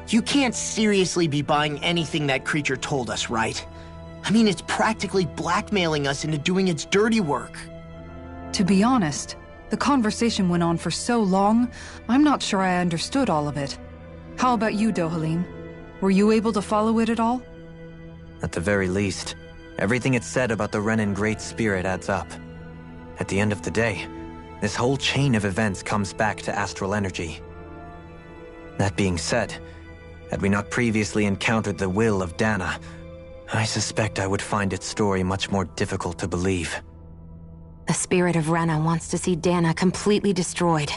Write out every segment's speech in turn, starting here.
You can't seriously be buying anything that creature told us, right? I mean, it's practically blackmailing us into doing its dirty work. To be honest, the conversation went on for so long, I'm not sure I understood all of it. How about you, Dohalim? Were you able to follow it at all? At the very least, everything it said about the Renan Great Spirit adds up. At the end of the day, this whole chain of events comes back to astral energy. That being said, had we not previously encountered the will of Dana, I suspect I would find its story much more difficult to believe. The spirit of Renna wants to see Dana completely destroyed.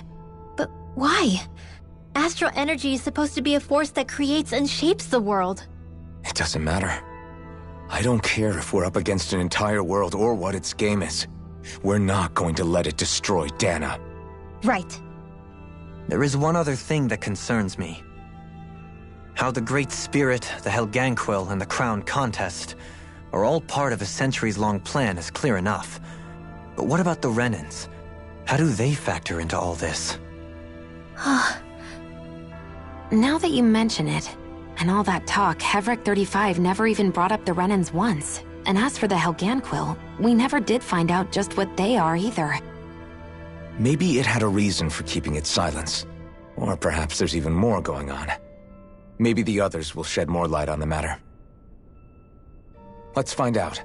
But why? Astral energy is supposed to be a force that creates and shapes the world. It doesn't matter. I don't care if we're up against an entire world or what its game is. We're not going to let it destroy Dana. Right. There is one other thing that concerns me. How the Great Spirit, the Helganquil, and the Crown Contest are all part of a centuries-long plan is clear enough. But what about the Renans? How do they factor into all this? Now that you mention it, and all that talk, Hevric 35 never even brought up the Renans once. And as for the Helganquil, we never did find out just what they are either. Maybe it had a reason for keeping its silence. Or perhaps there's even more going on. Maybe the others will shed more light on the matter. Let's find out.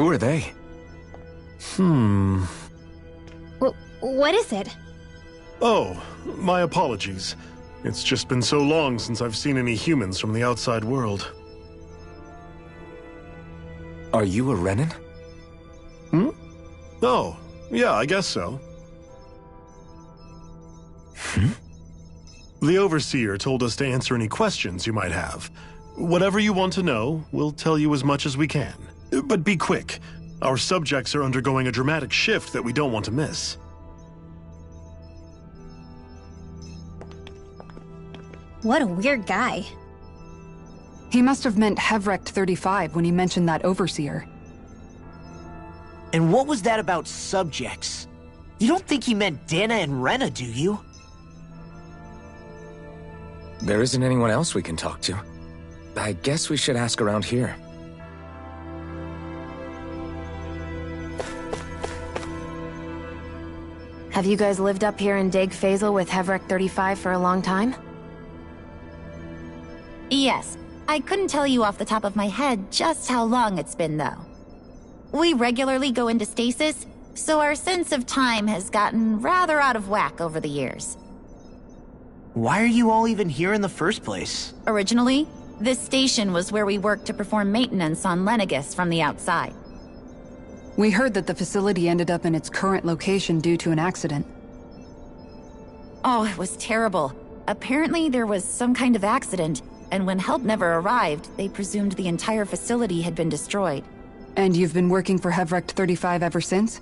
Who are they? What is it? Oh, my apologies. It's just been so long since I've seen any humans from the outside world. Are you a Renan? Oh, yeah, I guess so. The Overseer told us to answer any questions you might have. Whatever you want to know, we'll tell you as much as we can. But be quick. Our subjects are undergoing a dramatic shift that we don't want to miss. What a weird guy. He must have meant Hevric 35 when he mentioned that Overseer. And what was that about subjects? You don't think he meant Dana and Renna, do you? There isn't anyone else we can talk to. I guess we should ask around here. Have you guys lived up here in Dag Fazel with Hevrek 35 for a long time? Yes. I couldn't tell you off the top of my head just how long it's been, though. We regularly go into stasis, so our sense of time has gotten rather out of whack over the years. Why are you all even here in the first place? Originally, this station was where we worked to perform maintenance on Lenegis from the outside. We heard that the facility ended up in its current location due to an accident. Oh, it was terrible. Apparently there was some kind of accident, and when help never arrived, they presumed the entire facility had been destroyed. And you've been working for Hevrek 35 ever since?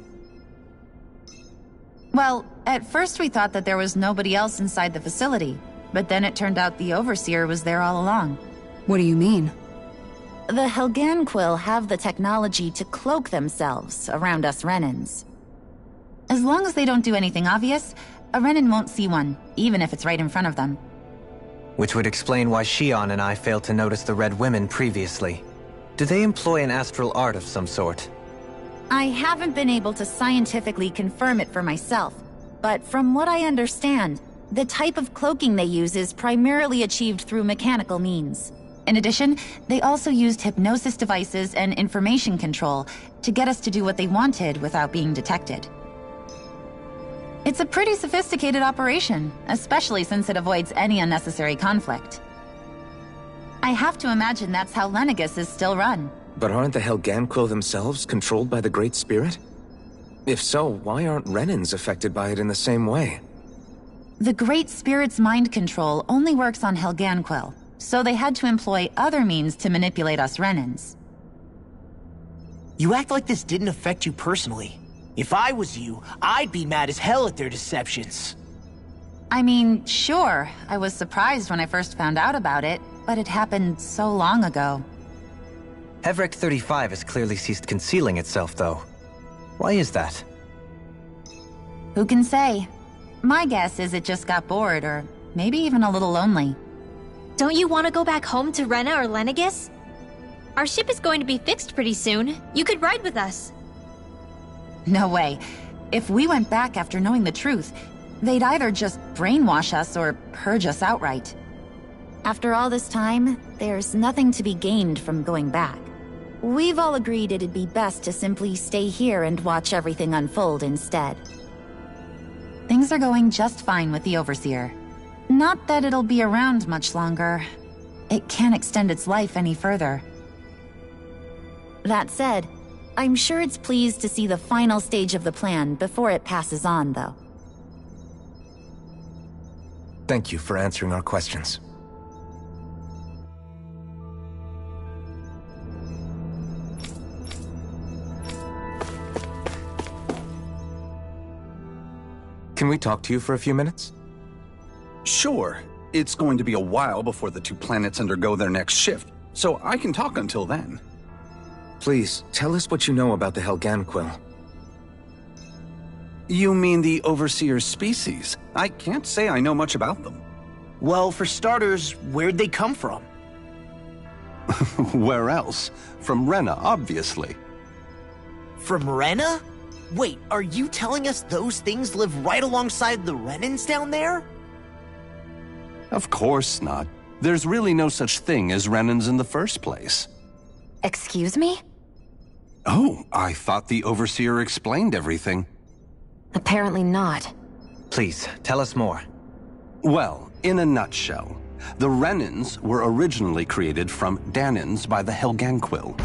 Well, at first we thought that there was nobody else inside the facility, but then it turned out the Overseer was there all along. What do you mean? The Helganquill have the technology to cloak themselves around us Renans. As long as they don't do anything obvious, a Renan won't see one, even if it's right in front of them. Which would explain why Shion and I failed to notice the Red Women previously. Do they employ an astral art of some sort? I haven't been able to scientifically confirm it for myself, but from what I understand, the type of cloaking they use is primarily achieved through mechanical means. In addition, they also used hypnosis devices and information control to get us to do what they wanted without being detected. It's a pretty sophisticated operation, especially since it avoids any unnecessary conflict. I have to imagine that's how Lenegis is still run. But aren't the Helganquill themselves controlled by the Great Spirit? If so, why aren't Renans affected by it in the same way? The Great Spirit's mind control only works on Helganquill, so they had to employ other means to manipulate us Renans. You act like this didn't affect you personally. If I was you, I'd be mad as hell at their deceptions. I mean, sure, I was surprised when I first found out about it, but it happened so long ago. Hevrek 35 has clearly ceased concealing itself, though. Why is that? Who can say? My guess is it just got bored, or maybe even a little lonely. Don't you want to go back home to Renna or Lenegis? Our ship is going to be fixed pretty soon. You could ride with us. No way. If we went back after knowing the truth, they'd either just brainwash us or purge us outright. After all this time, there's nothing to be gained from going back. We've all agreed it'd be best to simply stay here and watch everything unfold instead. Things are going just fine with the Overseer. Not that it'll be around much longer. It can't extend its life any further. That said, I'm sure it's pleased to see the final stage of the plan before it passes on, though. Thank you for answering our questions. Can we talk to you for a few minutes? Sure. It's going to be a while before the two planets undergo their next shift, so I can talk until then. Please, tell us what you know about the Helganquill. You mean the Overseer's species? I can't say I know much about them. Well, for starters, where'd they come from? Where else? From Renna, obviously. From Renna? Wait, are you telling us those things live right alongside the Renans down there? Of course not. There's really no such thing as Renans in the first place. Excuse me? Oh, I thought the Overseer explained everything. Apparently not. Please, tell us more. Well, in a nutshell, the Renans were originally created from Danans by the Helganquill.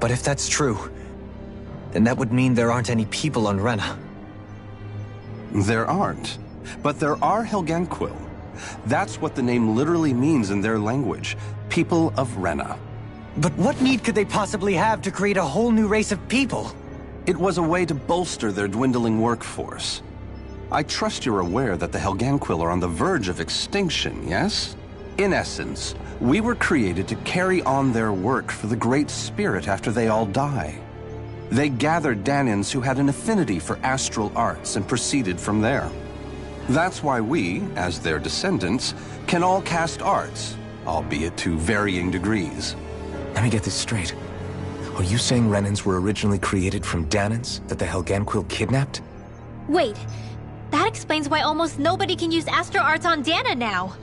But if that's true, then that would mean there aren't any people on Renna. There aren't. But there are Helganquill. That's what the name literally means in their language. People of Renna. But what need could they possibly have to create a whole new race of people? It was a way to bolster their dwindling workforce. I trust you're aware that the Helganquill are on the verge of extinction, yes? In essence, we were created to carry on their work for the Great Spirit after they all die. They gathered Danans who had an affinity for astral arts and proceeded from there. That's why we, as their descendants, can all cast arts, albeit to varying degrees. Let me get this straight. Are you saying Renans were originally created from Danans that the Helganquil kidnapped? Wait, that explains why almost nobody can use Astral Arts on Dana now.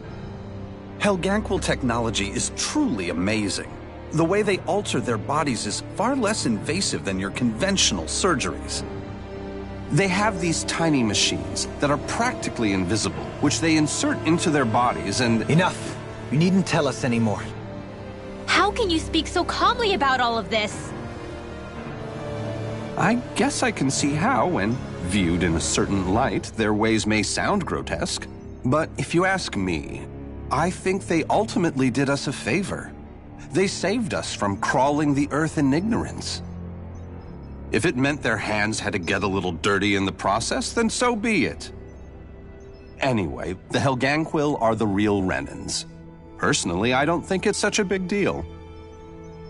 Helganquil technology is truly amazing. The way they alter their bodies is far less invasive than your conventional surgeries. They have these tiny machines that are practically invisible, which they insert into their bodies and... Enough! You needn't tell us anymore. How can you speak so calmly about all of this? I guess I can see how, when viewed in a certain light, their ways may sound grotesque. But if you ask me, I think they ultimately did us a favor. They saved us from crawling the earth in ignorance. If it meant their hands had to get a little dirty in the process, then so be it. Anyway, the Helganquil are the real Renans. Personally, I don't think it's such a big deal.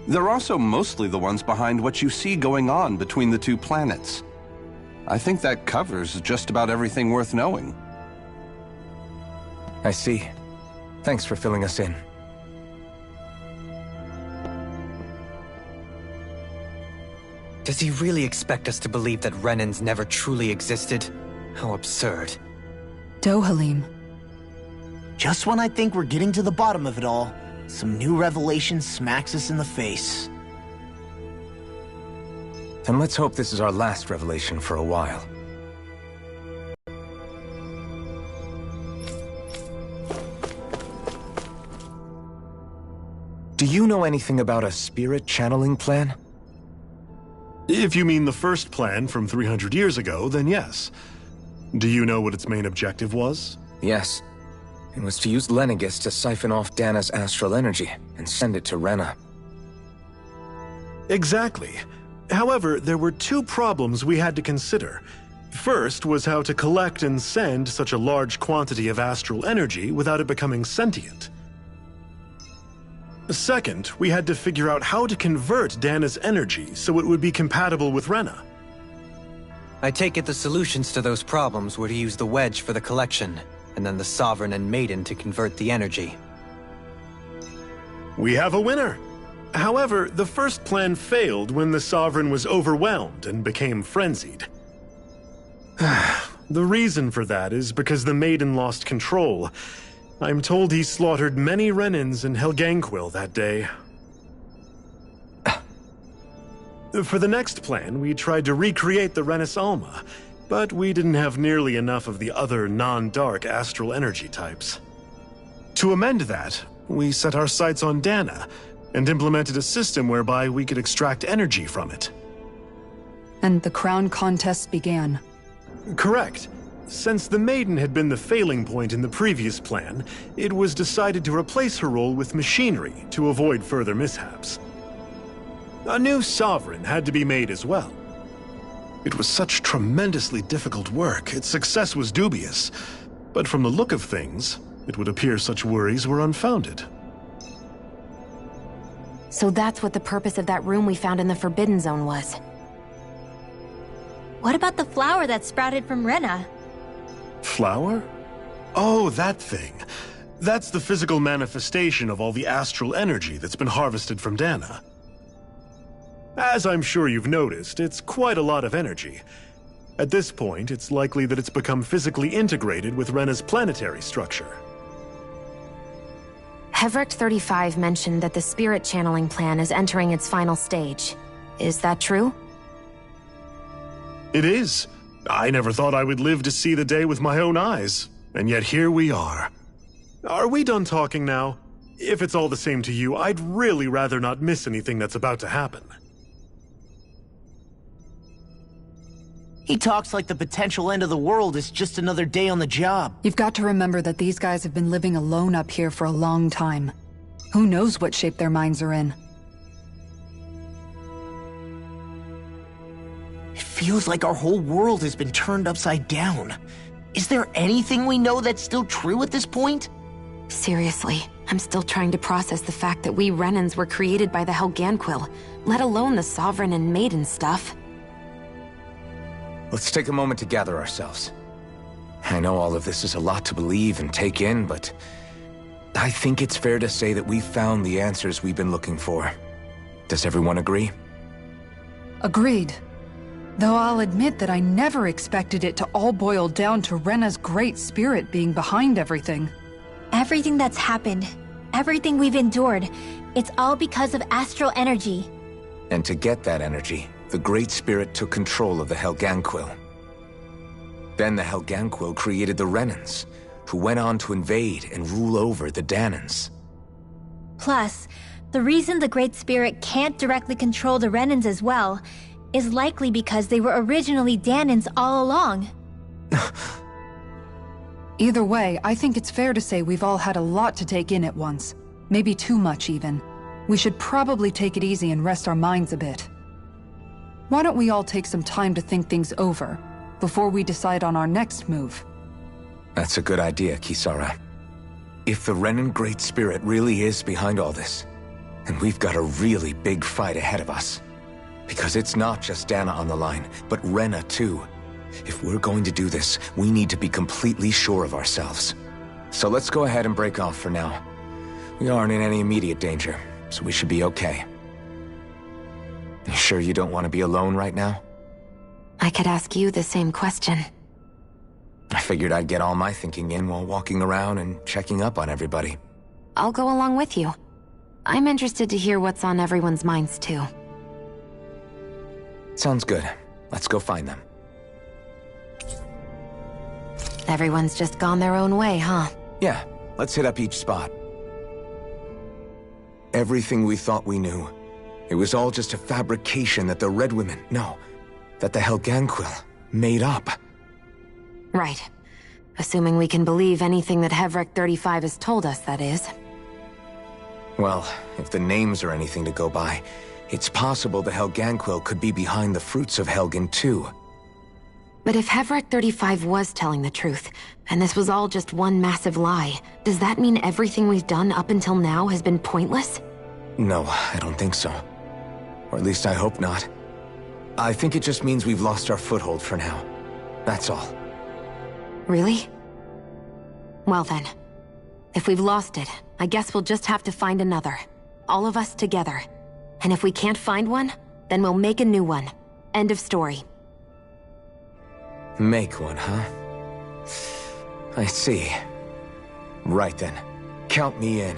They're also mostly the ones behind what you see going on between the two planets. I think that covers just about everything worth knowing. I see. Thanks for filling us in. Does he really expect us to believe that Renans never truly existed? How absurd. Dohalim. Just when I think we're getting to the bottom of it all, some new revelation smacks us in the face. Then let's hope this is our last revelation for a while. Do you know anything about a spirit channeling plan? If you mean the first plan from 300 years ago, then yes. Do you know what its main objective was? Yes. It was to use Lenegis to siphon off Dana's astral energy and send it to Renna. Exactly. However, there were two problems we had to consider. First was how to collect and send such a large quantity of astral energy without it becoming sentient. Second, we had to figure out how to convert Dana's energy so it would be compatible with Renna. I take it the solutions to those problems were to use the wedge for the collection, and then the Sovereign and Maiden to convert the energy. We have a winner! However, the first plan failed when the Sovereign was overwhelmed and became frenzied. The reason for that is because the Maiden lost control. I'm told he slaughtered many Renans and Helganquil that day. For the next plan, we tried to recreate the Rennis Alma, but we didn't have nearly enough of the other non-dark astral energy types. To amend that, we set our sights on Dana, and implemented a system whereby we could extract energy from it. And the crown contest began. Correct. Since the Maiden had been the failing point in the previous plan, it was decided to replace her role with machinery to avoid further mishaps. A new Sovereign had to be made as well. It was such tremendously difficult work, its success was dubious. But from the look of things, it would appear such worries were unfounded. So that's what the purpose of that room we found in the Forbidden Zone was. What about the flower that sprouted from Renna? Flower? Oh, that thing. That's the physical manifestation of all the astral energy that's been harvested from Dana. As I'm sure you've noticed, it's quite a lot of energy. At this point, it's likely that it's become physically integrated with Renna's planetary structure. Hevric 35 mentioned that the spirit channeling plan is entering its final stage. Is that true? It is. I never thought I would live to see the day with my own eyes, and yet here we are. Are we done talking now? If it's all the same to you, I'd really rather not miss anything that's about to happen. He talks like the potential end of the world is just another day on the job. You've got to remember that these guys have been living alone up here for a long time. Who knows what shape their minds are in? It feels like our whole world has been turned upside down. Is there anything we know that's still true at this point? Seriously, I'm still trying to process the fact that we Renans were created by the Helganquil, let alone the Sovereign and Maiden stuff. Let's take a moment to gather ourselves. I know all of this is a lot to believe and take in, but I think it's fair to say that we've found the answers we've been looking for. Does everyone agree? Agreed. Though I'll admit that I never expected it to all boil down to Renna's great spirit being behind everything. Everything that's happened, everything we've endured, it's all because of astral energy. And to get that energy, the Great Spirit took control of the Helganquil. Then the Helganquil created the Rennans, who went on to invade and rule over the Danans. Plus, the reason the Great Spirit can't directly control the Rennans as well is likely because they were originally Danans all along. Either way, I think it's fair to say we've all had a lot to take in at once. Maybe too much, even. We should probably take it easy and rest our minds a bit. Why don't we all take some time to think things over, before we decide on our next move? That's a good idea, Kisara. If the Rennan Great Spirit really is behind all this, then we've got a really big fight ahead of us. Because it's not just Dana on the line, but Renna too. If we're going to do this, we need to be completely sure of ourselves. So let's go ahead and break off for now. We aren't in any immediate danger, so we should be okay. You sure you don't want to be alone right now? I could ask you the same question. I figured I'd get all my thinking in while walking around and checking up on everybody. I'll go along with you. I'm interested to hear what's on everyone's minds too. Sounds good. Let's go find them. Everyone's just gone their own way, huh? Yeah, let's hit up each spot. Everything we thought we knew, it was all just a fabrication that the Red Women, that the Helganquil made up. Right. Assuming we can believe anything that Hevric 35 has told us, that is. Well, if the names are anything to go by, it's possible the Helganquil could be behind the fruits of Helgen too. But if Hevric 35 was telling the truth, and this was all just one massive lie, does that mean everything we've done up until now has been pointless? No, I don't think so. Or at least I hope not. I think it just means we've lost our foothold for now. That's all. Really? Well then, if we've lost it, I guess we'll just have to find another. All of us together. And if we can't find one, then we'll make a new one. End of story. Make one, huh? I see. Right then. Count me in.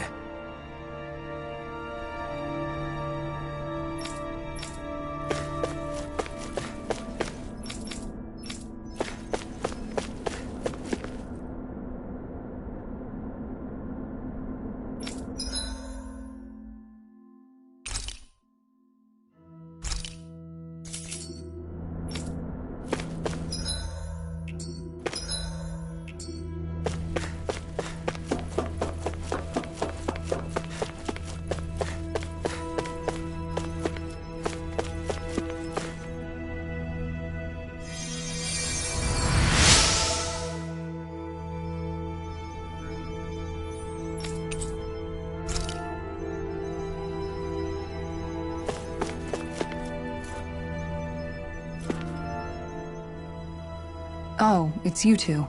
Oh, it's you two.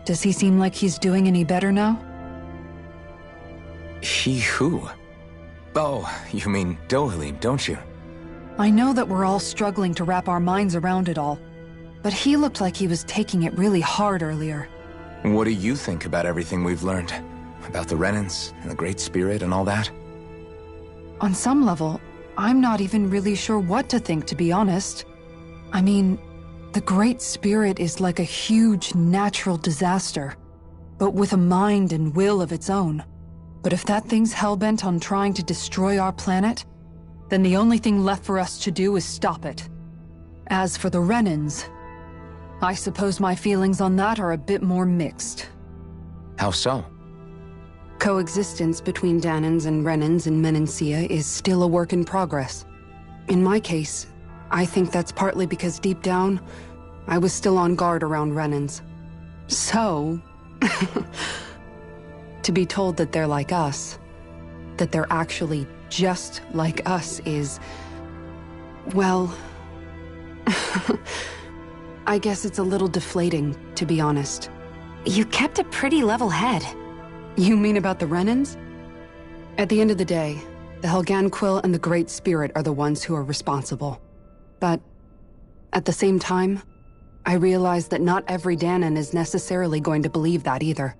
Does he seem like he's doing any better now? He who? Oh, you mean Dohalim, don't you? I know that we're all struggling to wrap our minds around it all, but he looked like he was taking it really hard earlier. What do you think about everything we've learned? About the Rennans and the Great Spirit and all that? On some level, I'm not even really sure what to think, to be honest. I mean, the Great Spirit is like a huge natural disaster, but with a mind and will of its own. But if that thing's hellbent on trying to destroy our planet, then the only thing left for us to do is stop it. As for the Rennans, I suppose my feelings on that are a bit more mixed. How so? Coexistence between Danans and Rennans in Menancia is still a work in progress. In my case, I think that's partly because deep down, I was still on guard around Rennans. So, to be told that they're like us, that they're actually just like us is, well, I guess it's a little deflating, to be honest. You kept a pretty level head. You mean about the Rennans? At the end of the day, the Helganquil and the Great Spirit are the ones who are responsible. But at the same time, I realize that not every Danon is necessarily going to believe that either.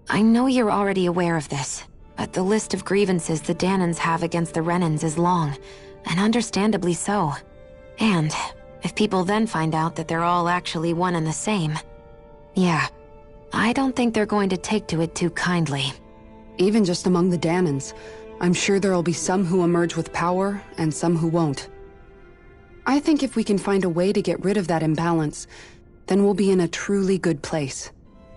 I know you're already aware of this, but the list of grievances the Danons have against the Rennans is long, and understandably so. And if people then find out that they're all actually one and the same, yeah, I don't think they're going to take to it too kindly. Even just among the Danons, I'm sure there'll be some who emerge with power and some who won't. I think if we can find a way to get rid of that imbalance, then we'll be in a truly good place.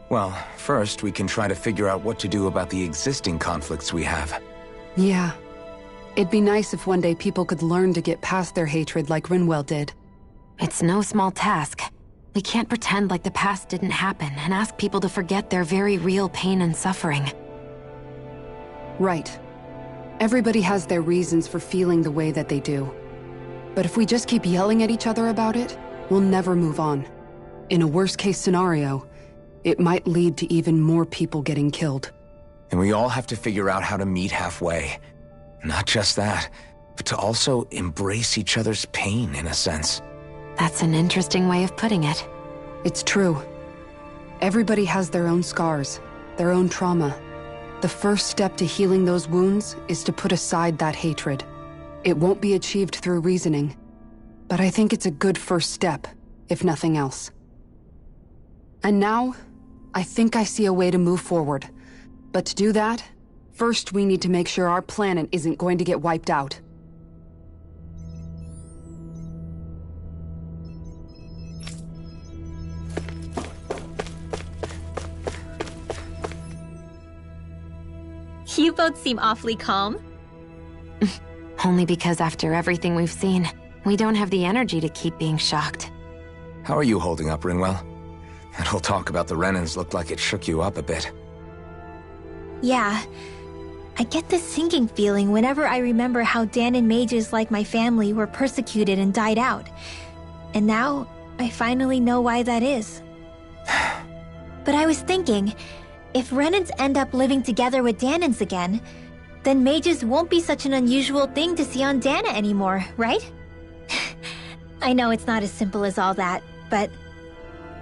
Well, first we can try to figure out what to do about the existing conflicts we have. Yeah. It'd be nice if one day people could learn to get past their hatred like Rinwell did. It's no small task. We can't pretend like the past didn't happen and ask people to forget their very real pain and suffering. Right. Everybody has their reasons for feeling the way that they do. But if we just keep yelling at each other about it, we'll never move on. In a worst-case scenario, it might lead to even more people getting killed. And we all have to figure out how to meet halfway. Not just that, but to also embrace each other's pain, in a sense. That's an interesting way of putting it. It's true. Everybody has their own scars, their own trauma. The first step to healing those wounds is to put aside that hatred. It won't be achieved through reasoning, but I think it's a good first step, if nothing else. And now, I think I see a way to move forward. But to do that, first we need to make sure our planet isn't going to get wiped out. You both seem awfully calm. Only because after everything we've seen, we don't have the energy to keep being shocked. How are you holding up, Rinwell? That whole talk about the Rennans looked like it shook you up a bit. Yeah. I get this sinking feeling whenever I remember how Danon mages like my family were persecuted and died out. And now, I finally know why that is. But I was thinking, if Rennans end up living together with Danons again, then mages won't be such an unusual thing to see on Dana anymore, right? I know it's not as simple as all that, but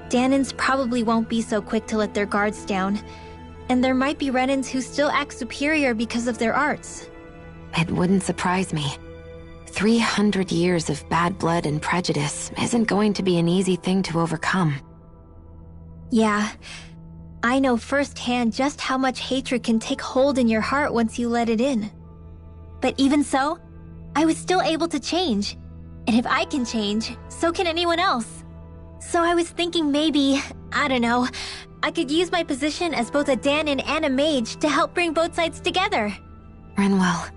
Danons probably won't be so quick to let their guards down, and there might be Rennans who still act superior because of their arts. It wouldn't surprise me. 300 years of bad blood and prejudice isn't going to be an easy thing to overcome. Yeah. I know firsthand just how much hatred can take hold in your heart once you let it in. But even so, I was still able to change. And if I can change, so can anyone else. So I was thinking maybe, I don't know, I could use my position as both a Danon and a mage to help bring both sides together. Rinwell.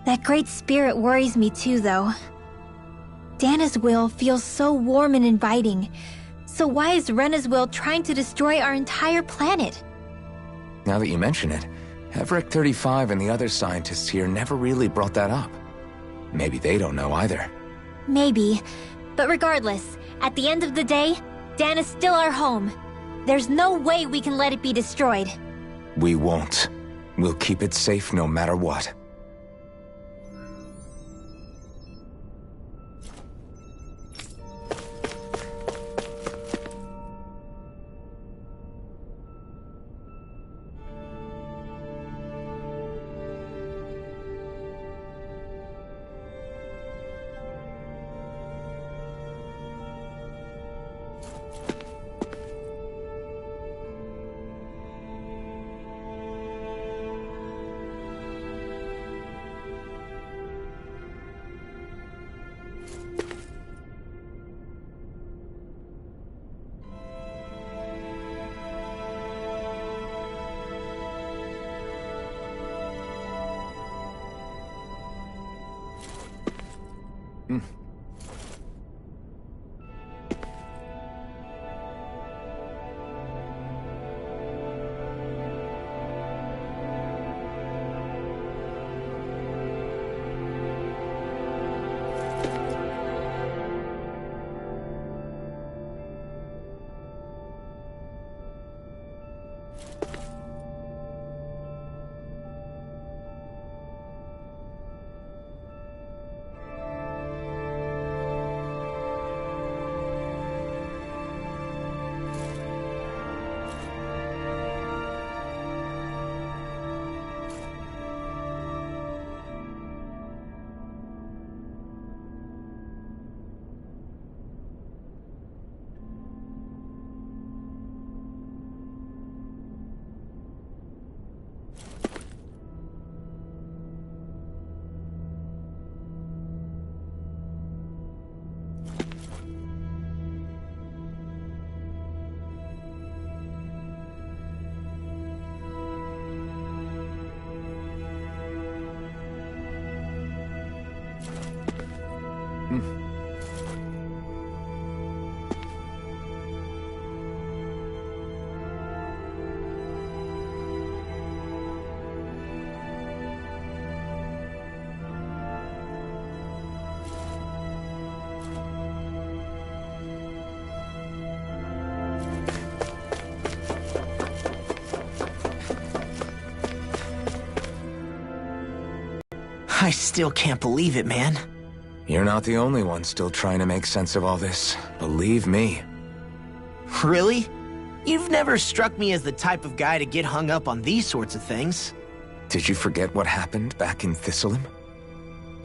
That great spirit worries me too, though. Dana's will feels so warm and inviting. So why is Renna's will trying to destroy our entire planet? Now that you mention it, Everett 35 and the other scientists here never really brought that up. Maybe they don't know either. Maybe. But regardless, at the end of the day, Dana's still our home. There's no way we can let it be destroyed. We won't. We'll keep it safe no matter what. I still can't believe it, man. You're not the only one still trying to make sense of all this. Believe me. Really? You've never struck me as the type of guy to get hung up on these sorts of things. Did you forget what happened back in Thistleum?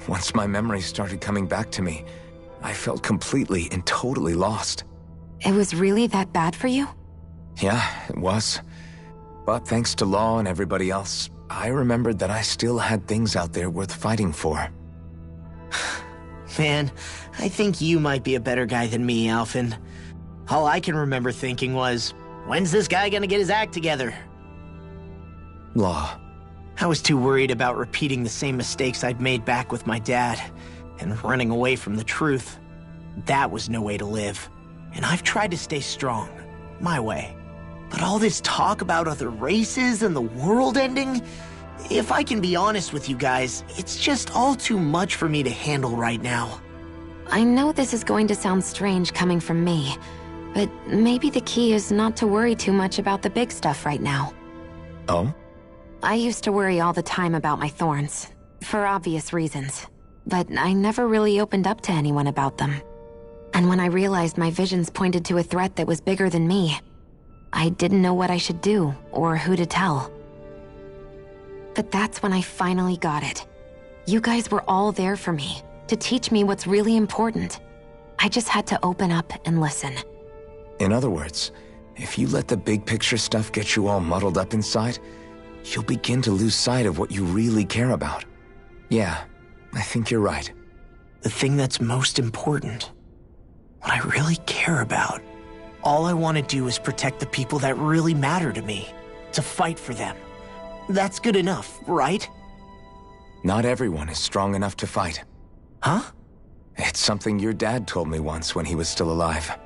Once my memories started coming back to me, I felt completely and totally lost. It was really that bad for you? Yeah, it was. But thanks to Law and everybody else, I remembered that I still had things out there worth fighting for. Man, I think you might be a better guy than me, Alphen. All I can remember thinking was, when's this guy gonna get his act together? Law. I was too worried about repeating the same mistakes I'd made back with my dad, and running away from the truth. That was no way to live. And I've tried to stay strong, my way. But all this talk about other races and the world ending, if I can be honest with you guys, it's just all too much for me to handle right now. I know this is going to sound strange coming from me, but maybe the key is not to worry too much about the big stuff right now. Oh? I used to worry all the time about my thorns, for obvious reasons, but I never really opened up to anyone about them. And when I realized my visions pointed to a threat that was bigger than me, I didn't know what I should do or who to tell. But that's when I finally got it. You guys were all there for me, to teach me what's really important. I just had to open up and listen. In other words, if you let the big picture stuff get you all muddled up inside, you'll begin to lose sight of what you really care about. Yeah, I think you're right. The thing that's most important, what I really care about. All I want to do is protect the people that really matter to me, to fight for them. That's good enough, right? Not everyone is strong enough to fight. Huh? It's something your dad told me once when he was still alive.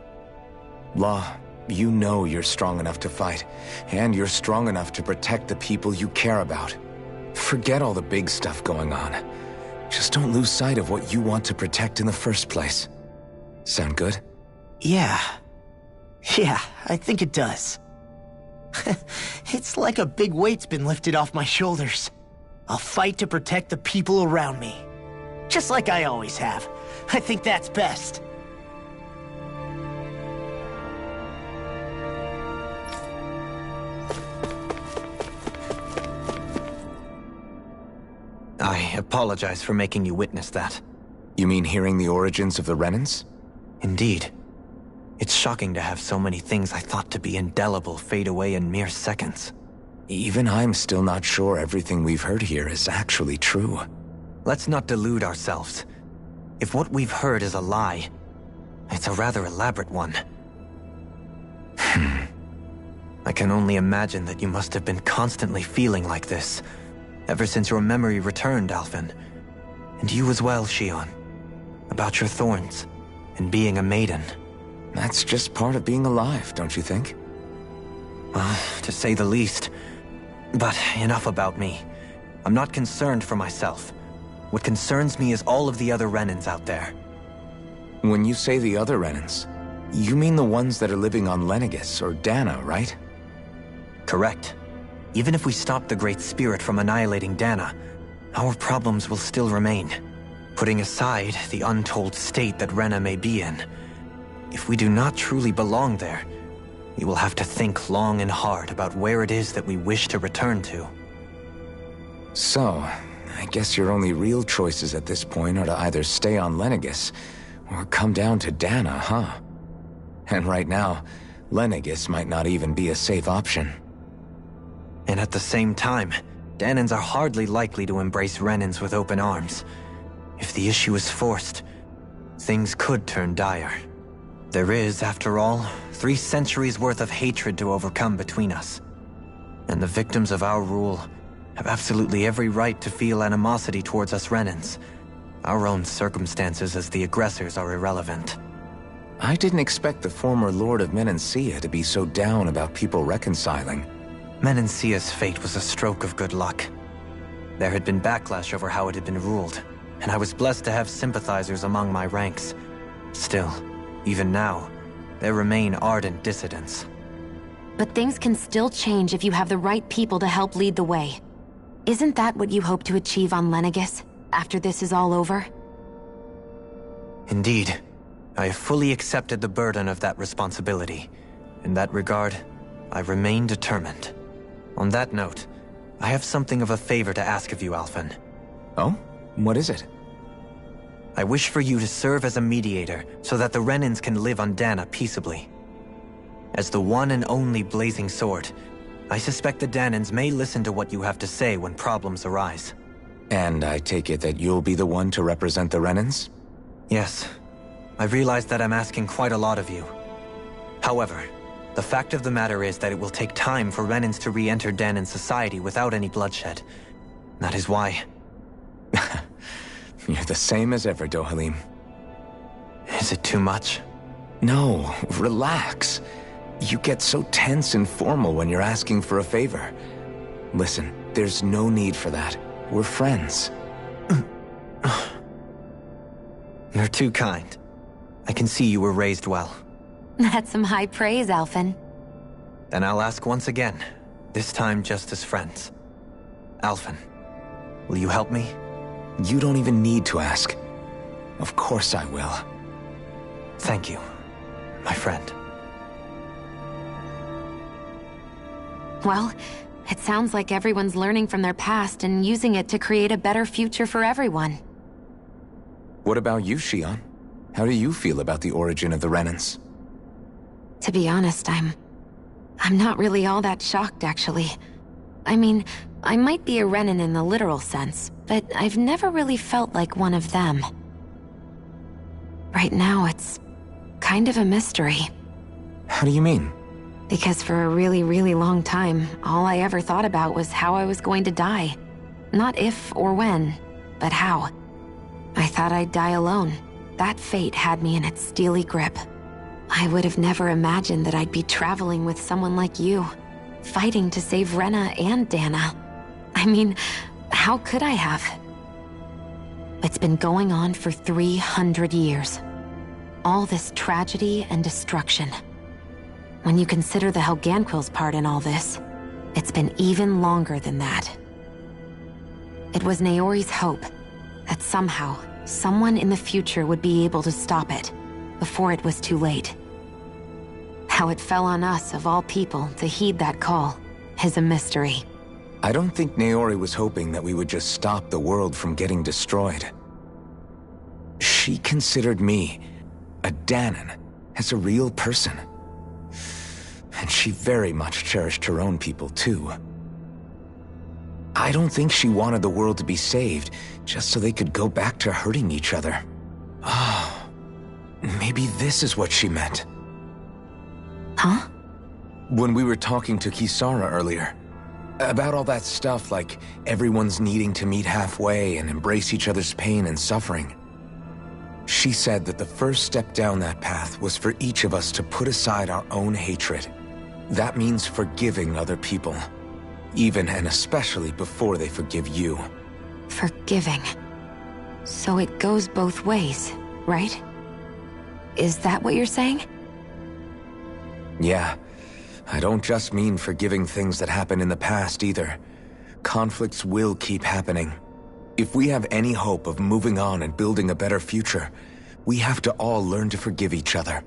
Law, you know you're strong enough to fight, and you're strong enough to protect the people you care about. Forget all the big stuff going on. Just don't lose sight of what you want to protect in the first place. Sound good? Yeah, I think it does. It's like a big weight's been lifted off my shoulders. I'll fight to protect the people around me. Just like I always have. I think that's best. I apologize for making you witness that. You mean hearing the origins of the Rennans? Indeed. It's shocking to have so many things I thought to be indelible fade away in mere seconds. Even I'm still not sure everything we've heard here is actually true. Let's not delude ourselves. If what we've heard is a lie, it's a rather elaborate one. I can only imagine that you must have been constantly feeling like this, ever since your memory returned, Alphen. And you as well, Shion. About your thorns, and being a maiden. That's just part of being alive, don't you think? Well, to say the least. But enough about me. I'm not concerned for myself. What concerns me is all of the other Rennans out there. When you say the other Rennans, you mean the ones that are living on Lenegis or Dana, right? Correct. Even if we stop the Great Spirit from annihilating Dana, our problems will still remain. Putting aside the untold state that Renna may be in, if we do not truly belong there, we will have to think long and hard about where it is that we wish to return to. So, I guess your only real choices at this point are to either stay on Lenegis or come down to Dana, huh? And right now, Lenegis might not even be a safe option. And at the same time, Danans are hardly likely to embrace Rennans with open arms. If the issue is forced, things could turn dire. There is, after all, 3 centuries worth of hatred to overcome between us. And the victims of our rule have absolutely every right to feel animosity towards us Rennans. Our own circumstances as the aggressors are irrelevant. I didn't expect the former Lord of Menancia to be so down about people reconciling. Menancia's fate was a stroke of good luck. There had been backlash over how it had been ruled, and I was blessed to have sympathizers among my ranks. Still, even now, there remain ardent dissidents. But things can still change if you have the right people to help lead the way. Isn't that what you hope to achieve on Lenegis? after this is all over? Indeed. I have fully accepted the burden of that responsibility. In that regard, I remain determined. On that note, I have something of a favor to ask of you, Alphen. Oh? What is it? I wish for you to serve as a mediator so that the Renans can live on Dana peaceably. As the one and only blazing sword, I suspect the Danans may listen to what you have to say when problems arise. And I take it that you'll be the one to represent the Renans? Yes. I realize that I'm asking quite a lot of you. However, the fact of the matter is that it will take time for Renans to re-enter Danan society without any bloodshed. That is why... You're the same as ever, Dohalim. Is it too much? No, relax. You get so tense and formal when you're asking for a favor. Listen, there's no need for that. We're friends. You're too kind. I can see you were raised well. That's some high praise, Alphen. Then I'll ask once again, this time just as friends. Alphen, will you help me? You don't even need to ask. Of course I will. Thank you, my friend. Well, it sounds like everyone's learning from their past and using it to create a better future for everyone. What about you, Shion? How do you feel about the origin of the Renans? To be honest, I'm not really all that shocked, actually. I mean, I might be a Renan in the literal sense, but I've never really felt like one of them. Right now, it's kind of a mystery. How do you mean? Because for a really, really long time, all I ever thought about was how I was going to die. Not if or when, but how. I thought I'd die alone. That fate had me in its steely grip. I would have never imagined that I'd be traveling with someone like you, fighting to save Renna and Dana. I mean, how could I have? It's been going on for 300 years. All this tragedy and destruction. When you consider the Helganquil's part in all this, it's been even longer than that. It was Naori's hope that somehow, someone in the future would be able to stop it, before it was too late. How it fell on us, of all people, to heed that call, is a mystery. I don't think Naori was hoping that we would just stop the world from getting destroyed. She considered me, a Danan, as a real person. And she very much cherished her own people, too. I don't think she wanted the world to be saved, just so they could go back to hurting each other. Oh, maybe this is what she meant. Huh? When we were talking to Kisara earlier, about all that stuff like everyone's needing to meet halfway and embrace each other's pain and suffering. She said that the first step down that path was for each of us to put aside our own hatred. That means forgiving other people, even and especially before they forgive you. Forgiving. So it goes both ways, right? Is that what you're saying? Yeah. I don't just mean forgiving things that happened in the past either. Conflicts will keep happening. If we have any hope of moving on and building a better future, we have to all learn to forgive each other.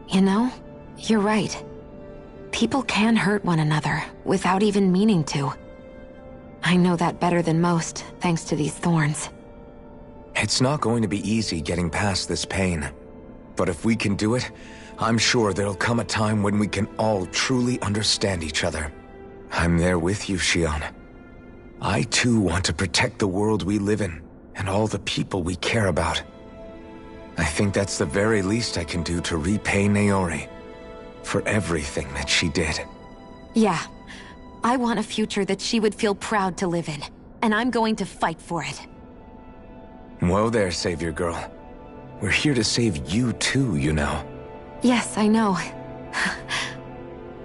You know, you're right. People can hurt one another without even meaning to. I know that better than most, thanks to these thorns. It's not going to be easy getting past this pain. But if we can do it, I'm sure there'll come a time when we can all truly understand each other. I'm there with you, Shion. I too want to protect the world we live in, and all the people we care about. I think that's the very least I can do to repay Naori for everything that she did. Yeah. I want a future that she would feel proud to live in, and I'm going to fight for it. Whoa there, Savior Girl. We're here to save you too, you know. Yes, I know.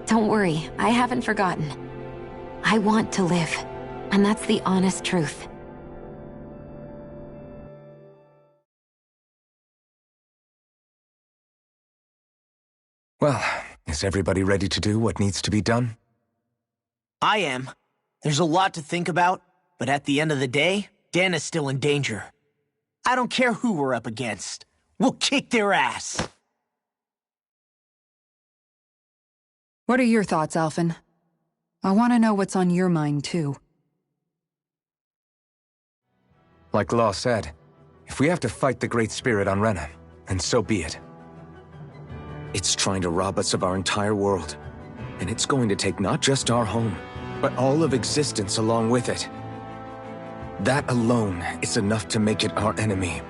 Don't worry, I haven't forgotten. I want to live, and that's the honest truth. Well, is everybody ready to do what needs to be done? I am. There's a lot to think about, but at the end of the day, Dana's still in danger. I don't care who we're up against. We'll kick their ass. What are your thoughts, Alphen? I want to know what's on your mind, too. Like Law said, if we have to fight the Great Spirit on Renna, then so be it. It's trying to rob us of our entire world. And it's going to take not just our home, but all of existence along with it. That alone is enough to make it our enemy.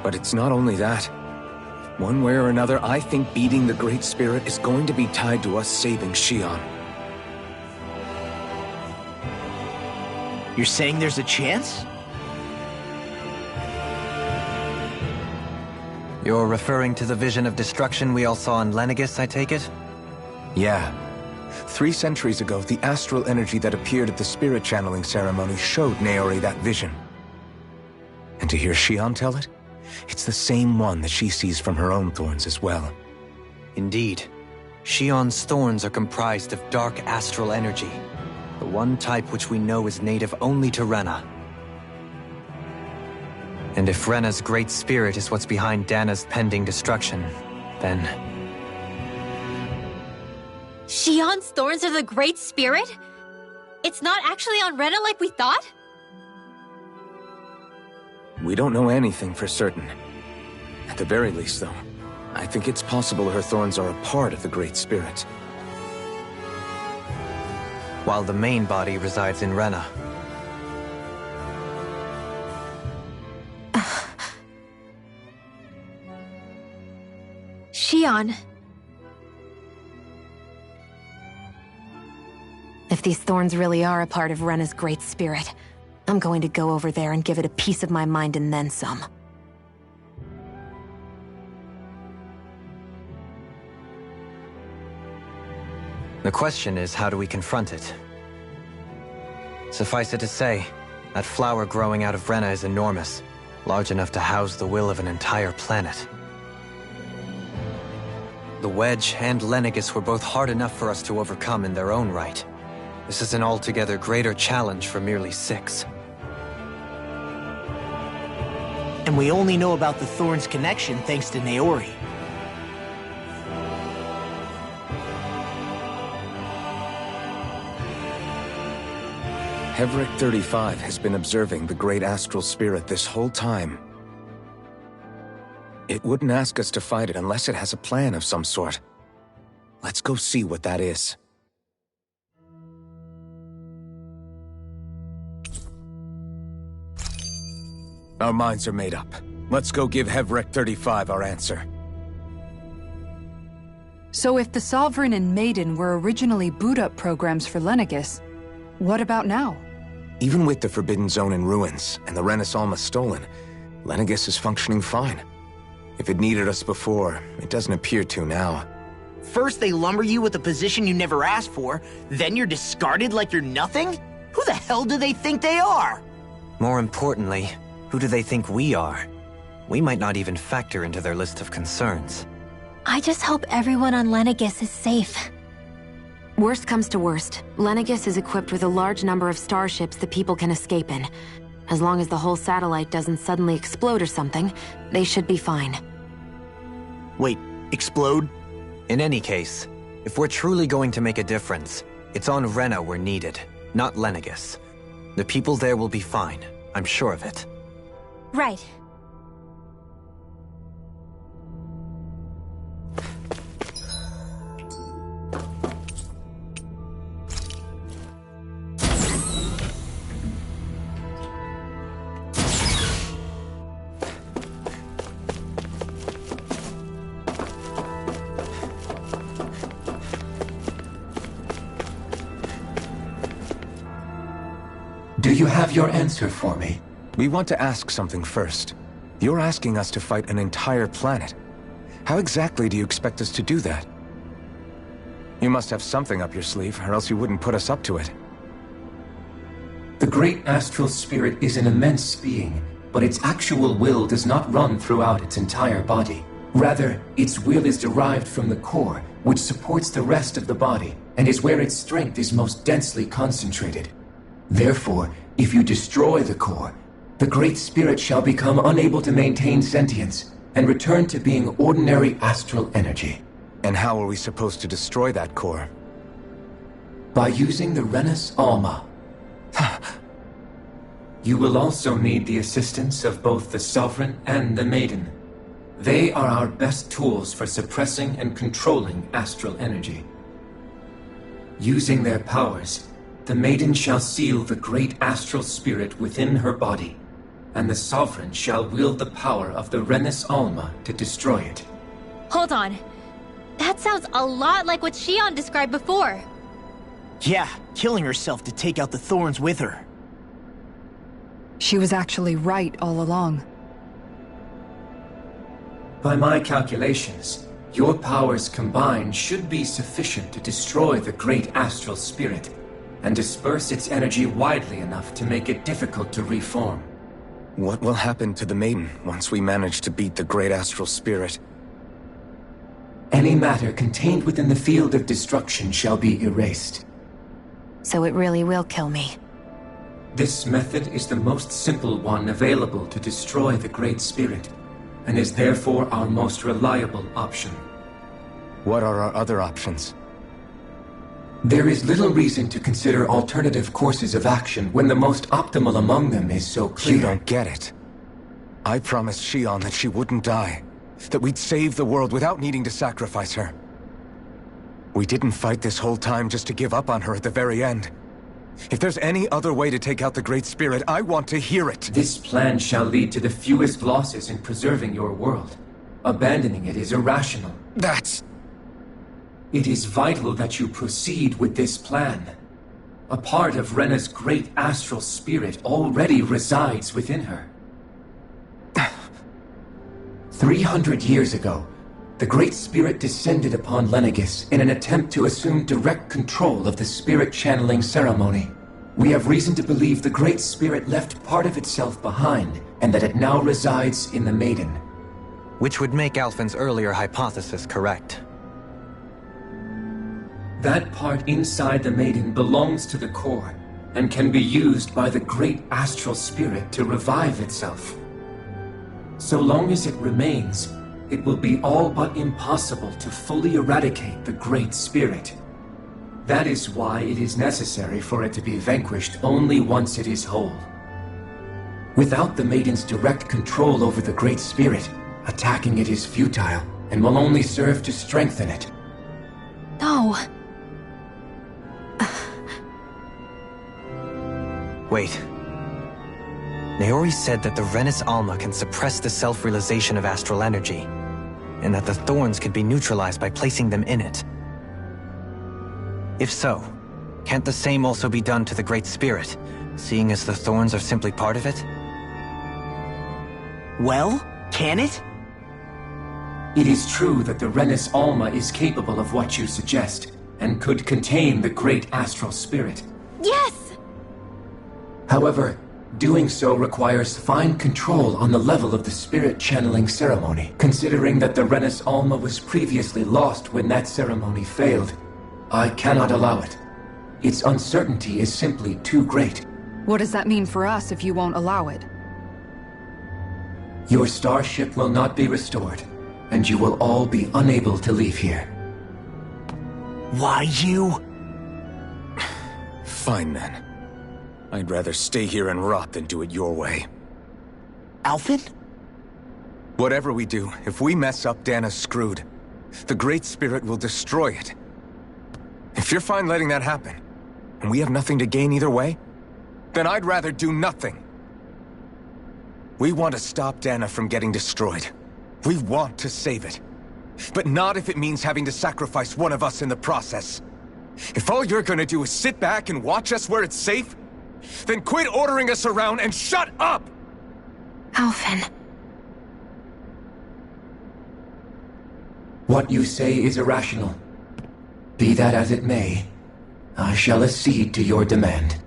But it's not only that. One way or another, I think beating the Great Spirit is going to be tied to us saving Xion. You're saying there's a chance? You're referring to the vision of destruction we all saw in Lenegis, I take it? Yeah. 3 centuries ago, the astral energy that appeared at the spirit channeling ceremony showed Naori that vision. And to hear Xion tell it, it's the same one that she sees from her own thorns as well. Indeed. Xion's thorns are comprised of dark astral energy, the one type which we know is native only to Renna. And if Renna's great spirit is what's behind Dana's pending destruction, then... Xion's thorns are the Great Spirit? It's not actually on Renna like we thought? We don't know anything for certain. At the very least, though, I think it's possible her thorns are a part of the Great Spirit. While the main body resides in Renna. Xion. If these thorns really are a part of Renna's great spirit, I'm going to go over there and give it a piece of my mind and then some. The question is, how do we confront it? Suffice it to say, that flower growing out of Renna is enormous, large enough to house the will of an entire planet. The Wedge and Lenegis were both hard enough for us to overcome in their own right. This is an altogether greater challenge for merely 6. And we only know about the Thorns connection thanks to Naori. Hevric 35 has been observing the Great Astral Spirit this whole time. It wouldn't ask us to fight it unless it has a plan of some sort. Let's go see what that is. Our minds are made up. Let's go give Hevric 35 our answer. So if the Sovereign and Maiden were originally boot-up programs for Lenegis, what about now? Even with the Forbidden Zone in ruins and the Renaissance stolen, Lenegis is functioning fine. If it needed us before, it doesn't appear to now. First they lumber you with a position you never asked for, then you're discarded like you're nothing? Who the hell do they think they are? More importantly, who do they think we are? We might not even factor into their list of concerns. I just hope everyone on Lenegis is safe. Worst comes to worst, Lenegis is equipped with a large number of starships that people can escape in. As long as the whole satellite doesn't suddenly explode or something, they should be fine. Wait, explode? In any case, if we're truly going to make a difference, it's on Renna we're needed, not Lenegis. The people there will be fine, I'm sure of it. Right. Do you have your answer for me? We want to ask something first. You're asking us to fight an entire planet. How exactly do you expect us to do that? You must have something up your sleeve, or else you wouldn't put us up to it. The Great Astral Spirit is an immense being, but its actual will does not run throughout its entire body. Rather, its will is derived from the core, which supports the rest of the body, and is where its strength is most densely concentrated. Therefore, if you destroy the core, the Great Spirit shall become unable to maintain sentience and return to being ordinary astral energy. And how are we supposed to destroy that core? By using the Renna's Alma. You will also need the assistance of both the Sovereign and the Maiden. They are our best tools for suppressing and controlling astral energy. Using their powers, the Maiden shall seal the great astral spirit within her body, and the Sovereign shall wield the power of the Renna's Alma to destroy it. Hold on. That sounds a lot like what Shion described before. Yeah, killing herself to take out the thorns with her. She was actually right all along. By my calculations, your powers combined should be sufficient to destroy the great astral spirit and disperse its energy widely enough to make it difficult to reform. What will happen to the Maiden once we manage to beat the great astral spirit? Any matter contained within the field of destruction shall be erased. So it really will kill me. This method is the most simple one available to destroy the Great Spirit, and is therefore our most reliable option. What are our other options? There is little reason to consider alternative courses of action when the most optimal among them is so clear. You don't get it. I promised Shion that she wouldn't die, that we'd save the world without needing to sacrifice her. We didn't fight this whole time just to give up on her at the very end. If there's any other way to take out the Great Spirit, I want to hear it. This plan shall lead to the fewest losses in preserving your world. Abandoning it is irrational. It is vital that you proceed with this plan. A part of Renna's great astral spirit already resides within her. 300 years ago, the Great Spirit descended upon Lenegis in an attempt to assume direct control of the spirit channeling ceremony. We have reason to believe the Great Spirit left part of itself behind, and that it now resides in the Maiden. Which would make Alphen's earlier hypothesis correct. That part inside the Maiden belongs to the core, and can be used by the great astral spirit to revive itself. So long as it remains, it will be all but impossible to fully eradicate the Great Spirit. That is why it is necessary for it to be vanquished only once it is whole. Without the Maiden's direct control over the Great Spirit, attacking it is futile, and will only serve to strengthen it. No. Wait. Naori said that the Renna's Alma can suppress the self-realization of astral energy, and that the thorns can be neutralized by placing them in it. If so, can't the same also be done to the Great Spirit, seeing as the thorns are simply part of it? Well, can it? It is true that the Renna's Alma is capable of what you suggest, and could contain the great astral spirit. Yes! However, doing so requires fine control on the level of the spirit channeling ceremony, considering that the Renna's Alma was previously lost when that ceremony failed. I cannot allow it. Its uncertainty is simply too great. What does that mean for us if you won't allow it? Your starship will not be restored, and you will all be unable to leave here. Why you? Fine then. I'd rather stay here and rot than do it your way. Alphen? Whatever we do, if we mess up, Dana's screwed. The Great Spirit will destroy it. If you're fine letting that happen, and we have nothing to gain either way, then I'd rather do nothing. We want to stop Dana from getting destroyed. We want to save it. But not if it means having to sacrifice one of us in the process. If all you're gonna do is sit back and watch us where it's safe, then quit ordering us around and shut up! Alphen. What you say is irrational. Be that as it may, I shall accede to your demand.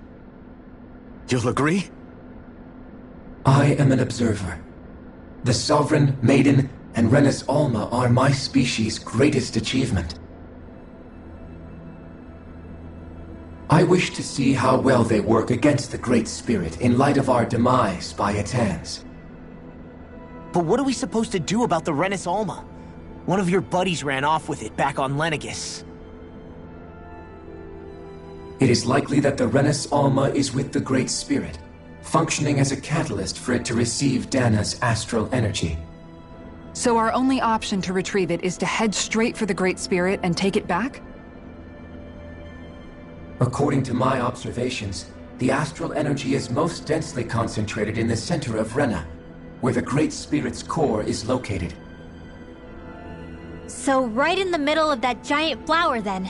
You'll agree? I am an observer. The Sovereign, Maiden, and Renna's Alma are my species' greatest achievement. I wish to see how well they work against the Great Spirit in light of our demise by its hands. But what are we supposed to do about the Renna's Alma? One of your buddies ran off with it back on Lenegis. It is likely that the Renna's Alma is with the Great Spirit, functioning as a catalyst for it to receive Dana's astral energy. So our only option to retrieve it is to head straight for the Great Spirit and take it back? According to my observations, the astral energy is most densely concentrated in the center of Renna, where the Great Spirit's core is located. So right in the middle of that giant flower, then.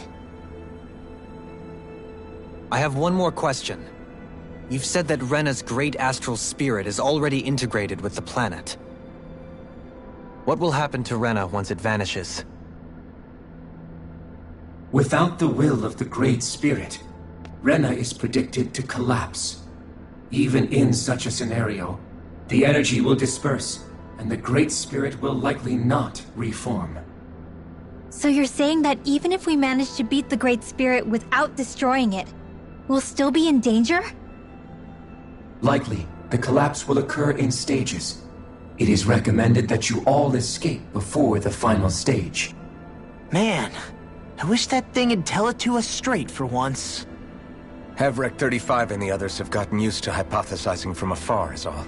I have one more question. You've said that Renna's great astral spirit is already integrated with the planet. What will happen to Renna once it vanishes? Without the will of the Great Spirit, Renna is predicted to collapse. Even in such a scenario, the energy will disperse, and the Great Spirit will likely not reform. So you're saying that even if we manage to beat the Great Spirit without destroying it, we'll still be in danger? Likely, the collapse will occur in stages. It is recommended that you all escape before the final stage. Man, I wish that thing would tell it to us straight for once. Hevrek 35 and the others have gotten used to hypothesizing from afar is all.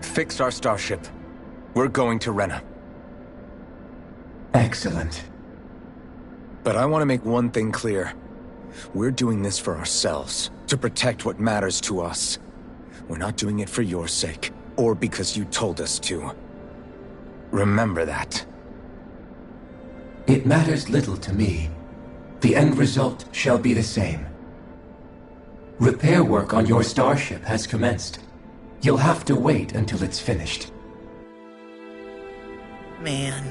Fixed our starship. We're going to Renna. Excellent. But I want to make one thing clear. We're doing this for ourselves, to protect what matters to us. We're not doing it for your sake, or because you told us to. Remember that. It matters little to me. The end result shall be the same. Repair work on your starship has commenced. You'll have to wait until it's finished. Man,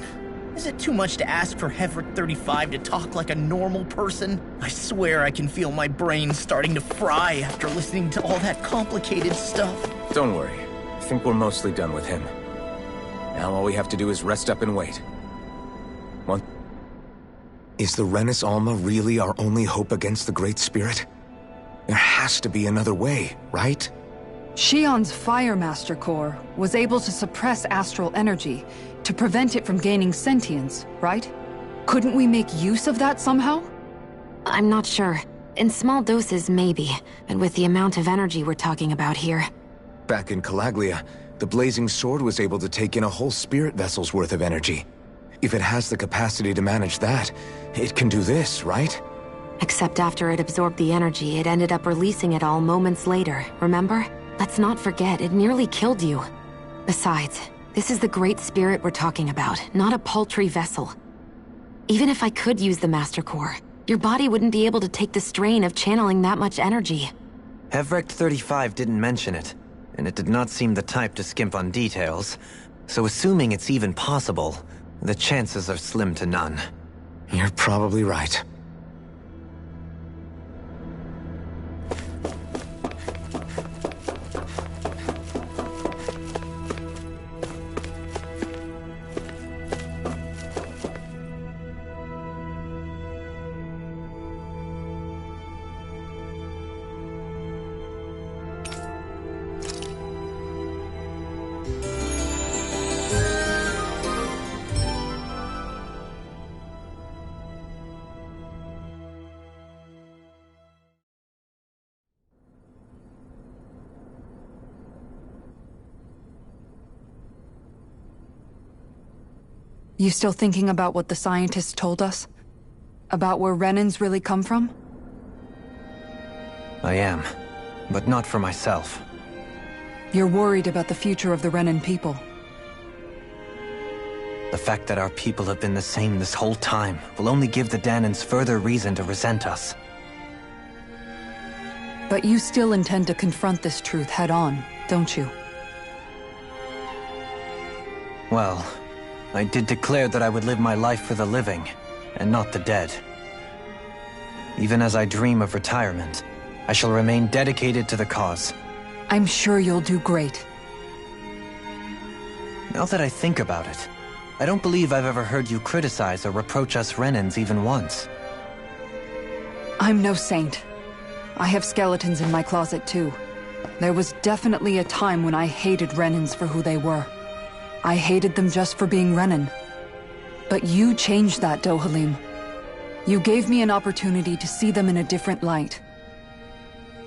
is it too much to ask for Hevrek 35 to talk like a normal person? I swear I can feel my brain starting to fry after listening to all that complicated stuff. Don't worry. I think we're mostly done with him. Now all we have to do is rest up and wait. What? Is the Renna's Alma really our only hope against the Great Spirit? There has to be another way, right? Shion's Fire Master Core was able to suppress astral energy to prevent it from gaining sentience, right? Couldn't we make use of that somehow? I'm not sure. In small doses, maybe. But with the amount of energy we're talking about here... Back in Calaglia, the Blazing Sword was able to take in a whole spirit vessel's worth of energy. If it has the capacity to manage that, it can do this, right? Except after it absorbed the energy, it ended up releasing it all moments later, remember? Let's not forget, it nearly killed you. Besides, this is the Great Spirit we're talking about, not a paltry vessel. Even if I could use the Master Core, your body wouldn't be able to take the strain of channeling that much energy. Hevrek 35 didn't mention it, and it did not seem the type to skimp on details, so assuming it's even possible, the chances are slim to none. You're probably right. You still thinking about what the scientists told us? About where Renans really come from? I am, but not for myself. You're worried about the future of the Renan people. The fact that our people have been the same this whole time will only give the Danans further reason to resent us. But you still intend to confront this truth head-on, don't you? Well, I did declare that I would live my life for the living, and not the dead. Even as I dream of retirement, I shall remain dedicated to the cause. I'm sure you'll do great. Now that I think about it, I don't believe I've ever heard you criticize or reproach us Renans even once. I'm no saint. I have skeletons in my closet too. There was definitely a time when I hated Renans for who they were. I hated them just for being Renan. But you changed that, Dohalim. You gave me an opportunity to see them in a different light.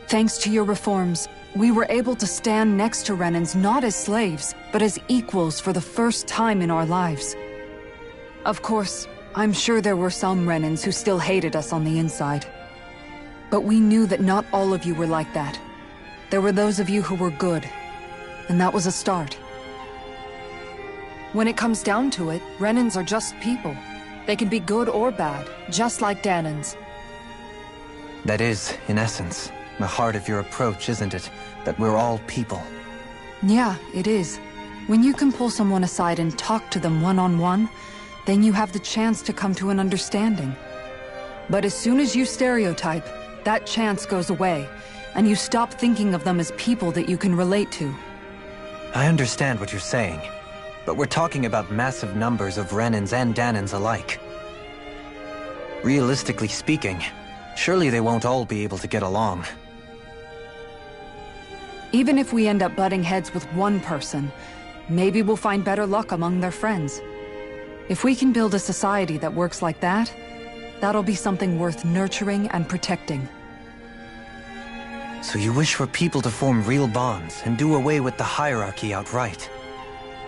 Thanks to your reforms, we were able to stand next to Renans not as slaves, but as equals for the first time in our lives. Of course, I'm sure there were some Renans who still hated us on the inside. But we knew that not all of you were like that. There were those of you who were good, and that was a start. When it comes down to it, Renans are just people. They can be good or bad, just like Danans. That is, in essence, the heart of your approach, isn't it? That we're all people. Yeah, it is. When you can pull someone aside and talk to them one-on-one, then you have the chance to come to an understanding. But as soon as you stereotype, that chance goes away, and you stop thinking of them as people that you can relate to. I understand what you're saying, but we're talking about massive numbers of Renans and Danans alike. Realistically speaking, surely they won't all be able to get along. Even if we end up butting heads with one person, maybe we'll find better luck among their friends. If we can build a society that works like that, that'll be something worth nurturing and protecting. So you wish for people to form real bonds and do away with the hierarchy outright?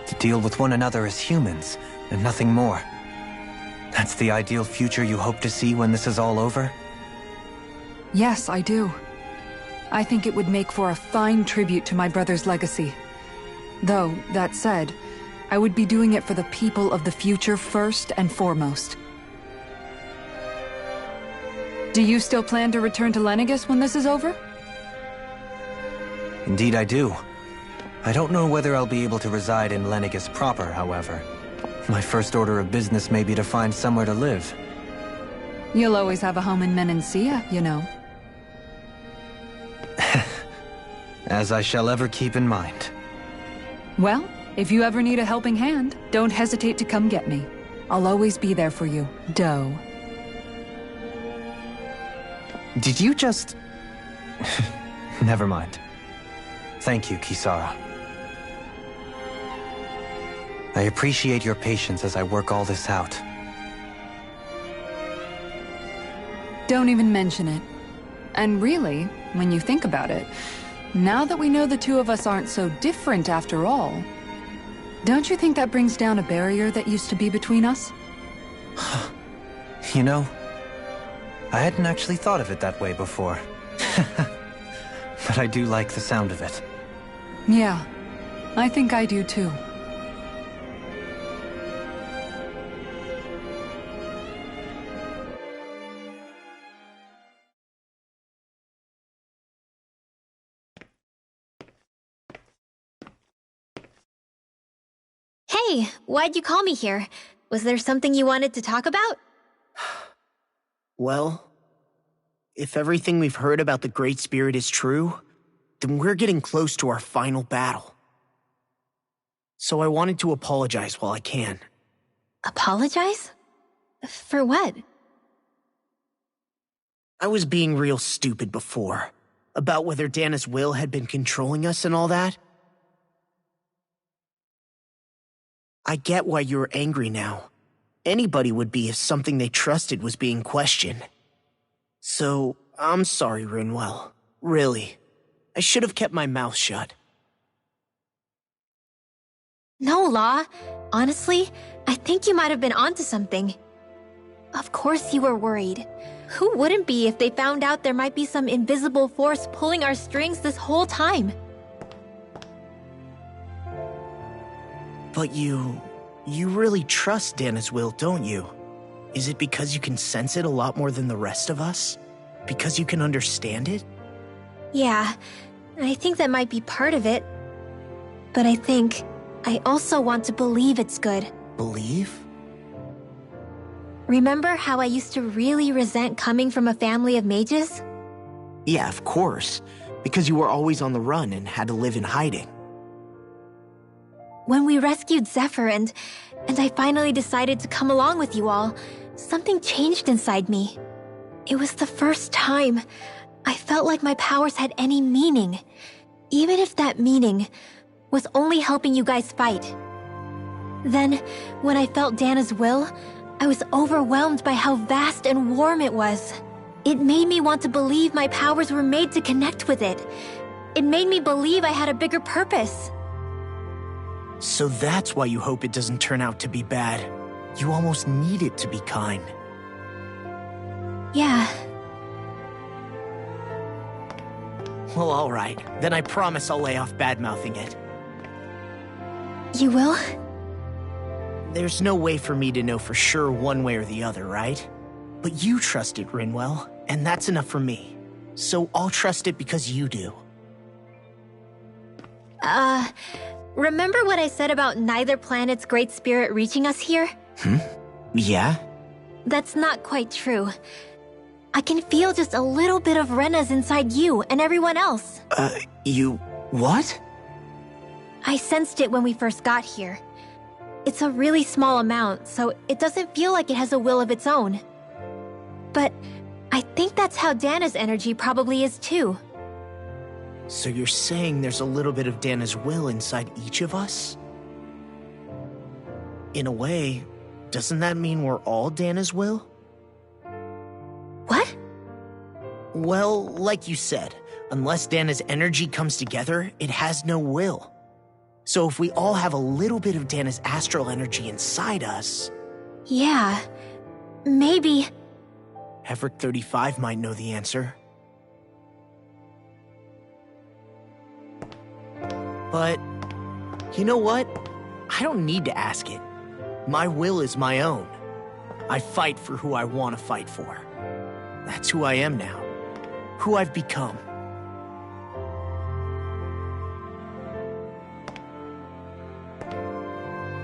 To deal with one another as humans, and nothing more? That's the ideal future you hope to see when this is all over? Yes, I do. I think it would make for a fine tribute to my brother's legacy. Though, that said, I would be doing it for the people of the future first and foremost. Do you still plan to return to Lenegis when this is over? Indeed I do. I don't know whether I'll be able to reside in Lenegis proper, however. My first order of business may be to find somewhere to live. You'll always have a home in Menancia, you know. As I shall ever keep in mind. Well, if you ever need a helping hand, don't hesitate to come get me. I'll always be there for you, Doe. Did you just... Never mind. Thank you, Kisara. I appreciate your patience as I work all this out. Don't even mention it. And really, when you think about it, now that we know the two of us aren't so different after all, don't you think that brings down a barrier that used to be between us? You know, I hadn't actually thought of it that way before. But I do like the sound of it. Yeah, I think I do too. Hey, why'd you call me here? Was there something you wanted to talk about? Well, if everything we've heard about the Great Spirit is true, then we're getting close to our final battle. So I wanted to apologize while I can. Apologize? For what? I was being real stupid before, about whether Dana's will had been controlling us and all that. I get why you're angry now. Anybody would be if something they trusted was being questioned. So, I'm sorry, Rinwell. Really. I should have kept my mouth shut. No, Law. Honestly, I think you might have been onto something. Of course you were worried. Who wouldn't be if they found out there might be some invisible force pulling our strings this whole time? But you really trust Dana's will, don't you? Is it because you can sense it a lot more than the rest of us? Because you can understand it? Yeah, I think that might be part of it. But I also want to believe it's good. Believe? Remember how I used to really resent coming from a family of mages? Yeah, of course. Because you were always on the run and had to live in hiding. when we rescued Zephyr and I finally decided to come along with you all, something changed inside me. It was the first time I felt like my powers had any meaning, even if that meaning was only helping you guys fight. Then, when I felt Dana's will, I was overwhelmed by how vast and warm it was. It made me want to believe my powers were made to connect with it. It made me believe I had a bigger purpose. So that's why you hope it doesn't turn out to be bad. You almost need it to be kind. Yeah. Well, alright. Then I promise I'll lay off bad-mouthing it. You will? There's no way for me to know for sure one way or the other, right? But you trust it, Rinwell, and that's enough for me. So I'll trust it because you do. Remember what I said about neither planet's great spirit reaching us here? Yeah? That's not quite true. I can feel just a little bit of Renna's inside you and everyone else. You... what? I sensed it when we first got here. It's a really small amount, so it doesn't feel like it has a will of its own. But I think that's how Dana's energy probably is too. So you're saying there's a little bit of Dana's will inside each of us? In a way, doesn't that mean we're all Dana's will? What? Well, like you said, unless Dana's energy comes together, it has no will. So if we all have a little bit of Dana's astral energy inside us... Yeah, maybe... Heverick 35 might know the answer. But, you know what? I don't need to ask it. My will is my own. I fight for who I want to fight for. That's who I am now. Who I've become.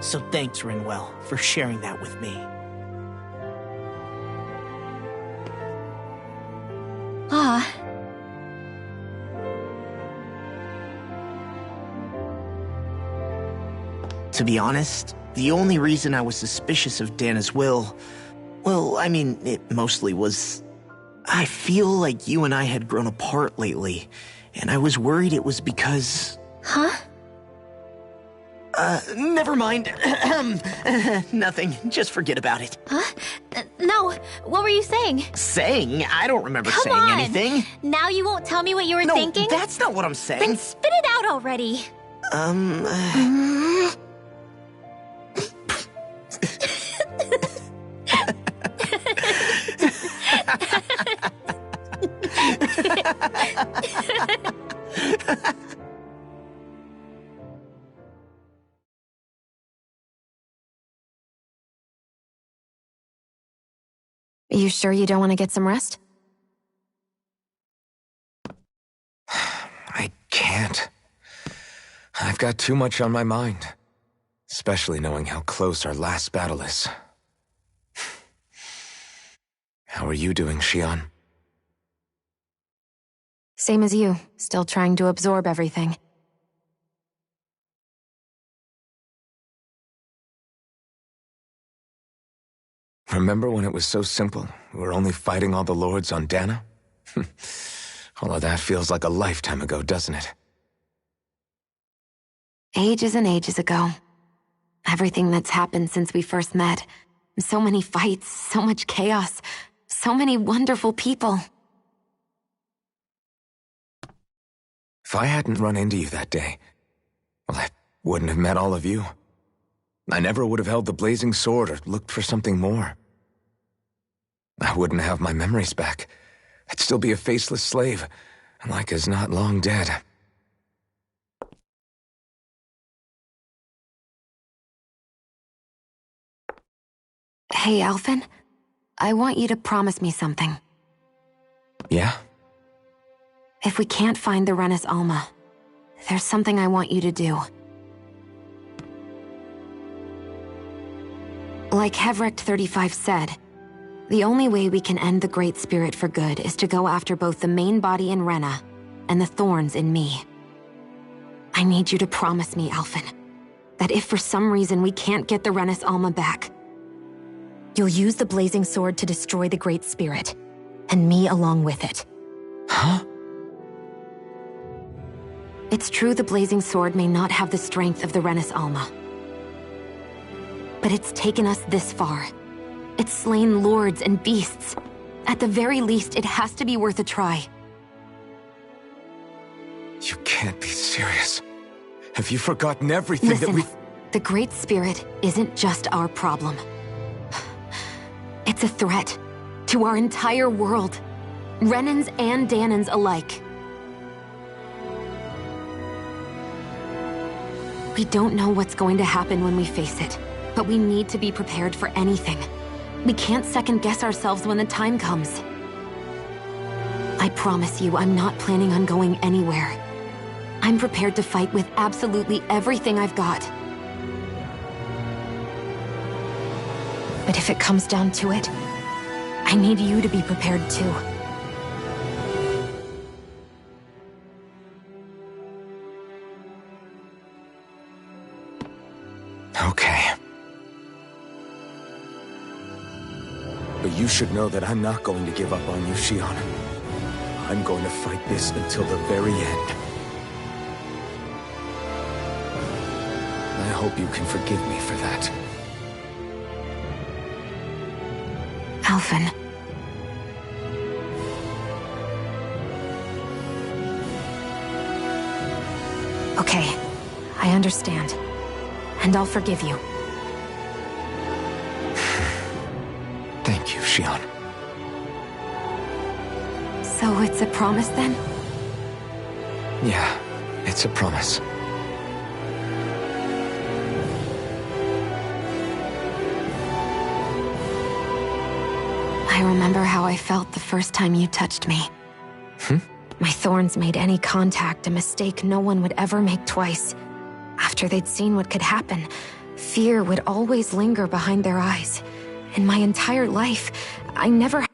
So thanks, Rinwell, for sharing that with me. To be honest, the only reason I was suspicious of Dana's will, well, I mean, it mostly was... I feel like you and I had grown apart lately, and I was worried it was because... Huh? Never mind. Nothing. Just forget about it. Huh? No, what were you saying? Saying? I don't remember Come saying on. anything. Now you won't tell me what you were thinking? No, that's not what I'm saying. Then spit it out already. Are you sure you don't want to get some rest? I can't. I've got too much on my mind. Especially knowing how close our last battle is. How are you doing, Xion? Same as you, still trying to absorb everything. Remember when it was so simple? We were only fighting all the lords on Dana? All of that feels like a lifetime ago, doesn't it? Ages and ages ago. Everything that's happened since we first met. So many fights, so much chaos, so many wonderful people. If I hadn't run into you that day, well, I wouldn't have met all of you. I never would have held the blazing sword or looked for something more. I wouldn't have my memories back. I'd still be a faceless slave, like as not long dead. Hey, Alphen. I want you to promise me something. Yeah? If we can't find the Renna's Alma, there's something I want you to do. Like Heverick 35 said, the only way we can end the Great Spirit for good is to go after both the main body in Renna and the thorns in me. I need you to promise me, Alphen, that if for some reason we can't get the Renna's Alma back, you'll use the Blazing Sword to destroy the Great Spirit, and me along with it. Huh? It's true the Blazing Sword may not have the strength of the Renna's Alma, but it's taken us this far. It's slain lords and beasts. At the very least, it has to be worth a try. You can't be serious. Have you forgotten everything Listen, that we... the Great Spirit isn't just our problem. It's a threat to our entire world. Rennans and Danans alike. We don't know what's going to happen when we face it, but we need to be prepared for anything. We can't second-guess ourselves when the time comes. I promise you, I'm not planning on going anywhere. I'm prepared to fight with absolutely everything I've got. But if it comes down to it, I need you to be prepared too. Okay. But you should know that I'm not going to give up on you, Shion. I'm going to fight this until the very end. I hope you can forgive me for that. Alphen. Okay, I understand. And I'll forgive you. Thank you, Shion. So it's a promise then? Yeah, it's a promise. I remember how I felt the first time you touched me. My thorns made any contact a mistake no one would ever make twice. After they'd seen what could happen, fear would always linger behind their eyes. In my entire life, I never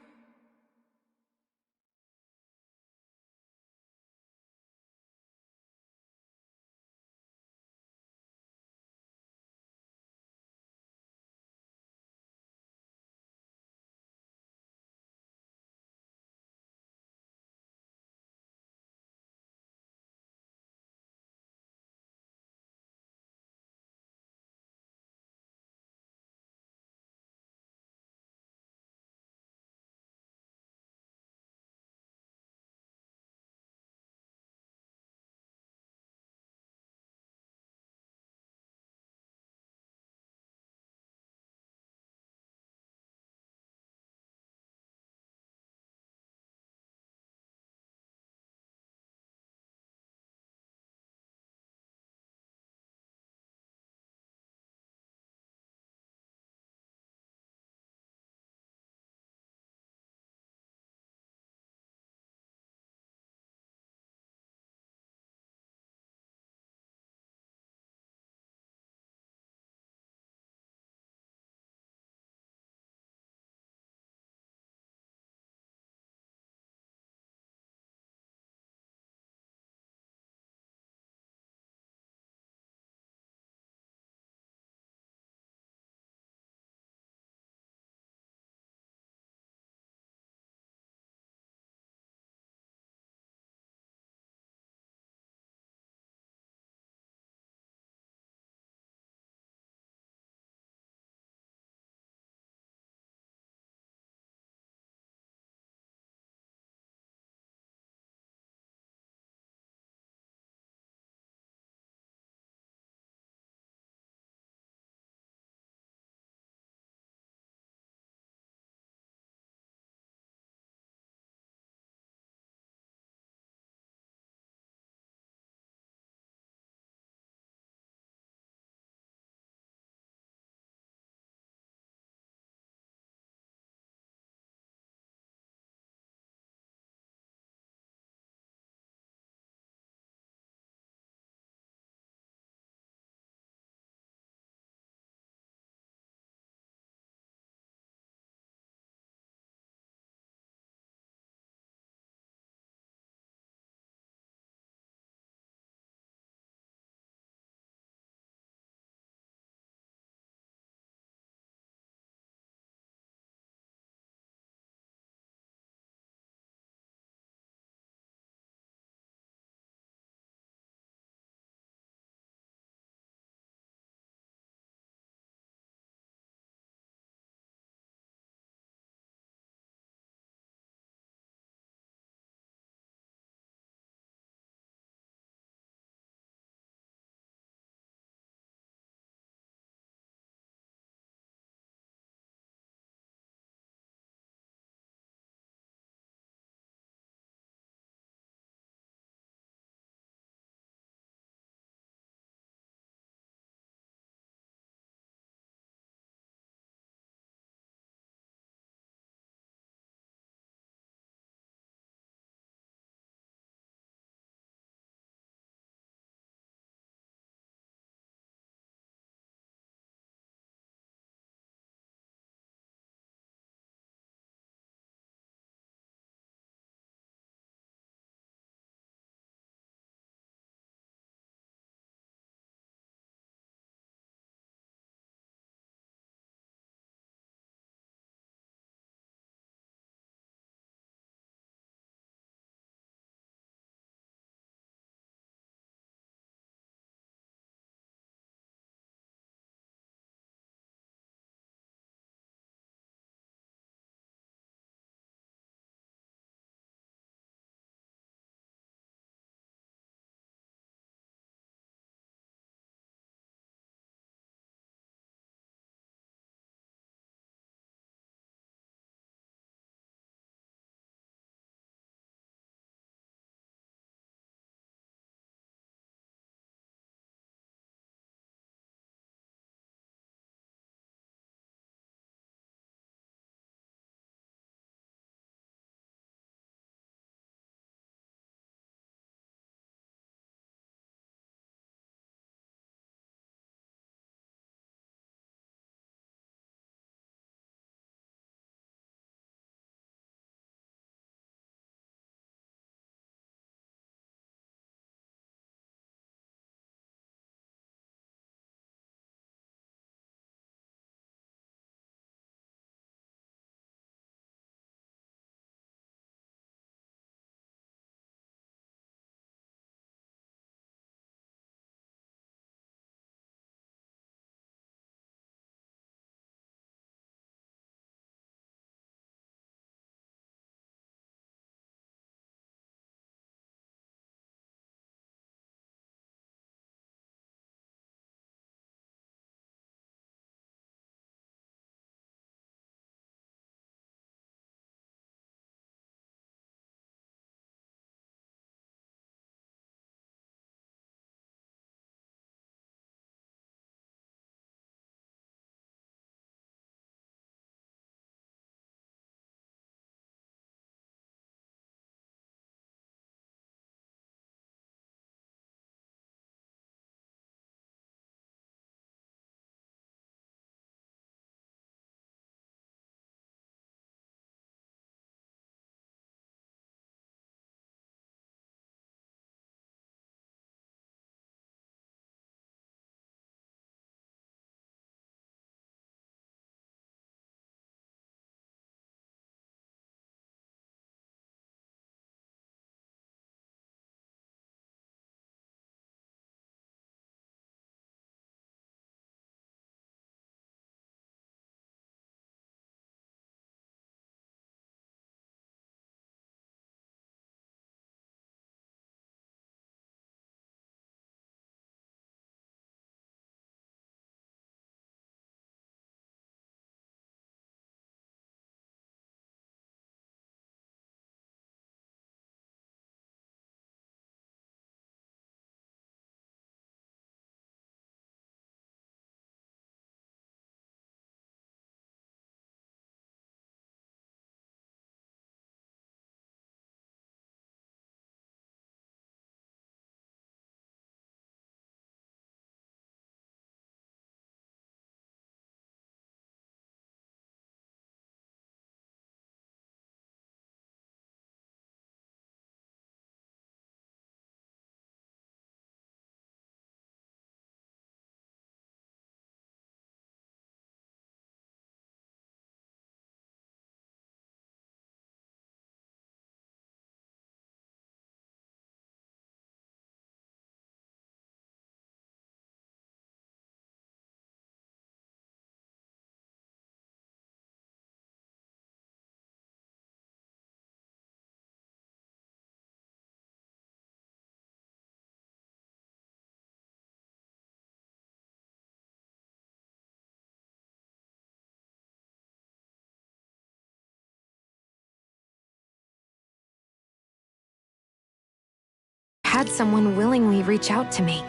had someone willingly reach out to me.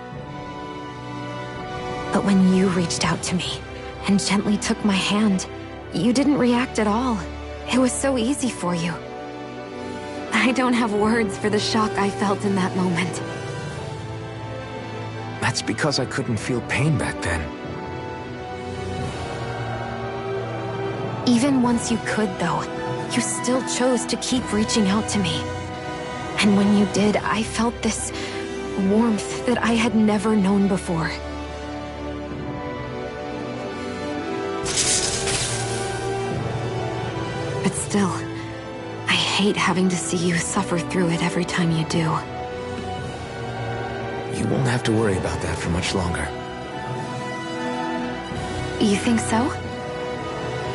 But when you reached out to me and gently took my hand, you didn't react at all. It was so easy for you. I don't have words for the shock I felt in that moment. That's because I couldn't feel pain back then. Even once you could, though, you still chose to keep reaching out to me. And when you did, I felt this warmth that I had never known before. But still, I hate having to see you suffer through it every time you do. You won't have to worry about that for much longer. You think so?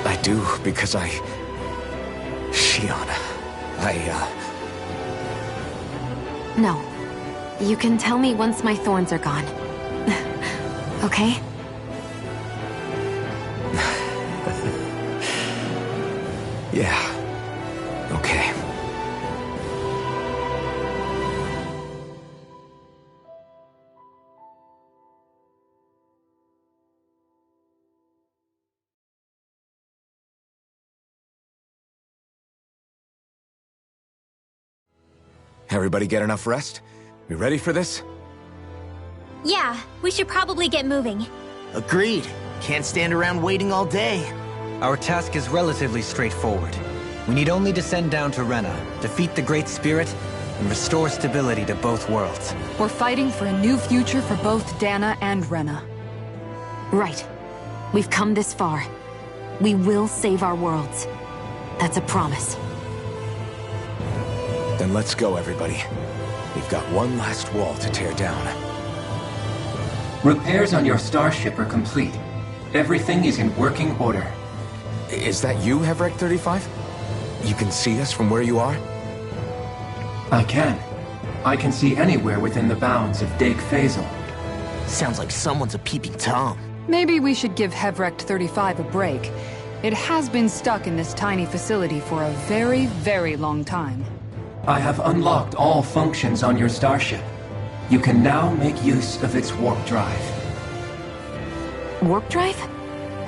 I do, because Shion, No. You can tell me once my thorns are gone. Okay? Yeah. Okay. Everybody get enough rest? We ready for this? Yeah, we should probably get moving. Agreed. Can't stand around waiting all day. Our task is relatively straightforward. We need only descend down to Renna, defeat the Great Spirit, and restore stability to both worlds. We're fighting for a new future for both Dana and Renna. Right. We've come this far. We will save our worlds. That's a promise. Then let's go, everybody. We've got one last wall to tear down. Repairs on your starship are complete. Everything is in working order. Is that you, Hevrek 35? You can see us from where you are? I can. I can see anywhere within the bounds of Dake Phasal. Sounds like someone's a peeping Tom. Maybe we should give Hevrek 35 a break. It has been stuck in this tiny facility for a very, very long time. I have unlocked all functions on your starship. You can now make use of its warp drive. Warp drive?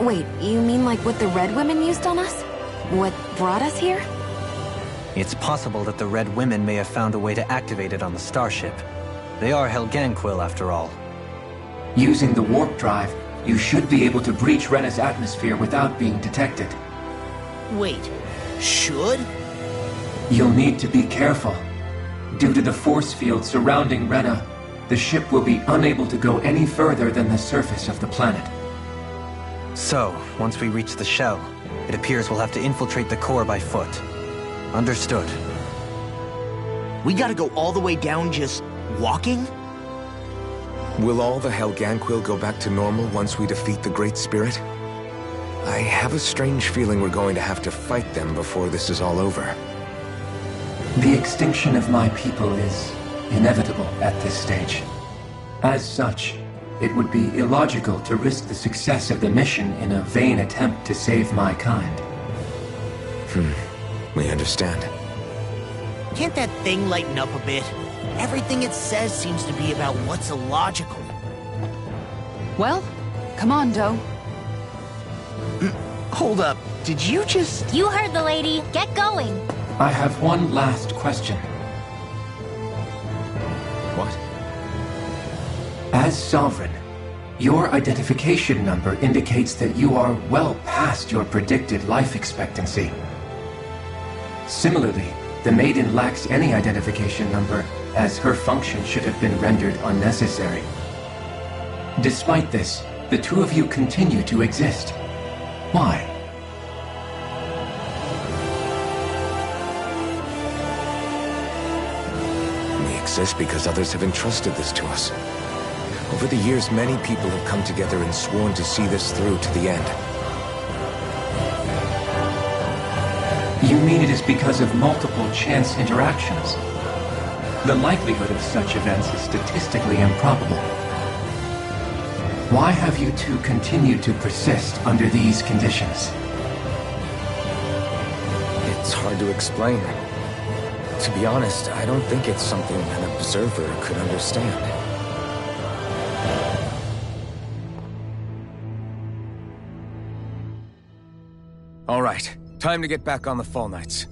Wait, you mean like what the Red Women used on us? What brought us here? It's possible that the Red Women may have found a way to activate it on the starship. They are Helganquil, after all. Using the warp drive, you should be able to breach Renna's atmosphere without being detected. Wait, should? You'll need to be careful. Due to the force field surrounding Renna, the ship will be unable to go any further than the surface of the planet. So, once we reach the shell, it appears we'll have to infiltrate the core by foot. Understood. We gotta go all the way down just walking? Will all the Helganquil go back to normal once we defeat the Great Spirit? I have a strange feeling we're going to have to fight them before this is all over. The extinction of my people is inevitable at this stage. As such, it would be illogical to risk the success of the mission in a vain attempt to save my kind. We understand. Can't that thing lighten up a bit? Everything it says seems to be about what's illogical. Well, come on, Doe. Hold up, did you just... You heard the lady. Get going. I have one last question. What? As Sovereign, your identification number indicates that you are well past your predicted life expectancy. Similarly, the Maiden lacks any identification number, as her function should have been rendered unnecessary. Despite this, the two of you continue to exist. Why? We exist because others have entrusted this to us. Over the years, many people have come together and sworn to see this through to the end. You mean it is because of multiple chance interactions? The likelihood of such events is statistically improbable. Why have you two continued to persist under these conditions? It's hard to explain. To be honest, I don't think it's something an observer could understand. All right, time to get back on the Fall Knights.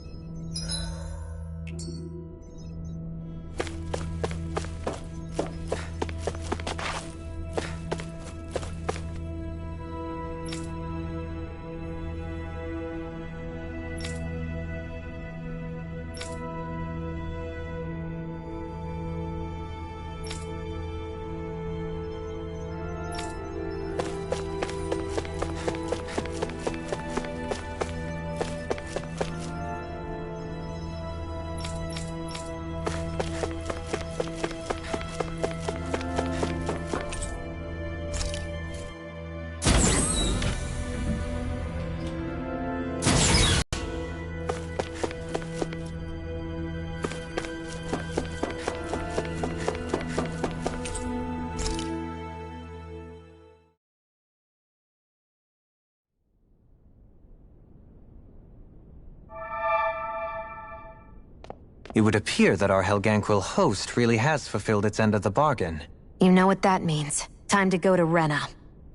It would appear that our Helganquil host really has fulfilled its end of the bargain. You know what that means. Time to go to Renna.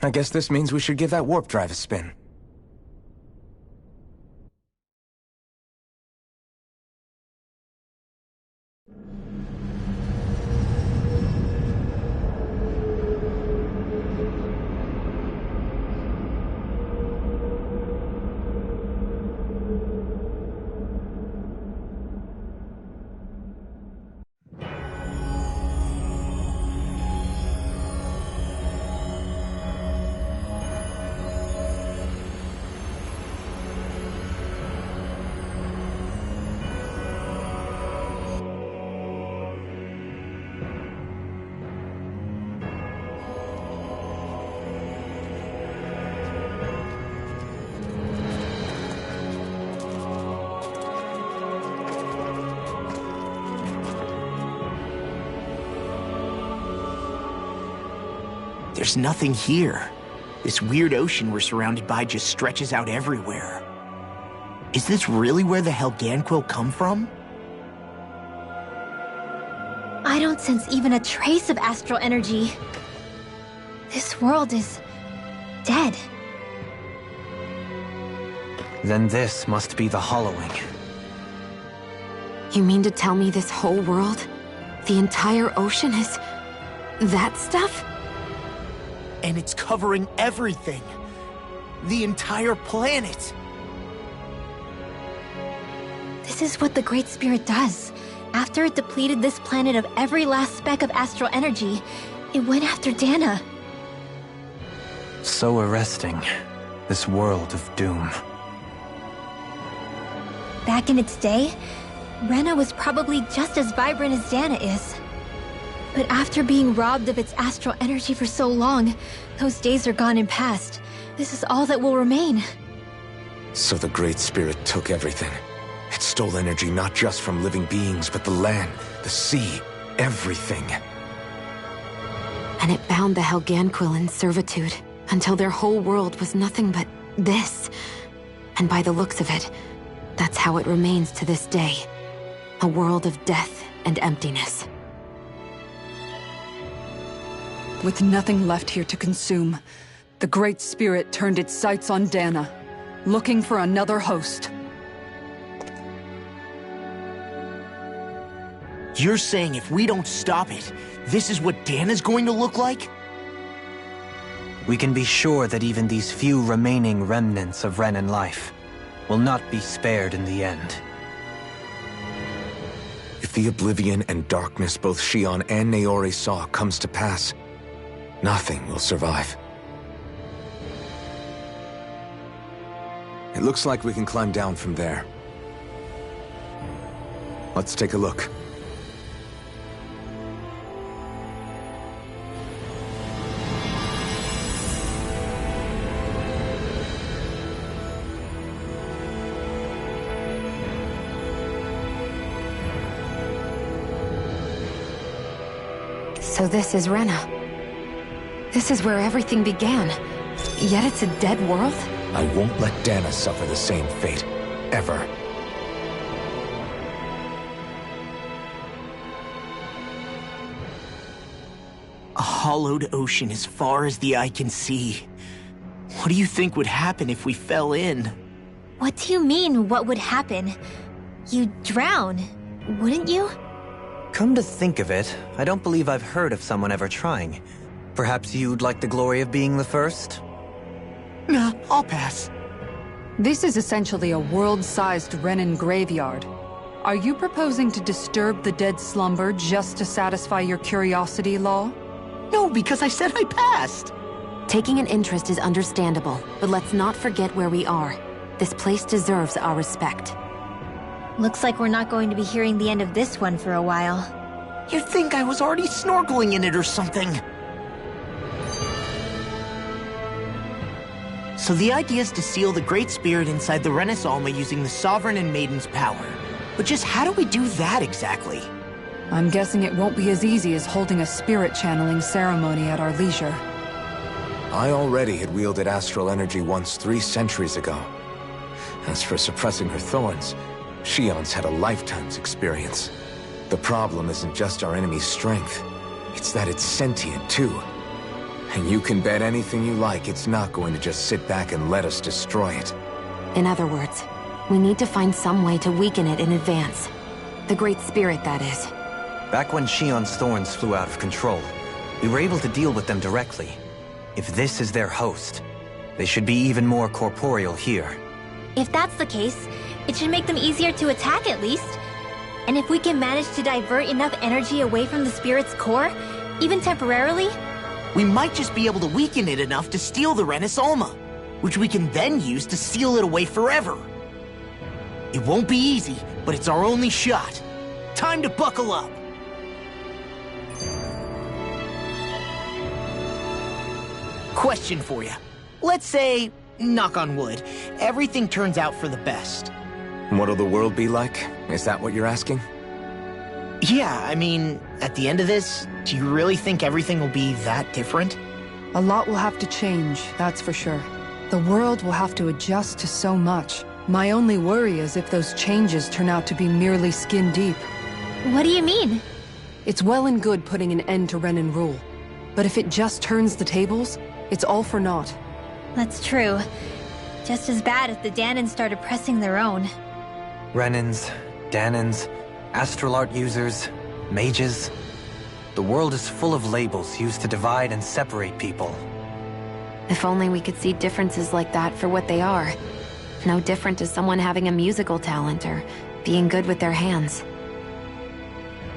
I guess this means we should give that warp drive a spin. There's nothing here. This weird ocean we're surrounded by just stretches out everywhere. Is this really where the Helganquil come from? I don't sense even a trace of astral energy. This world is dead. Then this must be the hollowing. You mean to tell me this whole world, the entire ocean is that stuff? And it's covering everything. The entire planet. This is what the Great Spirit does. After it depleted this planet of every last speck of astral energy, it went after Dana. So arresting. This world of doom. Back in its day, Renna was probably just as vibrant as Dana is. But after being robbed of its astral energy for so long, those days are gone and past. This is all that will remain. So the Great Spirit took everything. It stole energy not just from living beings, but the land, the sea, everything. And it bound the Helganquil in servitude, until their whole world was nothing but this. And by the looks of it, that's how it remains to this day. A world of death and emptiness. With nothing left here to consume, the Great Spirit turned its sights on Dana, looking for another host. You're saying if we don't stop it, this is what Dana's going to look like? We can be sure that even these few remaining remnants of Renan life will not be spared in the end. If the oblivion and darkness both Shion and Naori saw comes to pass, nothing will survive. It looks like we can climb down from there. Let's take a look. So this is Renna. This is where everything began. Yet it's a dead world? I won't let Dana suffer the same fate. Ever. hollowed ocean as far as the eye can see. What do you think would happen if we fell in? What do you mean, what would happen? You'd drown, wouldn't you? Come to think of it, I don't believe I've heard of someone ever trying. Perhaps you'd like the glory of being the first? Nah, I'll pass. This is essentially a world-sized Rennan graveyard. Are you proposing to disturb the dead slumber just to satisfy your curiosity, Law? No, because I said I passed. Taking an interest is understandable, but let's not forget where we are. This place deserves our respect. Looks like we're not going to be hearing the end of this one for a while. You'd think I was already snorkeling in it or something. So the idea is to seal the Great Spirit inside the Renna's Alma using the Sovereign and Maiden's power. But just how do we do that exactly? I'm guessing it won't be as easy as holding a spirit channeling ceremony at our leisure. I already had wielded astral energy once 3 centuries ago. As for suppressing her thorns, Shion's had a lifetime's experience. The problem isn't just our enemy's strength, it's that it's sentient too. And you can bet anything you like it's not going to just sit back and let us destroy it. In other words, we need to find some way to weaken it in advance. The Great Spirit, that is. Back when Shion's thorns flew out of control, we were able to deal with them directly. If this is their host, they should be even more corporeal here. If that's the case, it should make them easier to attack at least. And if we can manage to divert enough energy away from the spirit's core, even temporarily, we might just be able to weaken it enough to steal the Renna's Alma, which we can then use to seal it away forever. It won't be easy, but it's our only shot. Time to buckle up. Question for you. Let's say, knock on wood, everything turns out for the best. What'll the world be like? Is that what you're asking? Yeah, I mean, at the end of this, do you really think everything will be that different? A lot will have to change, that's for sure. The world will have to adjust to so much. My only worry is if those changes turn out to be merely skin deep. What do you mean? It's well and good putting an end to Rennan rule. But if it just turns the tables, it's all for naught. That's true. Just as bad if the Danans started pressing their own. Rennans, Danans, Astral art users, mages. The world is full of labels used to divide and separate people. If only we could see differences like that for what they are. No different to someone having a musical talent or being good with their hands.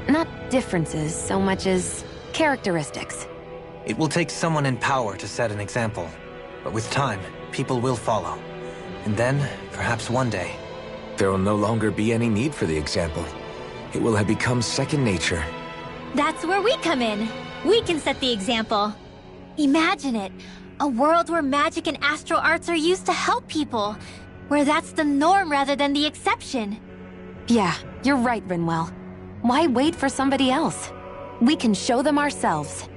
Not differences so much as characteristics. It will take someone in power to set an example. But with time, people will follow. And then, perhaps one day... there will no longer be any need for the example. It will have become second nature. That's where we come in. We can set the example. Imagine it. A world where magic and astral arts are used to help people. Where that's the norm rather than the exception. Yeah, you're right, Rinwell. Why wait for somebody else? We can show them ourselves.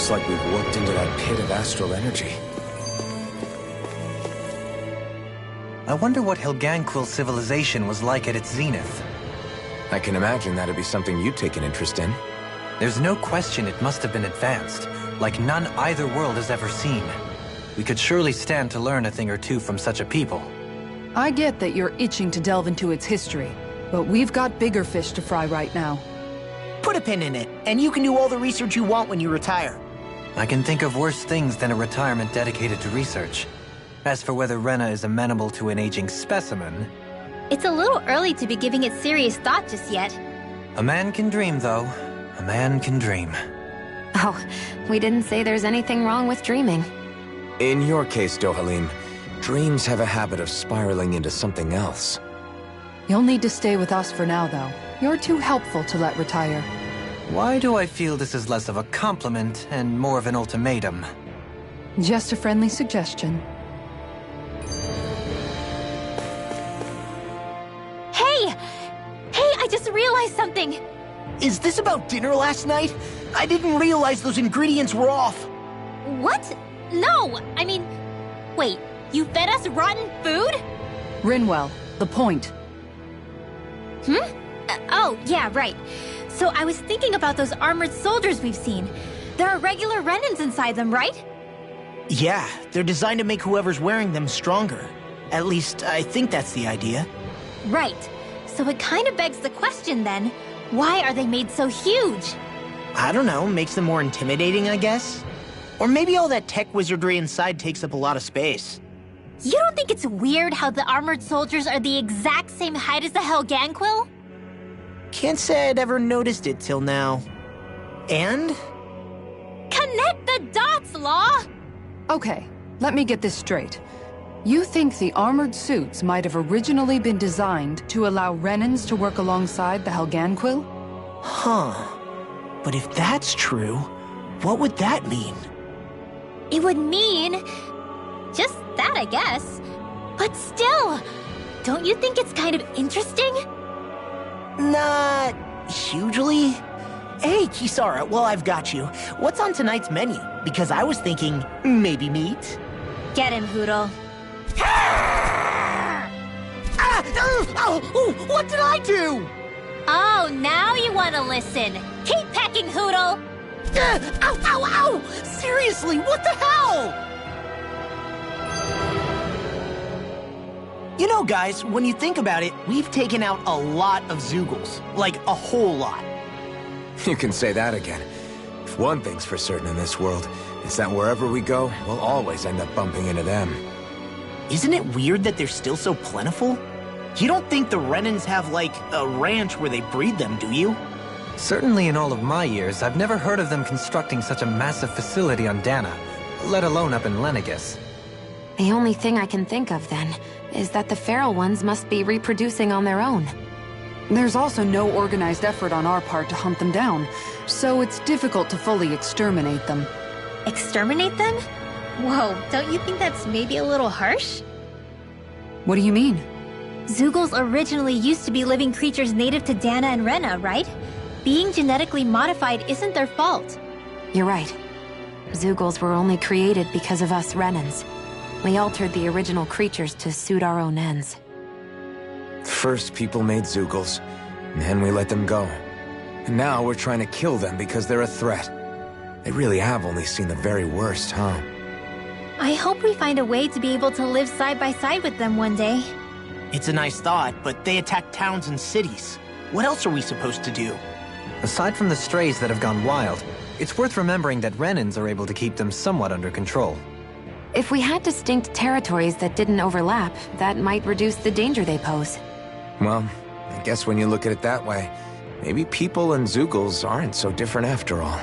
Looks like we've warped into that pit of astral energy. I wonder what Helganquil civilization was like at its zenith. I can imagine that'd be something you'd take an interest in. There's no question it must have been advanced, like none either world has ever seen. We could surely stand to learn a thing or two from such a people. I get that you're itching to delve into its history, but we've got bigger fish to fry right now. Put a pin in it, and you can do all the research you want when you retire. I can think of worse things than a retirement dedicated to research. As for whether Renna is amenable to an aging specimen... It's a little early to be giving it serious thought just yet. A man can dream, though. A man can dream. Oh, we didn't say there's anything wrong with dreaming. In your case, Dohalim, dreams have a habit of spiraling into something else. You'll need to stay with us for now, though. You're too helpful to let retire. Why do I feel this is less of a compliment and more of an ultimatum? Just a friendly suggestion. Hey! Hey, I just realized something! Is this about dinner last night? I didn't realize those ingredients were off. What? No! I mean... Wait, you fed us rotten food? Rinwell, the point. Oh, yeah, right. So I was thinking about those armored soldiers we've seen. There are regular Rennans inside them, right? Yeah, they're designed to make whoever's wearing them stronger. At least, I think that's the idea. Right. So it kind of begs the question then, why are they made so huge? I don't know, makes them more intimidating, I guess? Or maybe all that tech wizardry inside takes up a lot of space. You don't think it's weird how the armored soldiers are the exact same height as the Helganquil? Can't say I'd ever noticed it till now. And? Connect the dots, Law! Okay, let me get this straight. You think the armored suits might have originally been designed to allow Rennans to work alongside the Helganquil? Huh. But if that's true, what would that mean? It would mean... just that, I guess. But still, don't you think it's kind of interesting? Not hugely. Hey, Kisara, well, I've got you. What's on tonight's menu? Because I was thinking, maybe meat? Get him, Hoodle. What did I do? Oh, now you want to listen. Keep pecking, Hoodle! Ow, ow, ow! Seriously, what the hell? You know, guys, when you think about it, we've taken out a lot of Zeugles. Like, a whole lot. You can say that again. If one thing's for certain in this world, it's that wherever we go, we'll always end up bumping into them. Isn't it weird that they're still so plentiful? You don't think the Rennans have, like, a ranch where they breed them, do you? Certainly in all of my years, I've never heard of them constructing such a massive facility on Dana, let alone up in Lenegis. The only thing I can think of, then, is that the feral ones must be reproducing on their own. There's also no organized effort on our part to hunt them down, so it's difficult to fully exterminate them. Exterminate them? Whoa, don't you think that's maybe a little harsh? What do you mean? Zeugles originally used to be living creatures native to Dana and Renna, right? Being genetically modified isn't their fault. You're right. Zeugles were only created because of us Rennans. We altered the original creatures to suit our own ends. First, people made Zeugles, and then we let them go. And now we're trying to kill them because they're a threat. They really have only seen the very worst, huh? I hope we find a way to be able to live side by side with them one day. It's a nice thought, but they attack towns and cities. What else are we supposed to do? Aside from the strays that have gone wild, it's worth remembering that Rennans are able to keep them somewhat under control. If we had distinct territories that didn't overlap, that might reduce the danger they pose. Well, I guess when you look at it that way, maybe people and Zeugles aren't so different after all.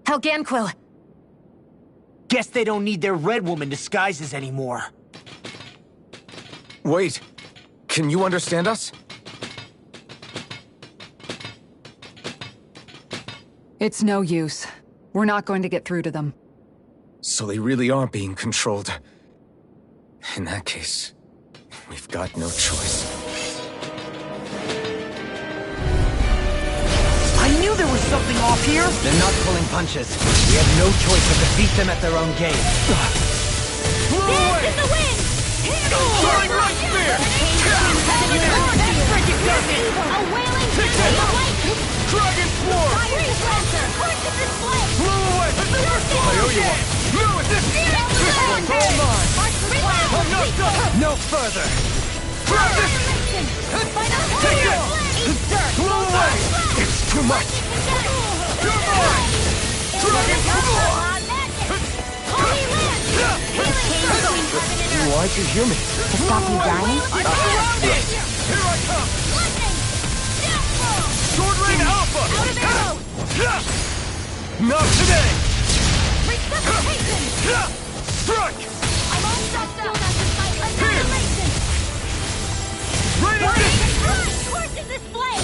Helganquil! Guess they don't need their Red Woman disguises anymore. Wait, can you understand us? It's no use. We're not going to get through to them. So they really are being controlled. In that case, we've got no choice. something off here? They're not pulling punches. We have no choice but to beat them at their own game. Dance in the wind! Soaring right spear! That's freaking circus! A wailing dragon of lightning! Dragon swarm! Fiery lancer! Horses display! Blow away! I owe you one! No, it's this! This one's all mine! I'm not done! No further! Grab this! Take it! Blow away! It's too much! You're mine! Dragon swarm! Why'd you hear me? To stop you dying? Here I come! Sword Rain Alpha! Not today! Strike!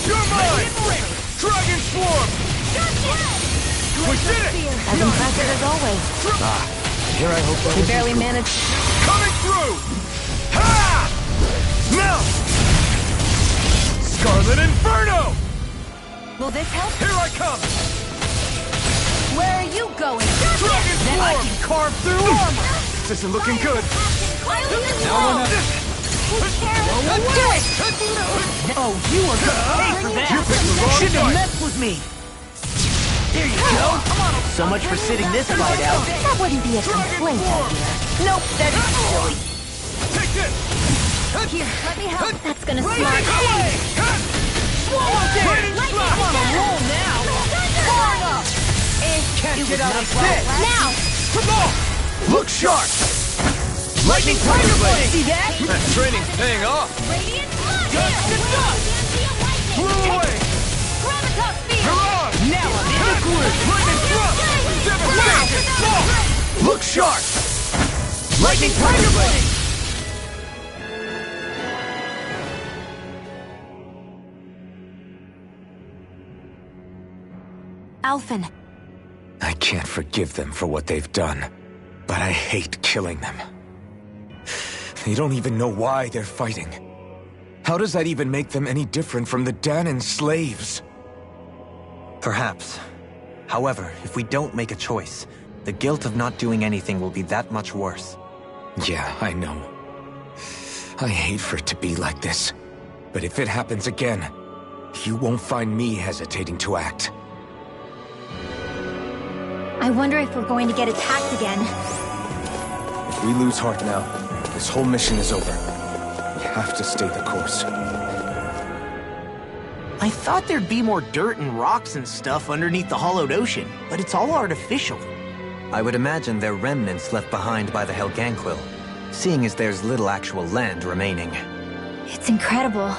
You're mine! Dragon Swarm! We did it! As impressive as always. Here I hope We barely managed. Coming through! Ha! Now! Scarlet Inferno! Will this help? Here I come! Where are you going? Dragon Then I Swarm! can carve through armor! This isn't looking good! Oh, you are gonna pay for that! You picked the wrong Shouldn't have fight! messed with me! There you go! So much for sitting this fight out. That wouldn't be a complaint, I hear. Nope, that is silly. Take this! Here, let me help. That's gonna Take smart. it away! Raining Slash! I'm on a roll now! Far enough! Can't get out of this! Now! Come on! Look sharp! Lightning Tiger Blade! See that? That training's paying off! Radiant Blood! Blow away! Gravitas Spear! Hurrah! Now I'm in the groove! Lightning thrust! Devastation! Look sharp! Lightning Tiger Blade! Alphen, I can't forgive them for what they've done, but I hate killing them. They don't even know why they're fighting. How does that even make them any different from the Danon slaves? Perhaps. However, if we don't make a choice, the guilt of not doing anything will be that much worse. Yeah, I know. I hate for it to be like this. But if it happens again, you won't find me hesitating to act. I wonder if we're going to get attacked again. If we lose heart now, this whole mission is over. We have to stay the course. I thought there'd be more dirt and rocks and stuff underneath the hollowed ocean, but it's all artificial. I would imagine they're remnants left behind by the Helganquil, seeing as there's little actual land remaining. It's incredible.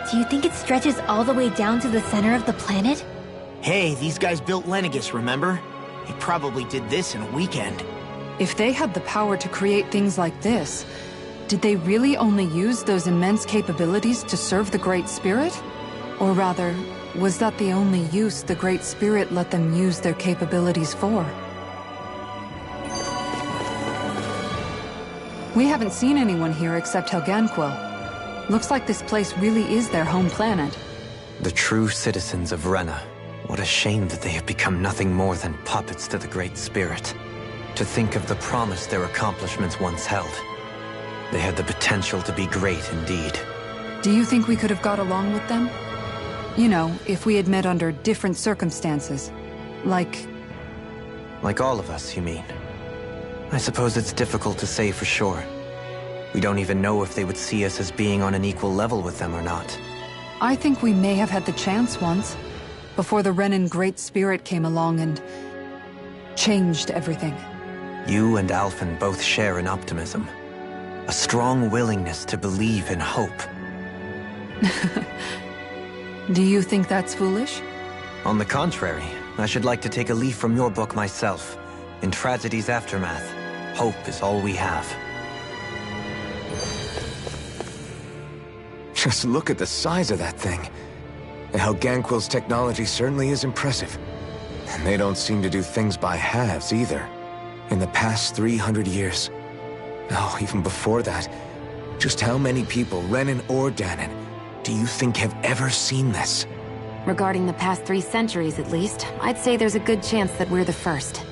Do you think it stretches all the way down to the center of the planet? Hey, these guys built Lenegus, remember? They probably did this in a weekend. If they had the power to create things like this, did they really only use those immense capabilities to serve the Great Spirit? Or rather, was that the only use the Great Spirit let them use their capabilities for? We haven't seen anyone here except Helganquil. Looks like this place really is their home planet. The true citizens of Renna. What a shame that they have become nothing more than puppets to the Great Spirit. To think of the promise their accomplishments once held. They had the potential to be great indeed. Do you think we could have got along with them? You know, if we had met under different circumstances. Like all of us, you mean? I suppose it's difficult to say for sure. We don't even know if they would see us as being on an equal level with them or not. I think we may have had the chance once, before the Renan Great Spirit came along and changed everything. You and Alphen both share an optimism. A strong willingness to believe in hope. Do you think that's foolish? On the contrary, I should like to take a leaf from your book myself. In tragedy's aftermath, hope is all we have. Just look at the size of that thing. The Helganquil's technology certainly is impressive. And they don't seem to do things by halves either. In the past 300 years. No, even before that. Just how many people, Renan or Danon, do you think have ever seen this? Regarding the past 3 centuries at least, I'd say there's a good chance that we're the first.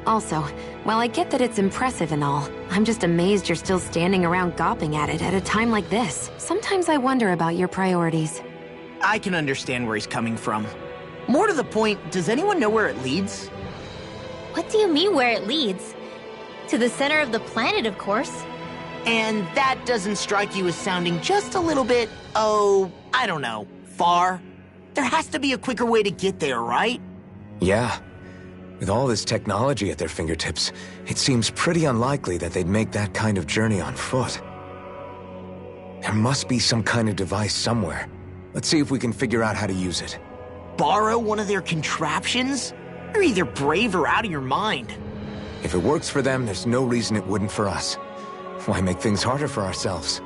Also, while I get that it's impressive and all, I'm just amazed you're still standing around gawping at it at a time like this. Sometimes I wonder about your priorities. I can understand where he's coming from. More to the point, does anyone know where it leads? What do you mean where it leads? To the center of the planet, of course. And that doesn't strike you as sounding just a little bit, oh, I don't know, far? There has to be a quicker way to get there, right? Yeah. With all this technology at their fingertips, it seems pretty unlikely that they'd make that kind of journey on foot. There must be some kind of device somewhere. Let's see if we can figure out how to use it. Borrow one of their contraptions? You're either brave or out of your mind. If it works for them, there's no reason it wouldn't for us. Why make things harder for ourselves?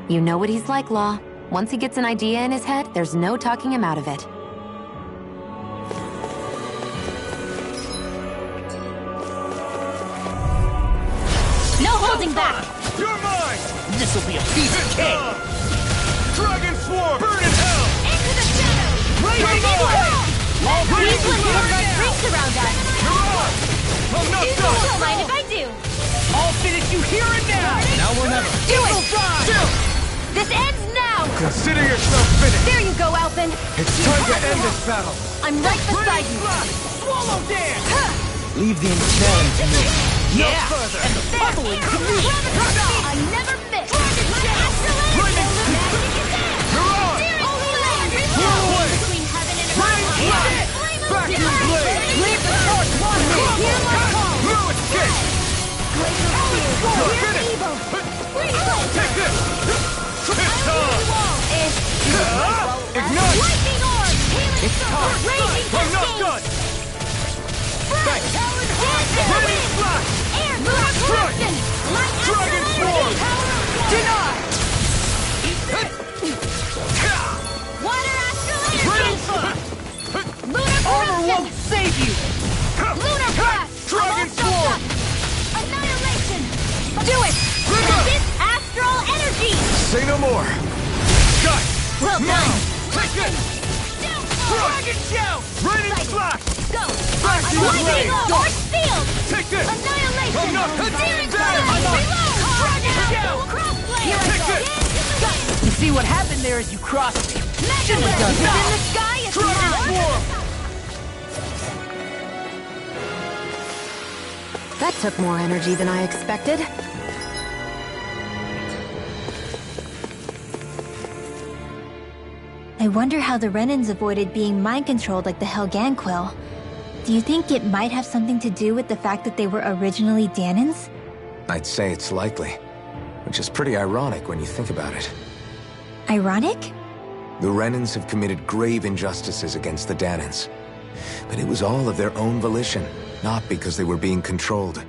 You know what he's like, Law. Once he gets an idea in his head, there's no talking him out of it. No holding back! You're mine! This'll be a piece of cake! Dragon Swarm! Burn in hell! Into the shadows! Lightning bolt! These ones look like freaks around us! I'm not You done! won't mind if I do! I'll finish you here and now! Now or never! Do it! This ends now! Consider yourself finished! There you go, Alpin! It's time to end this battle! I'm right beside you! Swallow dance! Leave the ensnaring to me. Yeah! And the bubbling to me! I never miss! Astral between heaven and earth! Back your blade! Leave the torch wandering! Hear my call! No escape! Hear evil! Take this! It's time! Ignite! Lightning orb! Healing It's circle! time! Raging I'm not cascade! done! Thanks! Lightning flash! Air lunar corruption! Light Dragon Astral Swarm! Deny! Water Astral Energy! Lunar Armor corruption! won't save you! Lunar blast! Dragon I'm all Swarm! stuck. Annihilation! Do it! Renna! This Astral Energy! Say no more! Guys! Well done! Take this! Dragon Shout! Raining Slash! Go! Back to your Lightning blade! Force Field! Take this! Annihilation! I'm not Searing down! Fire! Reload! Dragon Shout! Crossblade! Here I go! You see what happened there as you crossed me? Shouldn't have done It's in that! the sky, it's Dragon mine! Swarm! That took more energy than I expected. I wonder how the Rennans avoided being mind-controlled like the Helganquil. Do you think it might have something to do with the fact that they were originally Danans? I'd say it's likely. Which is pretty ironic when you think about it. Ironic? The Rennans have committed grave injustices against the Danans. But it was all of their own volition, not because they were being controlled.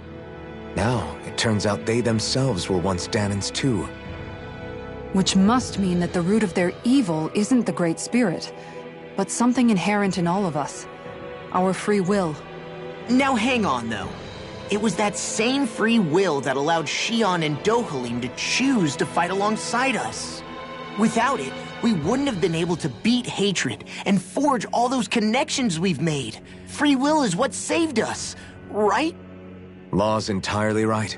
Now, it turns out they themselves were once Danans too. Which must mean that the root of their evil isn't the Great Spirit, but something inherent in all of us. Our free will. Now hang on, though. It was that same free will that allowed Xion and Dohalim to choose to fight alongside us. Without it, we wouldn't have been able to beat hatred and forge all those connections we've made. Free will is what saved us, right? Law's entirely right.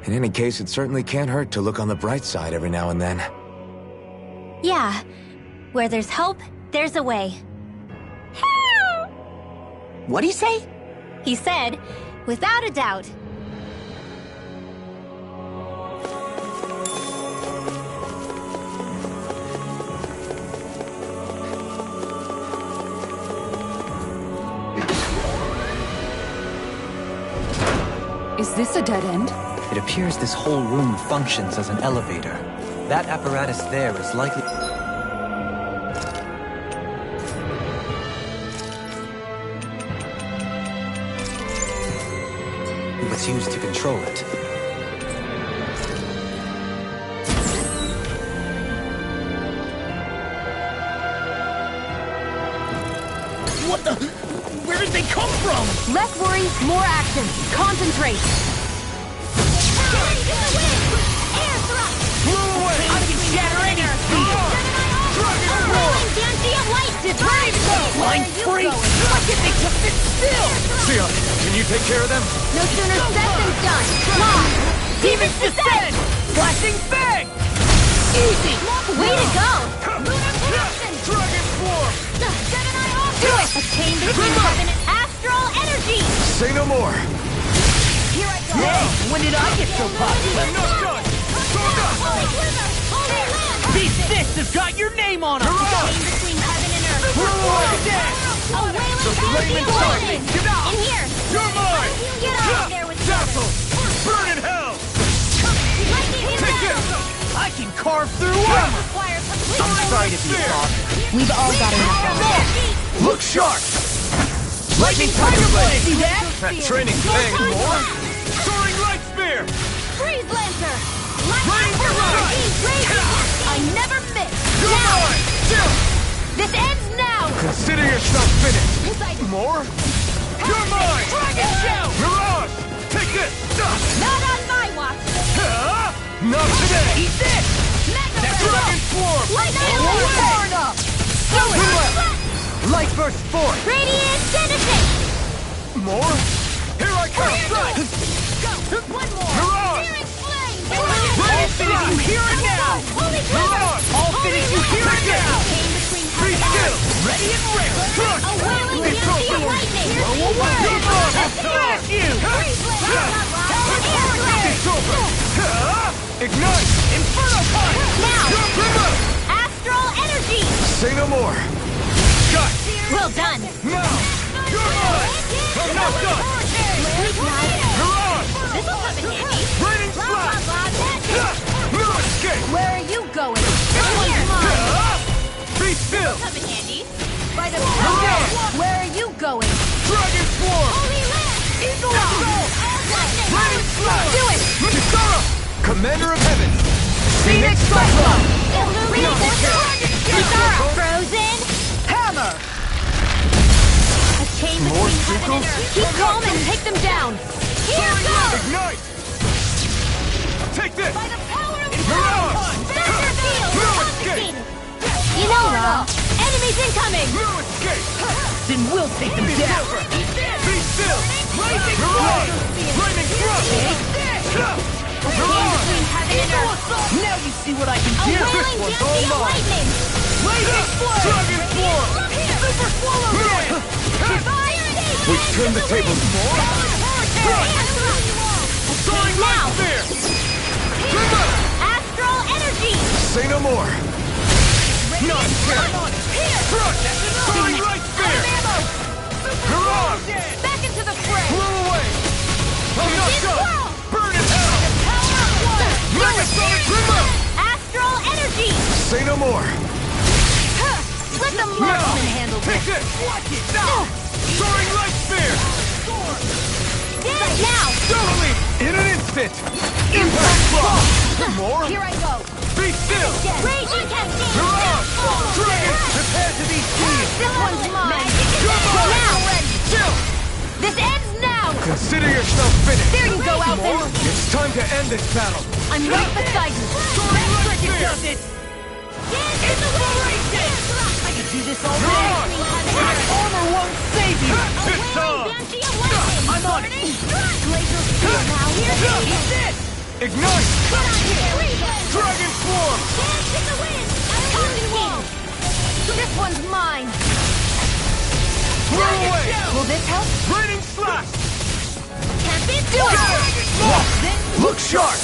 In any case, it certainly can't hurt to look on the bright side every now and then. Yeah. Where there's hope, there's a way. What'd he say? He said, without a doubt. Is this a dead end? It appears this whole room functions as an elevator. That apparatus there is likely... what's used to control it. What the? Where did they come from? Less worry, more action. Concentrate. I can shatter any speed! Unrolling dancing Sit still! Sion, can you take care of them? No sooner said than done. Law! Demons descend! Flashing bang! Easy! Way to go! Dragon form! Do it! A chain between heaven and astral energy! Say no more. Here I go! Hey, when did I get so popular? I'm not done. These fists have got your name on them! Chain between heaven and earth! A wailing explosion! In here! You're mine! Get out of there with Dazzle! Burn in hell! lightning Take inbound! this! I can carve through armor! Requires complete I'm sorry to be bothered. We've all got enough of it. Look sharp! Lightning Tiger Blade! See that? That training thing! More? Soaring Light Spear! Freeze Lancer! Rain Barrage! I never miss! You're Now! mine! Jill! This ends now! Consider yourself finished! Inside More? You're mine! Dragon Shout! Mirage! Take this! not on my watch! Not today! Eat this! Mega That's Ray! Dragon Swarm! Lightning Away! Alert! Far enough! Do it! Light Burst Force! Radiant Genesis! More? Here I come! Go! One more! Mirage! Searing Flame! I'll finish you here and now! Holy Mirage! I'll finish you here and now! Chain between Be heaven and still! earth! Ready and ready! A wailing It's beauty of over. lightning! Go away! You're mine! Smash you! Freeze Flame! It's over! Ignite! Inferno Punch! Now! Astral energy! Say no more! Got! Well done! Now! You're mine! I'm not done! Mirage! This'll come in handy! Raining Slash! No escape! Where are you going? This one's mine! Be still! Come in handy! By the Mirage! Where are you going? Dragon Swarm! Eagle Eye! Raining Slash! Do it! Kisara! Commander of Heaven! Phoenix Cyclone! Illuminate! Kisara! Frozen! Hammer! A chain between heaven and earth! Keep calm and take them down! Here goes! Ignite! Take this! By the power of Mirage! Thunder Field! No escape! You know, enemies incoming! No escape! Then we'll take them It's down! over! Be still! Mirage! Raining Thrust! Mirage! Between heaven and earth! Now you see what I can A do! wailing one's density of all mine. lightning! Dragon Swarm! Super Swallow Ray! We've turned the tables. Soaring now! Spear! Astral energy! Say no more! Not here! Thrust! Soaring Light Spear! Mirage! Back into the fray! Blow away! I'm not done! Burn in hell! Megasonic Remote! Astral energy! Say no more! Let the Now! marksman handle Take this! this! Watch it! Soaring Light Spear! Now! Totally! In an instant! Impact Block! More? Here I go! Be still! Raging Cascade! Mirage! Dragon! Prepare to be seized! This one's mine! You're Now! Chill! This ends now! Consider yourself finished! There you go, Alvin! It's time to end this battle! I'm right beside you! Soaring Light It Spear! does it! Inspiration! I can do this all day! Mirage! Armor won't save you! It's on! I'm on it! Glacial Spear now! Eat this! Ignite! Dragon Swarm! Dance in the wind! Cotton Wall! This one's mine! Blow away! Will this help? Raining Slash! Can't be do it! Look sharp!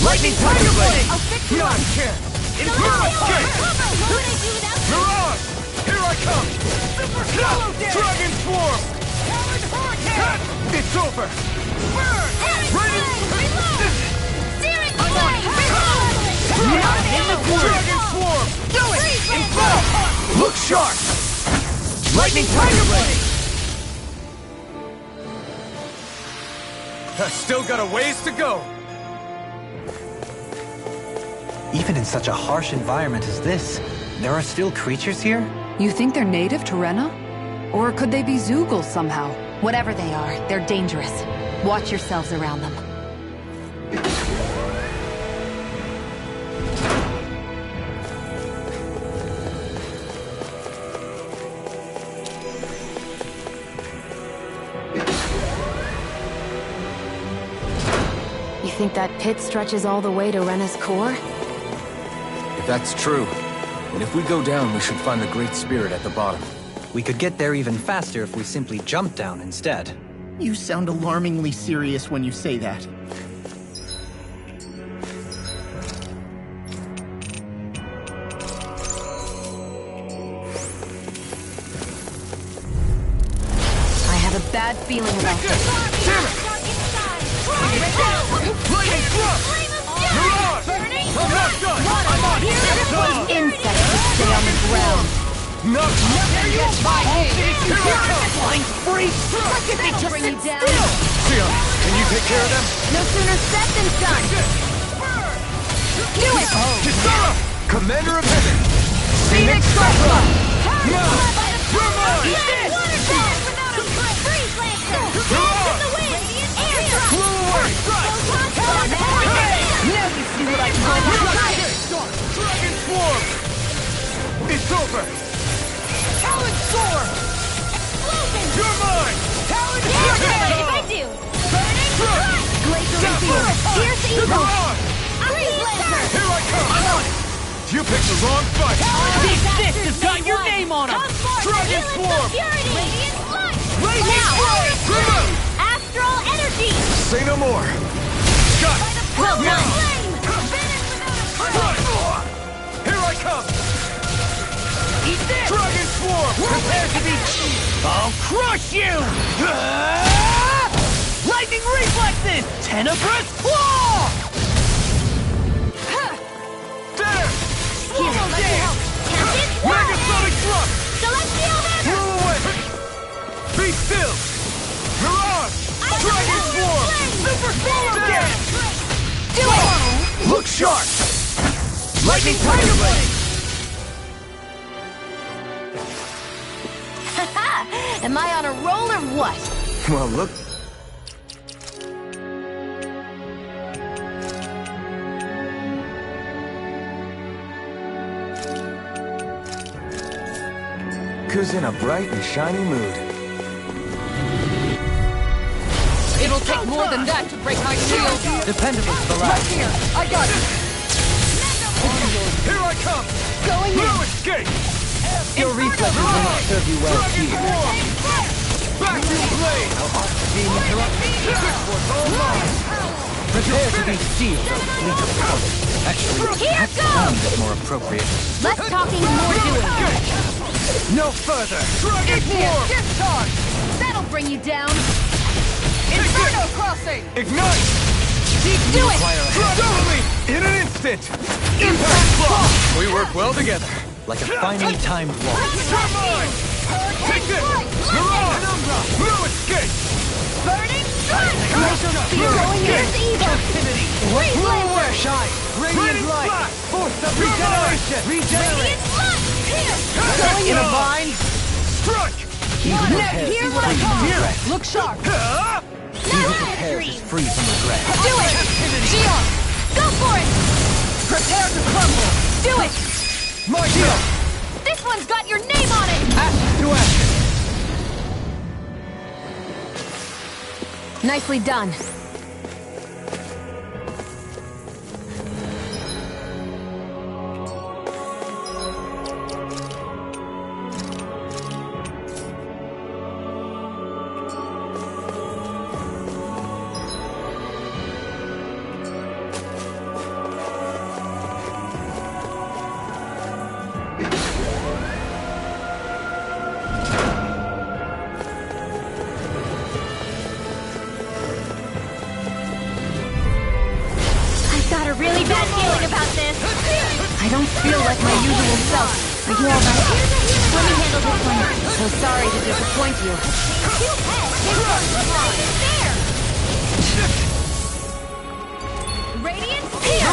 Lightning Tiger Blade! I'll fix you Not up! a chance! No escape! What would I do without you? Mirage! Here I come! Dragon Swarm! It's over! Burn! Raining Searing Flame! Reload! In the groove! Dragon Swarm! Do it! Freeze Look sharp! Lightning Tiger Blade! I've still got a ways to go! Even in such a harsh environment as this, there are still creatures here? You think they're native to Renna? Or could they be Zeugles somehow? Whatever they are, they're dangerous. Watch yourselves around them. think that pit stretches all the way to Renna's core? If that's true, then if we go down, we should find the Great Spirit at the bottom. We could get there even faster if we simply jump down instead. You sound alarmingly serious when you say that. I have a bad feeling about this. Insects should stay on the ground. No! There you go! Flying freak! Look at they bring you down. Sion, can you take care of them? No sooner said than done. Do it! Kisara! Commander of Heaven! Phoenix Cyclone! Now you see what I can do! Dragon Swarm! It's over! Talon Sword! You're mine! Talon Sword! If I do! Burning Strike! Glacial Reveal! Fierce Eagle! Freeze Lancer! Here I come! I'm on it! You picked the wrong fight! Big Fist has got your name on him! Dragon Swarm! Radiant Light! Renna! Astral Energy! Say no more! Shut! Well done! Here I come! Eat this! Dragon Swarm! Prepare to be... I'll crush you! Lightning Reflexes! Tenebrous Claw! There! Swallow Dance! Megasonic Drop! Celestial Hammer! Blow away! Be still! Mirage! Dragon Swarm! Super Swallow Dance! Do it! Look sharp! Lightning Tiger Blade! Am I on a roll or what? Well, look... Ku's in a bright and shiny mood. It'll take more than that to break my shield. Dependable for the Right last. here, I got it. Here I come! Going No in. escape! Your reflexes will not serve you well Dragon here. Swarm! Vacuum Blade! Being interrupted. Prepare to be sealed. Actually, Here that goes! sounds more appropriate. Less talking, more doing. No further! Dragon Swarm! Discharge! That'll bring you down. Inferno crossing! Ignite! Do it! Totally! In an instant! Impact Block! We work well together. Like a finely timed walk. You're mine! Take this! Mirage! No escape! Burning Strike! Going here's evil. Freeze Lancer! Shine! Radiant Light! Force of regeneration! Regenerate! Going In a in. vine! Strike! Evil Now prepares here's is what I free from call regret. Look sharp! Evil prepares is free from regret. Do it! Sion! Go for it! Prepare to crumble! Do it! My shield! This one's got your name on it! Ashes to ashes! Nicely done. I don't feel like my usual self. Are you alright? Let me handle this one. So sorry to disappoint you. Radiant Spear!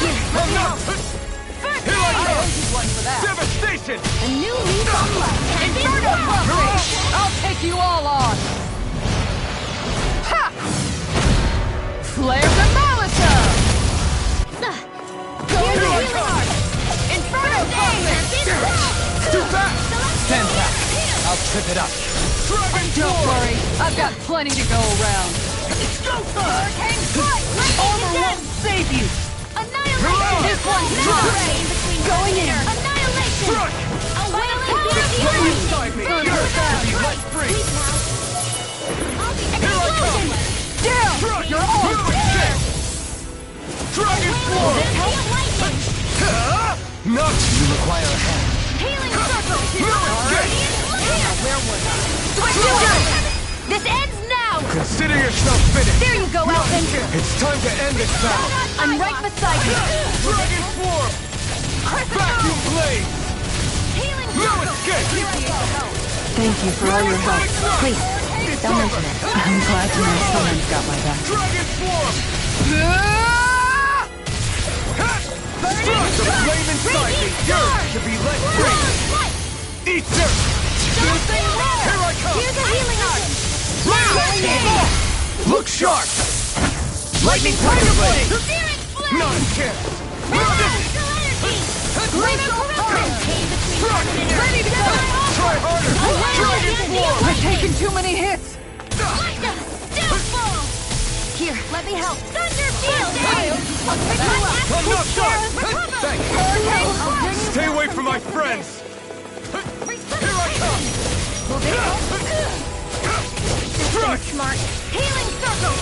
Here, let me help. First I aid! owe you one for that. Devastation! A new leaf on life. Inferno crossing! I'll take you all on! Ha! Flare the Molotov! Go Here I in! come! Inferno crossing! Too fast! Stand back! I'll trip it up. Dragon Don't Sword! worry, I've got plenty to go around. It's go time! Hurricane strike! Armor won't save you! Annihilation! This one's dry! Going in! Annihilation! A wailing Flame inside me! Burn You're down! to be let free! Explosion! Down! You're on! Dragon Form! Not you require a hand. Healing circle! Where was I? This ends now! Consider yourself finished. There you go, Avenger! It's time to end this battle. I'm right beside you! Dragon Form! Vacuum Blade! Healing No circle! escape! Thank you for all your help. Please, don't mention it. I'm glad to know someone's got my back. Dragon Form! The flame inside me yearns to be let free! Eat dirt! Here I come! Here's a healing art! Look sharp! Lightning Tiger Blade! Searing flame! Not a chance! Ready to go! Try harder! Dragon Form! I've taken too many hits! Here, let me help. Thunder Field! I'm not done! Thanks! Stay away from my friends! Here I come! Strike! Smart. Healing circle!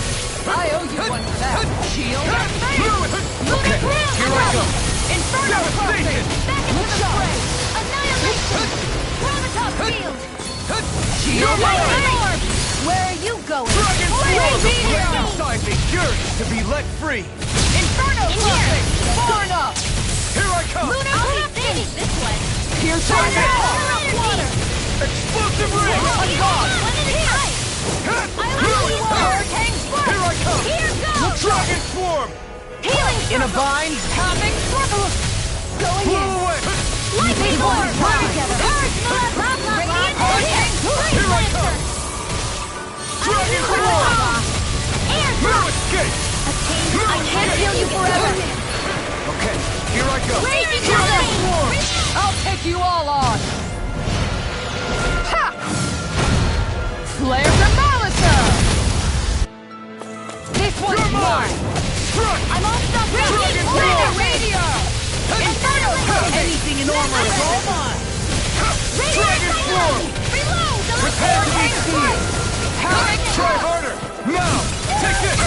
I owe you one for that. Shield! Okay, here I go! Inferno Devastation! Back into the fray! Annihilation! Gravitas Field! Shield! Lightning! Where are you going? Dragon Form! Right The here! flame inside me yearns to be let free! Inferno Fire! Far enough! Here I come! Lunar Eruption! This way! Here's Dragon Fire! Water! Explosive ring! I'm gone! Hurricane Spark! Here I come! Here goes! Dragon Form! Healing in a circle! bind! Having trouble! Going Blow in! away! Lightning Form! Right together! Radiant Here I come! Dragon Form! Air No Drop! escape! I can't heal you forever! Okay, here I go! Raging Dragon Flame! Form! I'll take you all on! Ha! Flare Demolisher! This one's mine! Strike! I'm all stuck! Dragon Form! Radio! Inferno! Anything in armor is all mine! Dragon Form! Reload! Prepare to be sealed! Try harder! Now! Take this!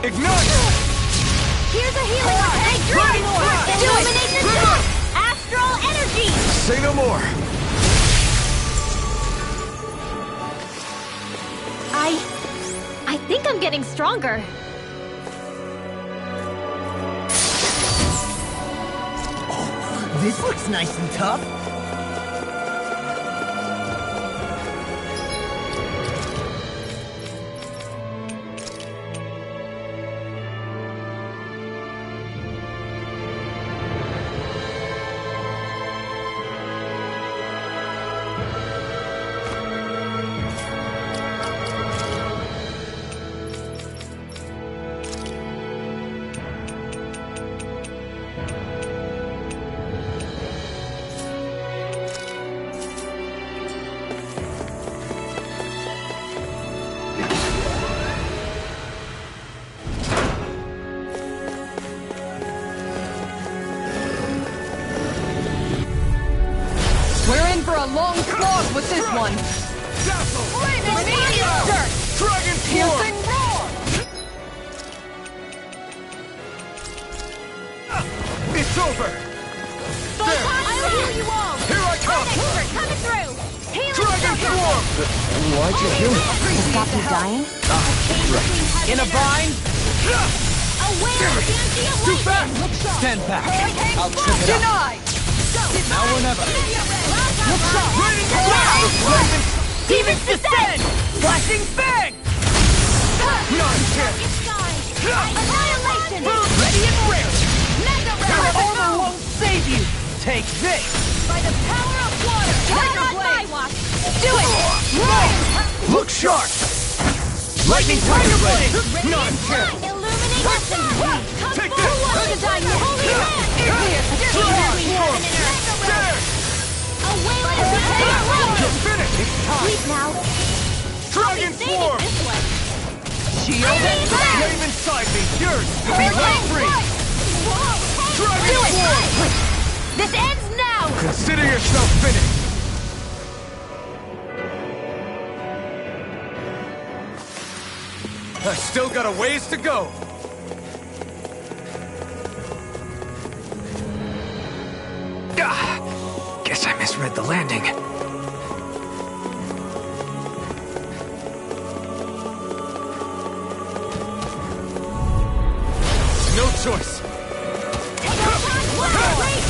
Ignite! Here's a healing art! Illumination shot! Astral energy! Say no more! I think I'm getting stronger. This looks nice and tough. We're in for a long slog with this one! Dazzle! Dirt! Dragon Form! Piercing roar! It's over! I'll heal you all! Here I come! Coming through! Healing Dragon circle! Form! Why'd you do it? To stop you dying? In a bind? Aware of the Too lightning! fast! Stand back. Hurricane I'll trip it up. Denied! Now or never. Demons descend! Flashing bang! Nonsense! Annihilation! Ready and ready! Mega Your Ray! armor won't save you! Take this! By the power of water! Tiger Not on Blade! my watch! Do it! Look sharp! Lightning Tiger Blade! Nonsense! Illumination! Come Take forward! this! Who wants to die now? Holy man! Dragon Form! There! A wailing You're finished! It's time! Sleep now! Dragon Save it Form! this way! Shield it! Flame inside me! Yours to be let free! Dragon Form! This ends now! Consider yourself finished! I still got a ways to go! Guess I misread the landing. No choice!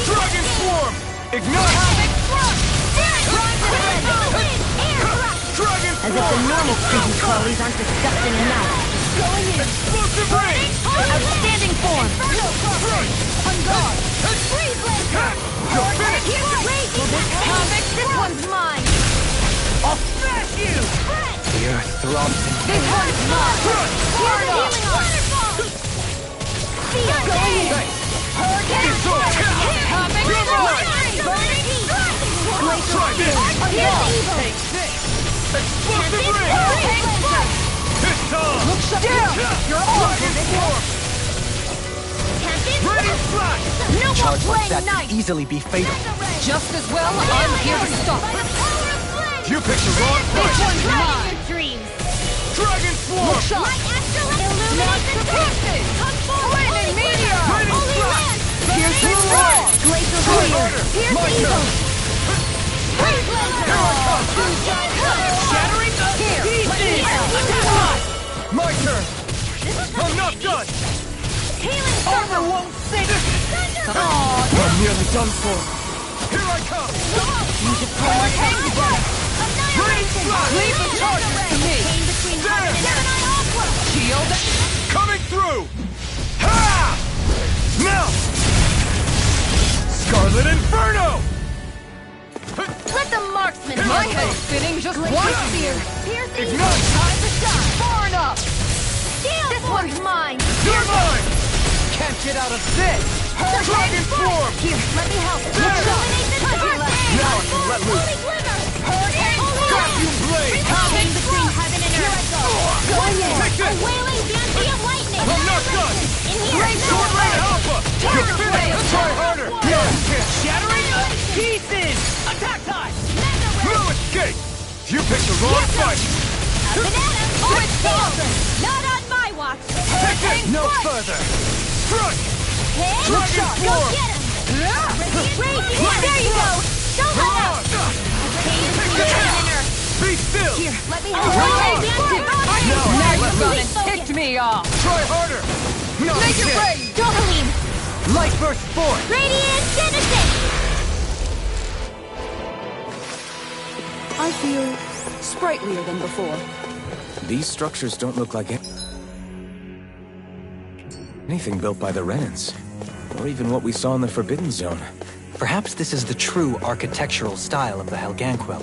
Dragon Swarm! Ignite! Dragon As if the normal creepy qualities aren't disgusting enough. Going in! Explosive Ray! Outstanding form! On guard! Freeze laser! You're finished! This one's mine! I'll smash you! The earth throbs in This one's mine! Here's a healing arm! Going in! Hurricane! Havoc! You're mine! Glacial Try this! On guard! Take this! Explosive Ray! This time! Look shut down! You're on! Dragon Swarm! Radiant Flash! No more charge like playing that nice! could easily be fatal. Just as well, I'm here to stop. You picked the wrong This fight! one's mine! Dreams! Dragon Swarm! Shot! My Astral illuminates Not the suppressing! Come forward! Flaming meteor! Holy land! Here's the war! Glacial Try clear! harder! Here's My evil! turn! Freeze laser! Shattering the pieces! My turn! I'm not done! Healing Armor circle! won't sink! Thunder! I'm nearly done for. Here I come! Use it for my tank together! Annihilation! Leave the charges to me! Came between heaven and Gemini Aqua! Shield! Coming through! Ha! Now! Scarlet Inferno! Let the marksman My handle head's it! spinning just Glacial one spear! spear! Here's the Ignite! time to shine! Far enough! This one's mine! You're mine! Can't get out of this! Dragon Swarm! Here, let me help! There! Illuminate the dark! Now I can let loose. Holy glimmer! Vacuum Blade! Came between heaven and earth! Going in! Take A this! wailing banshee of lightning! I'm not done! In here! Sword Rain Alpha! You're finished! Try harder! No escape! Shattering the pieces! Attack time! No escape! You picked the wrong fight! Banana! Oh, it's awesome! Not on my watch! Take this! No further! Strike! Hey, Dragon go Swarm! get him! Radiant! There you go! Don't let out! Came between heaven and earth! Be still! Here, let me Now help! You've gone and ticked me off! Try harder! No Make it escape! rain! Dohalim! Light burst forth! Radiant finishing! I feel sprightlier than before. These structures don't look like anything built by the Rennans, or even what we saw in the Forbidden Zone. Perhaps this is the true architectural style of the Helganquil.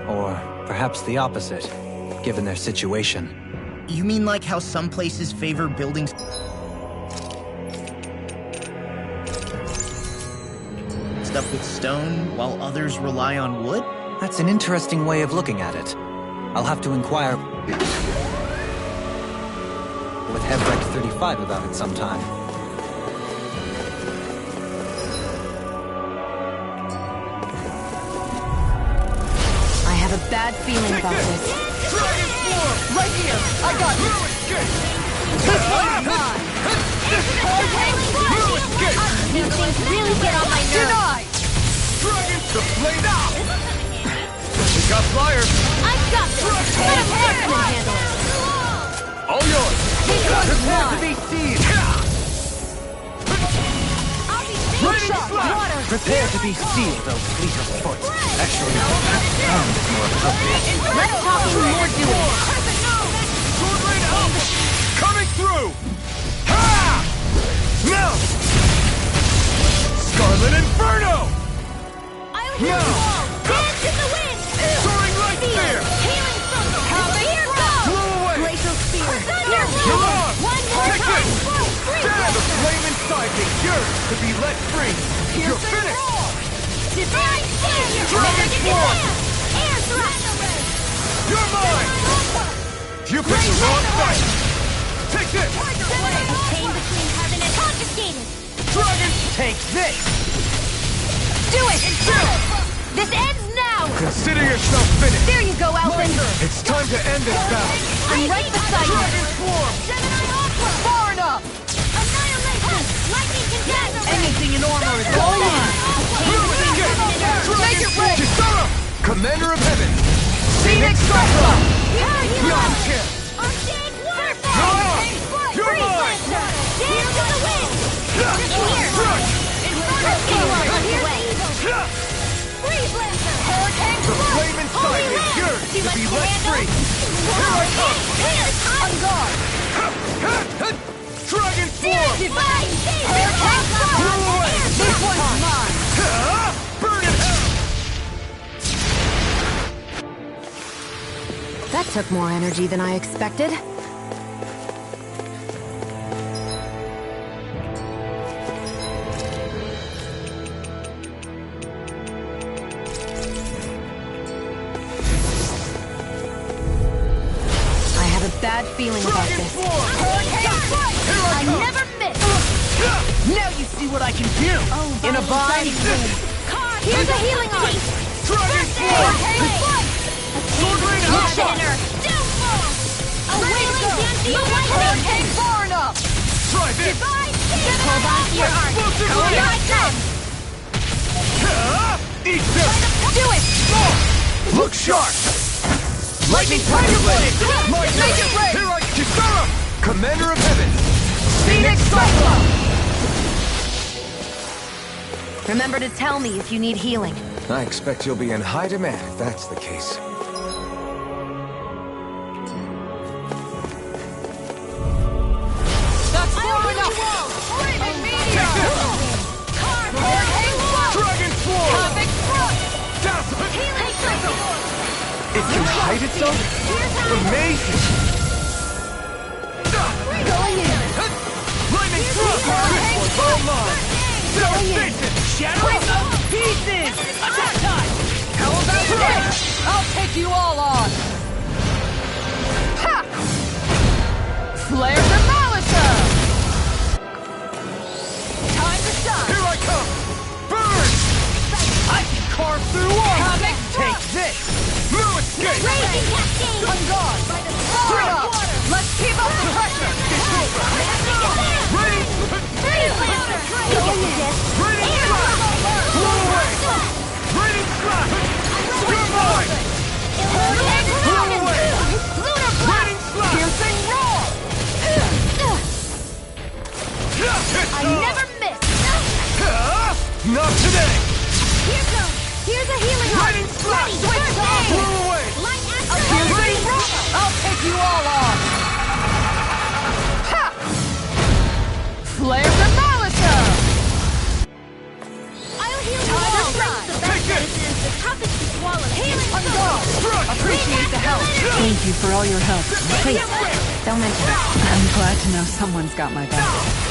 Or perhaps the opposite, given their situation. You mean like how some places favor buildings stuff with stone, while others rely on wood? That's an interesting way of looking at it. I'll have to inquire with Hevrek 35 about it sometime. I have a bad feeling about this. Dragon Swarm! Right here! I got you! No escape! This one's mine! No escape! These things really get on my nerves! Denied! Dragon the blade out! We got flyers! I've got this! Let him handle it! All yours! This one's Prepare to mine! be seized! I'll be Ready safe! to fly! Prepare to be sealed, O fleet of foot. Actually, sound is more appropriate. Less talking, more doing! Sword Rain Alpha! Coming through! Ha! Now! Scarlet Inferno! I'll heal you all! Dance in the wind! Soaring Light Spear! Healing circle! Here goes! Blow away! Glacial spear! You're on! One more Take time! this! Damn the flame inside me! Yours to be let free! You're finished! Divine Spear! Dragon Swarm! Air thrust! You're mine! You picked the wrong fight! Take this! Chain between heaven and confiscated! Dragon! Take this! Do it! This ends now! Consider yourself finished! There you go, Alvin! It's time to end this battle! I'm right beside you! Dragon Swarm! Far enough! Annihilation! Lightning contagion! Anything in armor is all mine! Make it rain! Kisara! Commander of Heaven! Phoenix Cyclone! Beyond chance! You're mine! Dance to the wind! Freeze Lancer! Hurricane The flame inside is yours to be let free! Here I come! On guard! Dragon Swarm! Hurricane Blow away! This one's mine! Burn in hell! That took more energy than I expected. I have a bad feeling about this. I never miss! Now you see what I can do! In a bind! Here's a healing arm! Dragon Swarm! Center! A wailing dancing lightning! Far enough! Try this! Hold on to your arm! Here I come! Eat this! Do it! Look sharp! Lightning Tiger Blade! Make it rain! Here I Kisara! Commander of Heaven! Phoenix Cyclone! Remember to tell me if you need healing. I expect you'll be in high demand if that's the case. That's far enough! Flaming meteor! Hurricane Swarm! Dragon Swarm! Comic Thrust! Dazzle! Healing cycle! It can hide itself? Amazing! Going in! Lightning Thrust! This one's all mine! Devastation! Shadow pieces! Attack time! How about this? I'll take you all on! Ha! Flare Demolition! Time to shine! Here I come! Burn! I can carve through walls! Comic Take this! No escape! Raging cascade! On guard! Far enough! Let's keep up the pressure! Ready! Freeze Lancer! Ready! Blow away! Ready! Slap! You're mine! Blow away! Ready! Slap! Piercing roar! I never miss! Not today! Here's a healing arm! Ready! Slap! Switch on! Blow away! Light Piercing roar! I'll take you all on! Ha! Flare Demolition! I'll heal you all! The best medicine is the toughest to swallow. Healing Appreciate the help. Thank you for all your help. Please, don't mention it. I'm glad to know someone's got my back.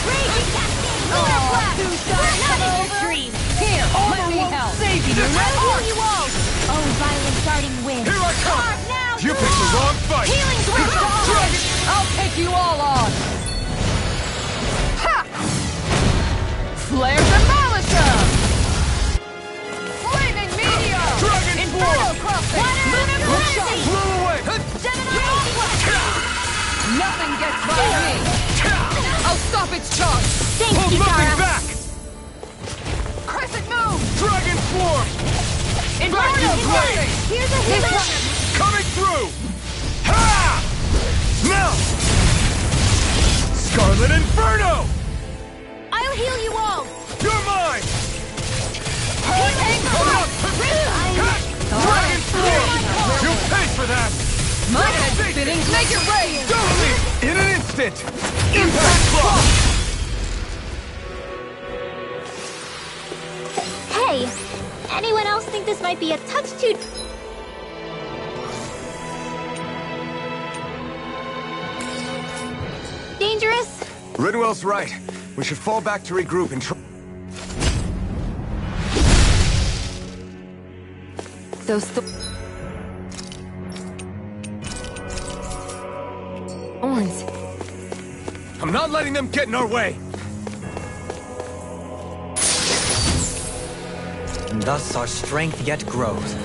Raging cascade! Lunar blast! Not in your dreams! Here, let me help. Save you! I'll heal you all! Oh, violent darting wind! Here I come! Carve now! You picked the wrong fight! Healing grip! Dragon! I'll take you all on. Ha! Flare Demolition! Flaming Meteor! Dragon Inferno Swarm! Crossing! Lunar blast! Blow away! Nothing gets by me! I'll stop its charge! Thanks, Hold nothing Kisara! back! Crescent Moon! Dragon Swarm! Inferno Crossing! Here's a healing arm! Coming through! Ha! Now! Scarlet Inferno! I'll heal you all! You're mine! Hurricane Thrust! Dragon Swarm! You'll pay for that! My head's spinning! Make it rain! Don't leave! In an instant! Impact Block! Hey! Anyone else think this might be a touch too... dangerous? Ridwell's right. We should fall back to regroup and try... Not letting them get in our way! And thus our strength yet grows.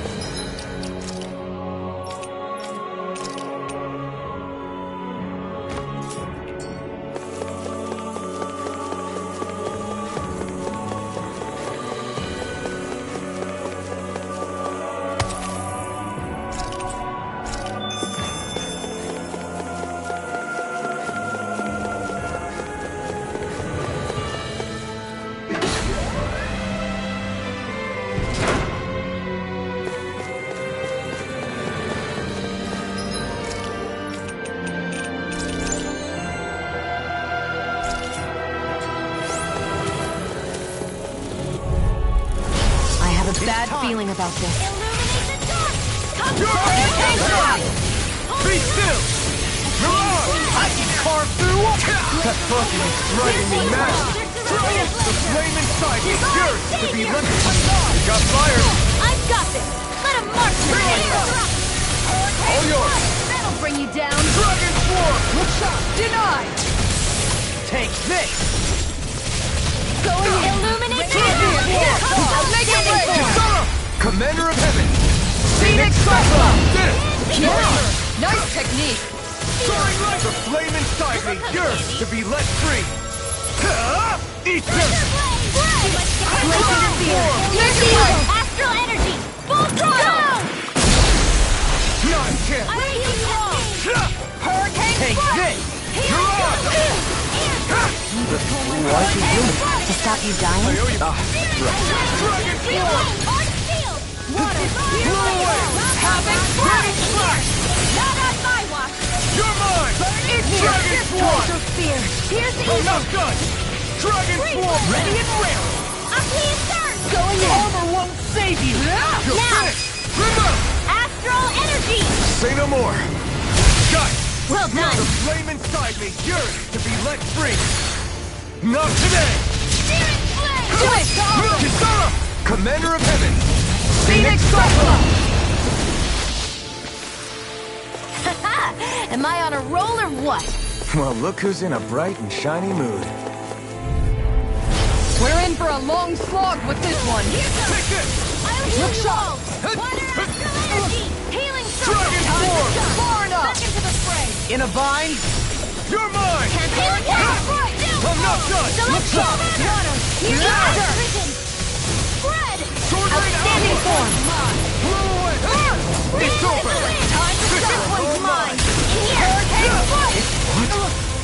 Bad feeling about this. Be still! You're on! I can carve through! That fucking is driving me mad! The flame inside is yours to be left. You got fire! I've got this! Let him march your hands! All yours! That'll bring you down! Dragon Swarm! Denied! Take this! Going illuminate I'll make it Kisara! Commander of Heaven! Phoenix Cyclone! Did it! Yeah! Nice technique! Soaring like the flame inside me, yours to be let free! Eat this! Astral energy! Full throttle! Not a chance! Hurricane Take this! You're on! Why is he doing it? To stop you dying? Dragon Swarm! Water! Blow away! Havoc! Burning Slash! Not on my watch! You're mine! Dragon Swarm! Spear! Here's the I'm not done! Dragon Swarm ready and raring! I'll see you start! Going in! Armor won't save you! You're finished! Remove! Astral energy! Say no more! Got it! Well done! The flame inside me, yours to be let free! Not today! Spirit flame! Do it! Kisara! Commander of Heaven! Phoenix Cyclone! Am I on a roll or what? Well, look who's in a bright and shiny mood. We're in for a long slog with this one. Take this! Look sharp! Water astral energy! Healing circle! Dragon Swarm! Far enough! Back into the fray! In a bind? You're mine! I'm not done! Look sharp! Water! Here's the vision! Spread! Sword rain Outstanding alpha! form! Blow away! It's over! Time to stop! This one's mine! Hurricane flight!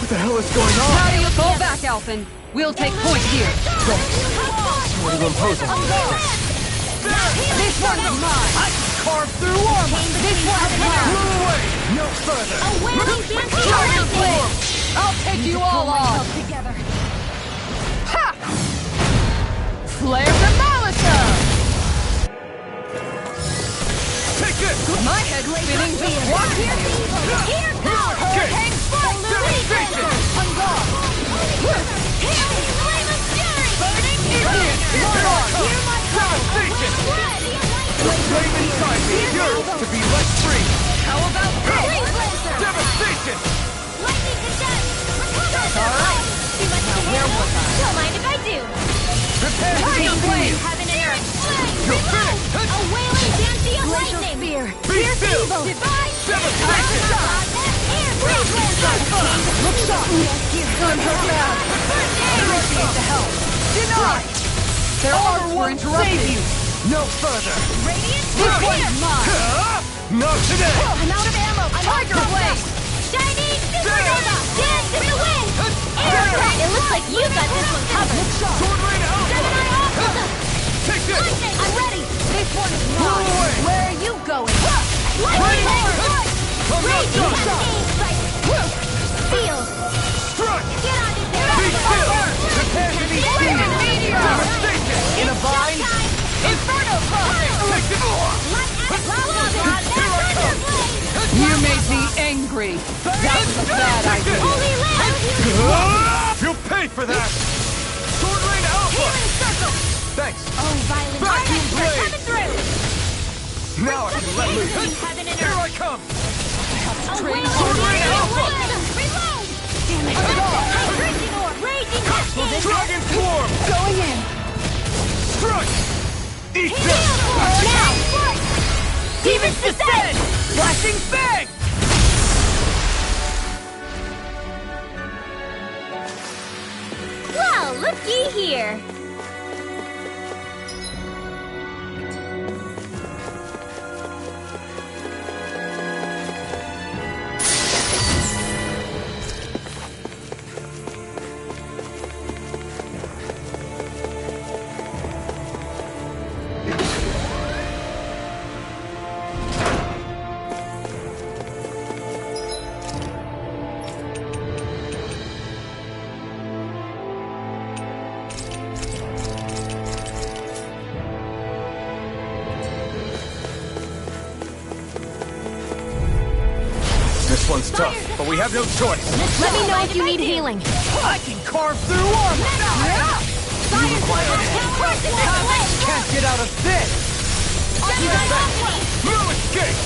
What the hell is going on? How do you fall back, Alphen? We'll take point here. What are you imposing? This one's mine! I can carve through armor! This one's mine! Blow away! No further! A wailing dance Charge the lightning! flame! I'll take you all on! Together! Ha! Flare the Molotov! Take this! My head's spinning just watching you! Here goes! Hurricane flight! Devastation! On guard! Healing flame of fury! Burning Idiot! Here I come! Hear my call! Devastation! Spread! The flame inside me, yours to be let free! How about Freeze laser! Devastation! Lightning condense! Recover! Alright. Too much to handle! Don't mind if I do! Prepare to Tidal be wave! Heaven and earth! You're Reload! finished! A wailing dancing of lightning! Spear! Be still! Divine! Devastation! Freeze laser! Look sharp! I'm hurt bad. Appreciate the help. Denied! Their arms were interrupted. No further! Radiant! This one's mine! Not today! I'm out of ammo! Tiger Blade! Shiny supernova! Dance in the wind! Air attack! It looks like you got this one covered! Sword rain alpha! Gemini Alpha! Take this! Lightning! I'm ready! This one's Blow mine! away! Where are you going? Lightning! I'm not done! Feel! Strike! Get on it there! Be still! Prepare to be seen! Meteor! Devastation! In a bind! Inferno Crossing! Take this! You made me angry. That was a bad idea. Holy Land! You'll pay for that! Sword rain alpha! Healing Circle! Thanks! Oh, violent Vacuum Armature blade! coming through! Now I can let loose! Heaven and Here earth! I come! A wailing Sword rain alpha! Reload! Damn it! Dragon Swarm! Going in! Strike! Eat Heal! this! Now! Demons descend! Flashing Fang! Well, looky here. This one's tough, but we have no choice. Let me know if you need healing. I can carve through armor! You require Can't get out of this! no escape!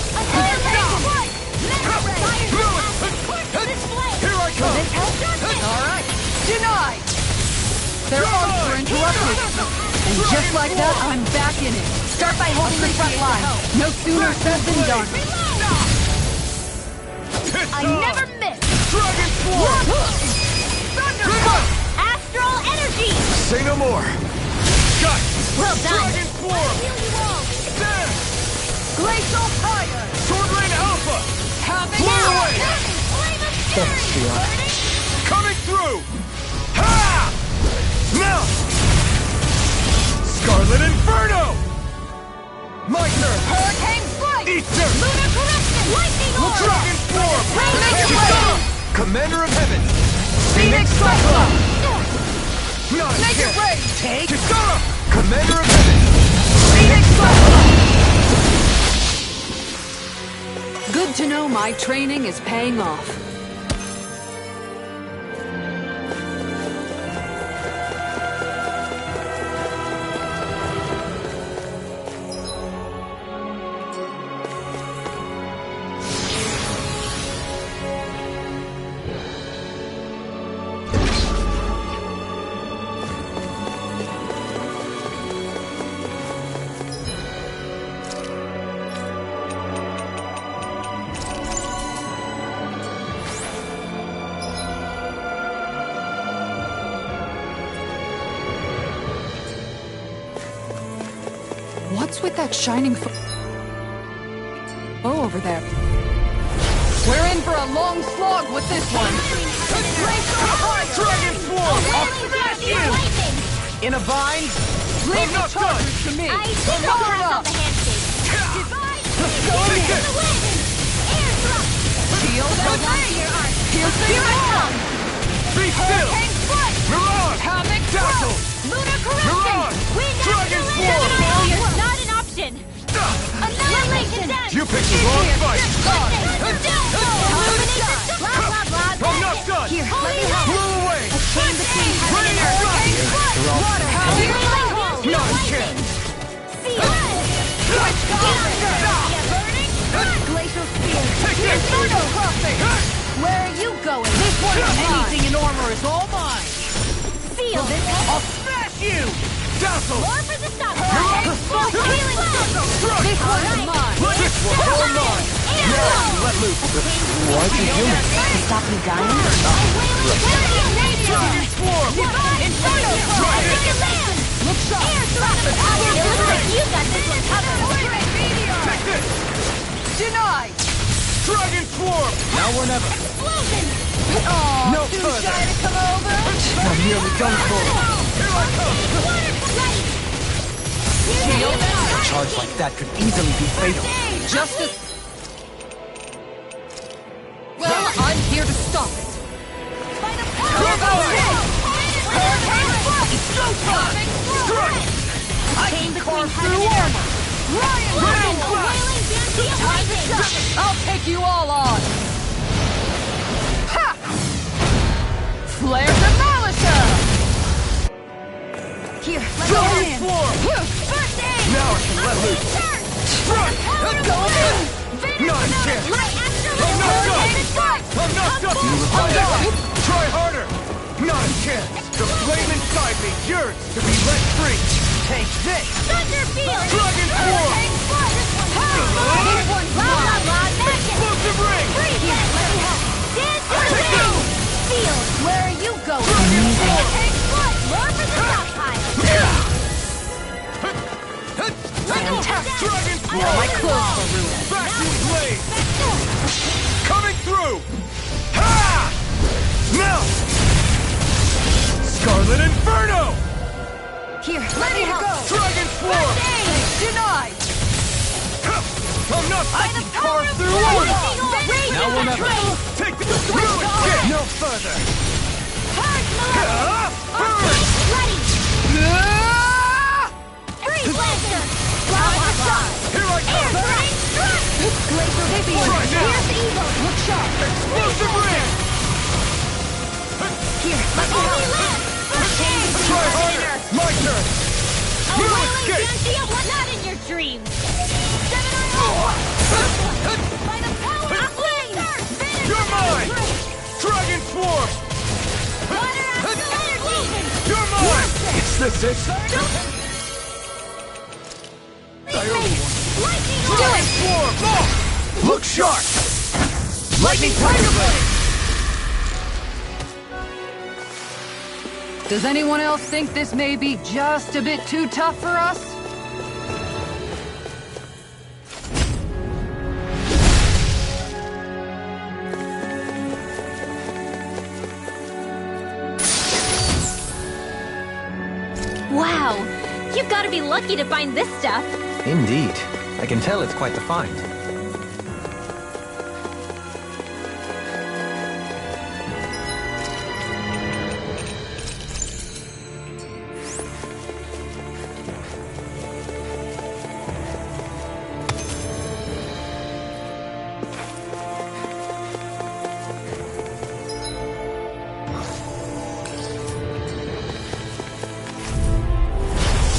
Here I come! Alright, denied! Their arms were interrupted. And just like that, I'm back in it. Start by holding the front line. No sooner said than done. I never miss! Dragon Swarm! Astral energy! Say no more! Got! Well done! Dragon Swarm! Stand! Glacial Fire! Sword Rain Alpha! Havoc Blow now! away! Coming through! Ha! Now! Scarlet Inferno! My turn! Hurricane Strike! Easter! Lunar Corruption! Lightning Orb! Dragon Swarm! Make it rain! Commander of Heaven! Phoenix Cyclone! Not Make here! it rain! Take! Kisara! Commander of Heaven! Phoenix Cyclone! Good to know my training is paying off. What's with that shining over there? We're in for a long slog with this one. Dragon Swarm! I'll smash you! In a bind? Leave the charges to me. I did not Power pass up. out the handshake. Divide Going in in. the wind. Air thrust. Shield Hold and on to rain. your arm. Piercing Here I roar. come. Be still! Hurricane Strike. Mirage! Havoc Dazzle! Lunar corruption. Mirage! Wind Dragon after Swarm. failure. Not an option. Annihilation. You picked the wrong fight! Blah, blah, blah. I'm not done! Here, let me help. Blow away! Rain and Water. Not a chance! Glacial Spear. Take this! Inferno crossing. Where are you going? This one is Anything in armor is all mine. Feel this. I'll smash you! Dazzle! More for the stop. Healing circle. This one is mine. This one's all mine! Now let loose! Why'd you do it? To stop you dying? Dragon Swarm! Inferno crossing. Look sharp. It looks like you got this one covered. Take this! Denied. Dragon Swarm! Now or never. Explosion. Oh, No too further. shy to come over. I'm nearly done for. Here I come! Shield A charge like that could easily be fatal. just as... Well, I'm here to stop it. I can carve through armor. I'll take you all on. Ha! Flare to Malicia! Here, let's go in. First aid. Now I can let loose! Strike! Go in. Not a chance! Light Astral. I'm not done! Strike. I'm not done! Try harder! Not a chance! The flame inside me yearns to be let free! Take this! Thunder Field! Dragon Form! This one's blah blah blah magic! Explosive ring! Freeze! Let me help! Dance to the wind! Field! Where are you going? Dragon Form! More for the stockpile! Fantastic! Dragon Form! Now my clothes are ruined. Vacuum blade! Coming through! Ha! Now! Scarlet Inferno! Here, let me go! Dragon Form! Denied! I'm not I can carve through one! Now we'll never take the ruin kick! No further! Burn! Ready! Freeze Lancer! Blah blah blah! Here I Air come! Drain Strut! Glacier Vivian! Try now! Here's the Eagle! Look sharp! Explosive ring! Here, let me Only help! left! Try harder! My turn! A No wailing escape! Gentium, not in your dreams! 7 by the power of flame! You're mine! Dragon Swarm! Water Astral Energy! You're mine! It's the six! Lightning Dragon Swarm! Look sharp! Lightning Tiger Blade! Does anyone else think this may be just a bit too tough for us? Wow! You've got to be lucky to find this stuff! Indeed. I can tell it's quite the find.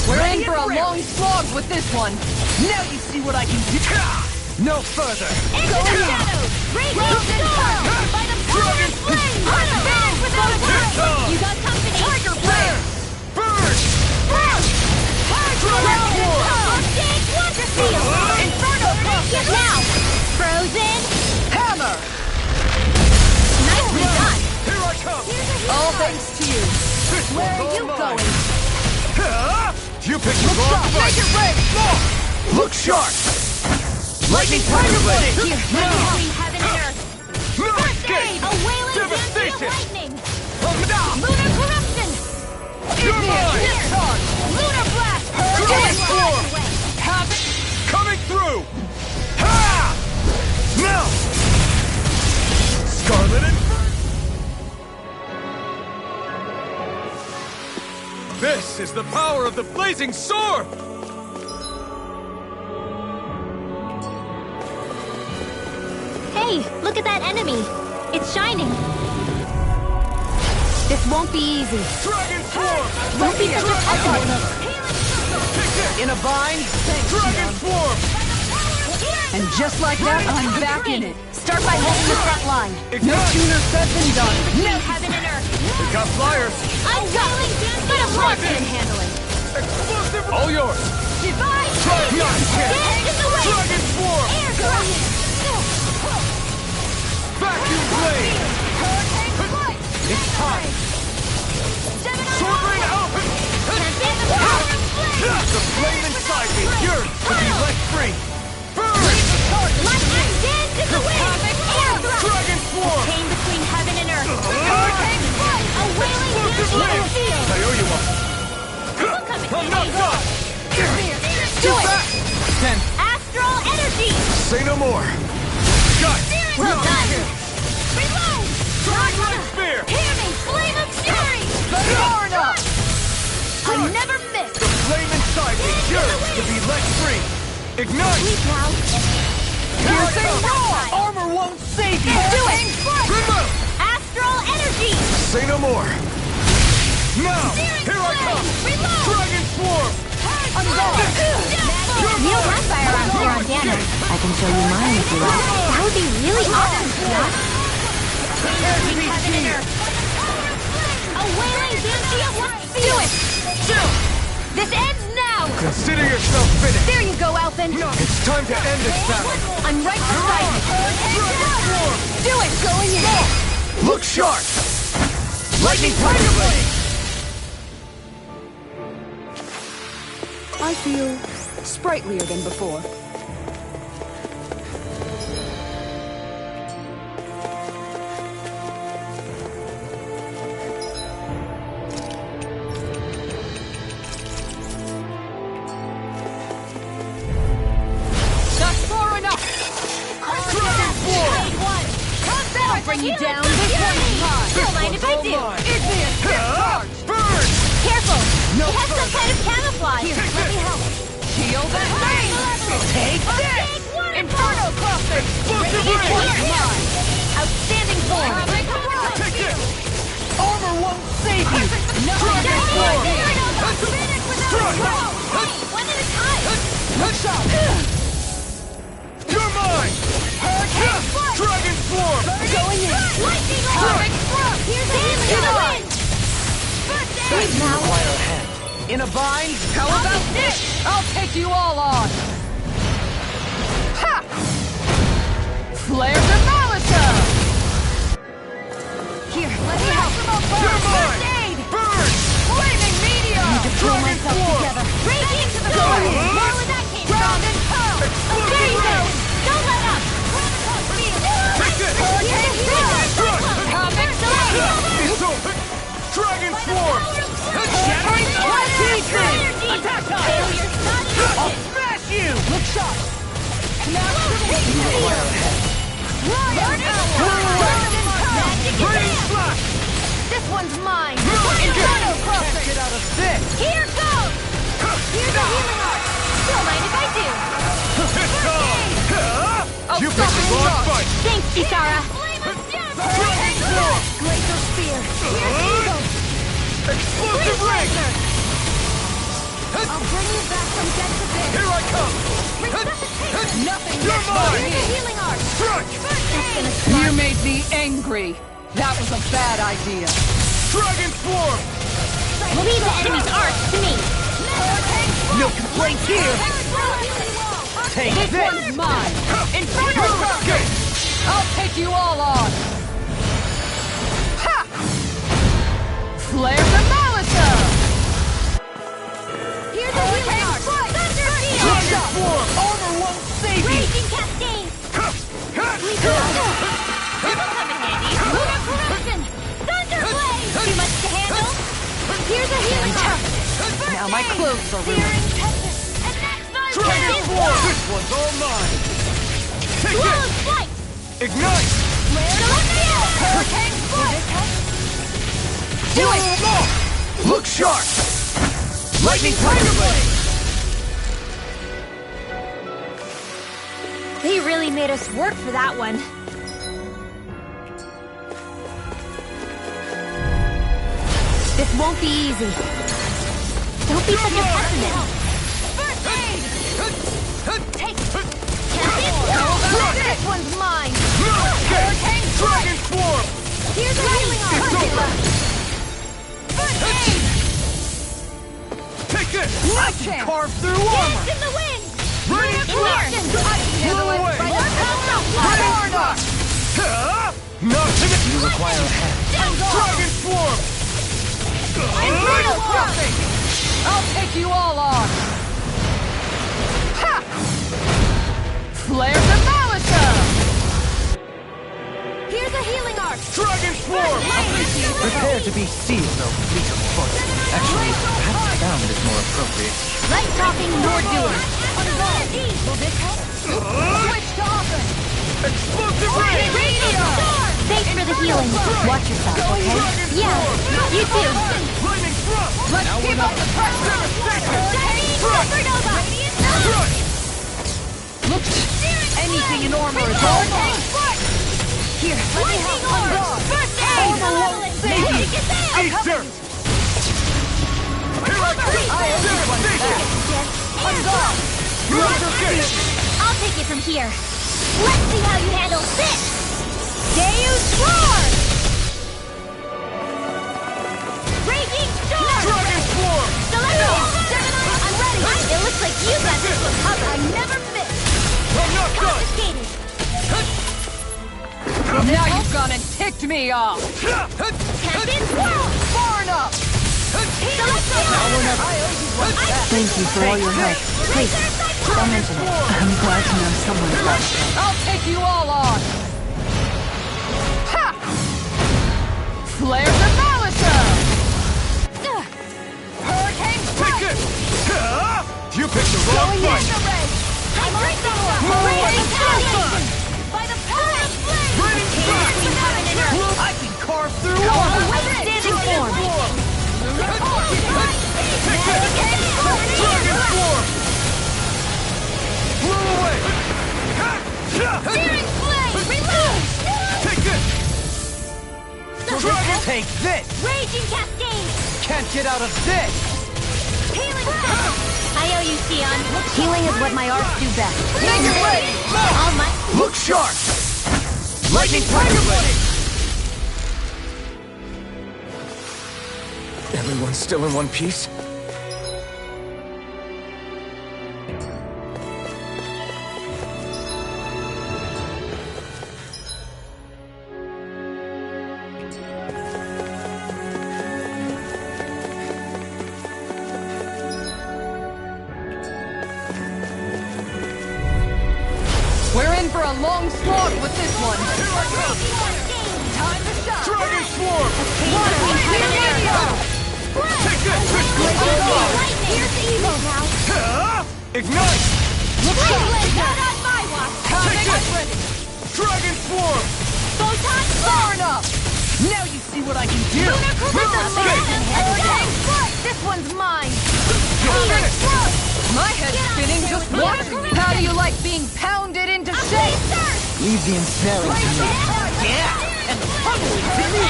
We're in for a long slog with this one. Now you see what I can do. No further! Into the shadows! Raging storm! By the power of flame! Unbanned without a fight! You got company! Tiger Blade! Burn! Dragon Form! Big Wonder Field! Inferno Pocket now! Frozen! Hammer! Nicely done! Here I come! All thanks to you. This Where one's are you all mine. going? You picked the wrong fight! Make it rain! Look sharp! Lightning Tiger Blade! Here, let me between heaven and earth! No First escape! aid! A wailing Devastation! lightning! Down! Lunar corruption! You're mine! Lunar blast! Dragon Form! Have it! Coming through! Ha! Now! Scarlet Inferno! This is the power of the blazing sword! Hey, look at that enemy! It's shining! This won't be easy. Dragon Form! Don't be such a pessimist! In a bind? Dragon Form! And just like that, I'm back in it. Start by holding the front line. No sooner said than done. Between heaven and earth. We got flyers! I'm wailing, but a blood can handle it. Explosive! All yours! Divine Try not to! Dance in the wind! Dragon Form! Air drop! Vacuum Blade! It's time! Sword Rain Alpha! The flame inside me yearns to be let free! Burn! Lightning dance in the wind! Air drop! Dragon Form! Chain between heaven and earth. A wailing Explosive dance in wind! the field. I owe you one! We'll come in I'm not handy. done! Do it! 10. Astral energy! Say no more! Got it! Well done! Reload! Dragon Spear! Hear me! Flame of fury! Far enough! I never miss! The flame inside me yearns to be let free! Ignite! Sleep now! Piercing roar! Armor won't save you! Do it! Remove! Astral energy! Say no more! Now! Searing Here I come! flame! Reload! Dragon Swarm! I'm gone! You don't have firearms here on Dana. I can show you mine if you like. That would be really awesome, yeah? Between heaven and earth. A Wailing Banshee of Light! Do it! This ends now! Consider yourself finished! There you go, Alphen! It's time to end this battle! I'm right beside you! Do it! Going in! Look sharp! Lightning Tiger Blade! I feel sprightlier than before. Bring you down. This one's mine. Don't mind if I do. Give me a charge! Burn! Careful. No It has some kind of camouflage. Here, let me help. Heal that thing! Take this! Inferno crossing! Explosive This ring! one's mine! Outstanding form. Take this! Armor won't save you! No! Dragon form! Strike! One at a time. Look sharp! You're mine! Dragon form! Going in! Lightning Strike! Here's a healing in the wind. You require a hand. In a bind? How about this? I'll take you all on! Ha! Flare the Malisa! Here, let me help. You're mine! Aid! Burn! Flaming meteor! Need to pull myself together. Raging to the Go core. in. More where that came Ground from. and pound! There you go. Don't let up. Take this! Hurricane Strike! It's It's over! Dragon form! Shattering pieces! Attack time. I'll smash you! Look sharp! Now You require a hand. Brain slash! This one's mine. Inferno crossing! Get out of this! Here goes. Here's a healing art. Don't mind if I do. It's time! You picked the wrong fight! Thanks, Kisara. Dragon form! Glacial spear. Explosive ring! I'll bring you back from dead to bid. Here I come! Nothing You're gets mine! Here's a healing art. Strike! That's gonna start. You made me angry. That was a bad idea. Dragon form! Leave the enemy's art to me. No complaints here! Take This this! one's mine. Inferno crossing! I'll take you all on. Ha! Flare the Malisa! Here's a healing art. Thunder field. Dragon form! Armor won't save you! Raging cascade. This will come in handy. Lunar correction. Thunder blade. Too much to handle. Here's a healing art. Now my clothes are ruined. Searing tempest. And that's Dragon form! This one's all mine! Take this! Flight. Ignite! Hurricane strike. Do it! Look sharp! Lightning Tiger Blade! They really made us work for that one. This won't be easy. Don't be such a pessimist. First aid! Take this one's mine! Hurricane Dragon form! Here's a healing art! First aid! Take this! I can carve through Dance armor! in the wind! Bring it Here! Handle it away! by the power of Florida! Not to the... You require a hand. Dragon form! Inferno crossing! I'll take you all on! Ha! Flare the Malisa! Here's a healing art! Dragon form! Prepare to be sealed, though lethal foot. Actually, perhaps bound is more appropriate. Light talking, nor doing. Will this help? Switch to offense! Explosive ring! Thanks for the healing. Watch yourself, okay? Yeah, you too. Flaming thrust! Let's keep up the pressure! Supernova! Look, anything in armor is all mine! Here, let me help. On guard! First aid! Armor won't save you! Eat dirt! Here I come! Devastation! On guard! I'll take it from here. Let's see how you handle this! Deus Roar! You got this one covered. I never miss. I'm not done! Now you've gone and ticked me off! Tempest Swirl! Far enough! Thank you for all your help. Please, don't mention it. I'm glad to know someone's left. I'll take you all on! Ha! Flares of Malisa! Hurricane Strike! Take it! You picked the wrong fight! I'm right there! By the flame! Raining strike! I can carve through Go all on, of standing form! Take it! Dragon Form! Blow away! Searing flame! Reload! Take it! Dragon! Take this! Raging Cascade! Can't get out of this! Healing I owe you, Sion. Healing is what my arts do best. Make it ready! All my... Look sharp! Lightning Tiger Blade! Everyone's still in one piece? We're in for a long slog with this one. Time to shine. Dragon Swarm! Take it! Here's the evil now. Ignite! Not on my watch. Take it! Dragon Swarm! Photon Far enough! Now you see what I can do! Lunar Hurricane Strike! This one's mine! My head's spinning just watching me! How do you like being pounded into shape? Leave the ensnaring to me. Yeah! And the pummel to me!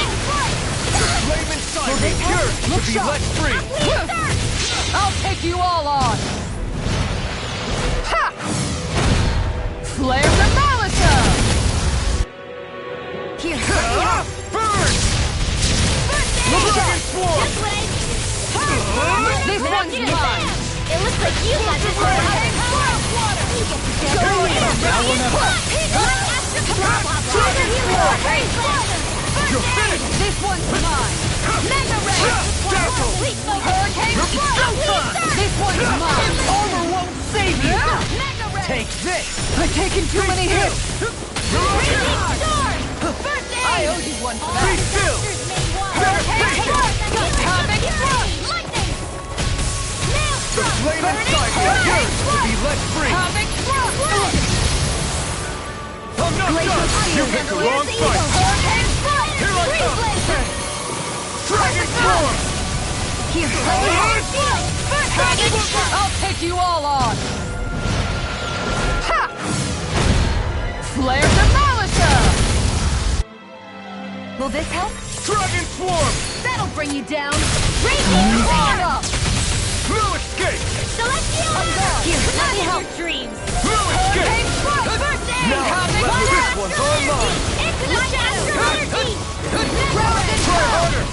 Flame inside me yearns to be let free! I'll take you all on! Ha! Flares of Malisa! Here. Burn! Dragon Swarm! This one's mine! It looks like you got this one. You're finished! This one's mine! Mega Ray! Hurricane Strike! This one's mine! Armor won't save you! Mega Ray! Take this! I've taken too many hits! Raging Storm! First aid! I owe you one for Be that! still! Hurricane Strike! Havoc Strike! Lightning! The flame inside me yearns to be let free! Havoc Strike! I'm not done! You picked the wrong fight! Hurricane Strike! Here I come! Dragon Swarm! Here! I'll take you all on! Ha! Flares of Malisa! Will this help? Dragon Swarm! That'll bring you down! Raging Far up! No escape! Celestial! Here, Not in your dreams! No escape! Hurricane Strike! First aid! Now, this one's all mine! Into the shadow! Energy! Try harder!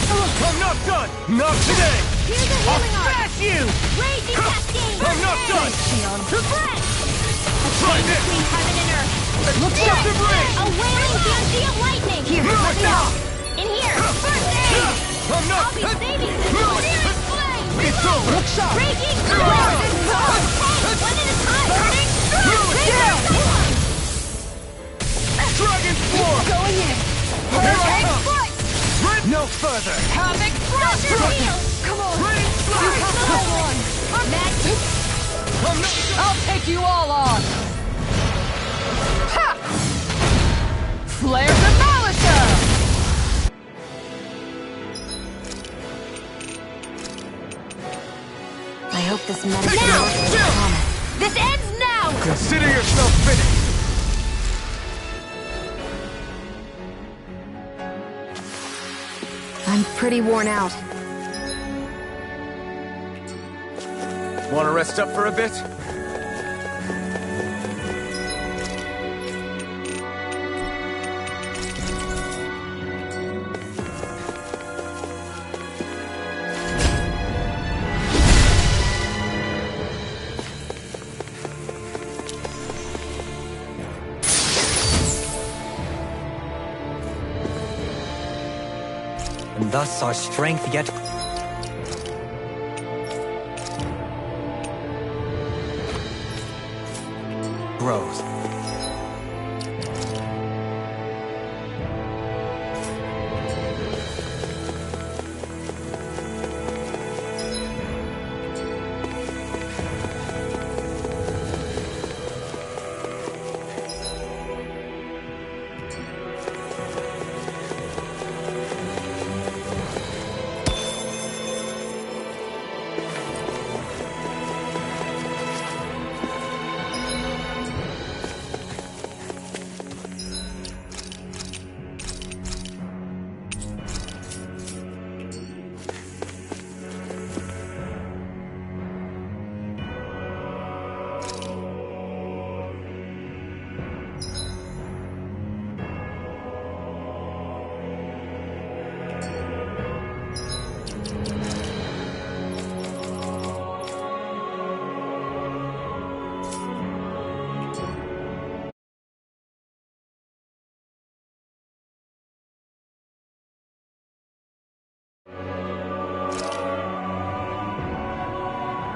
I'm not done! Not today! Here's a I'll healing arm! smash you! Raging Cascade! I'm not done! To breath! Try this! Between heaven and earth! Destructive ray! A wailing fancy of lightning! Here, Move it now! In here! First aid! I'm not... I'll be saving this! Move it! Searing flame! It's over! Raging storm! One at a time! Burning Move it down! Dragon Swarm! Going in! Here I come! Strike! No further! Havoc Strike! Come on! Rain You Strike! have to hold on! Magic! I'm not done! I'll take you all on! Ha! Flares of Malisa! I hope this medicine Now! works as promised. This ends now! Consider yourself finished! I'm pretty worn out. Want to rest up for a bit? and thus our strength yet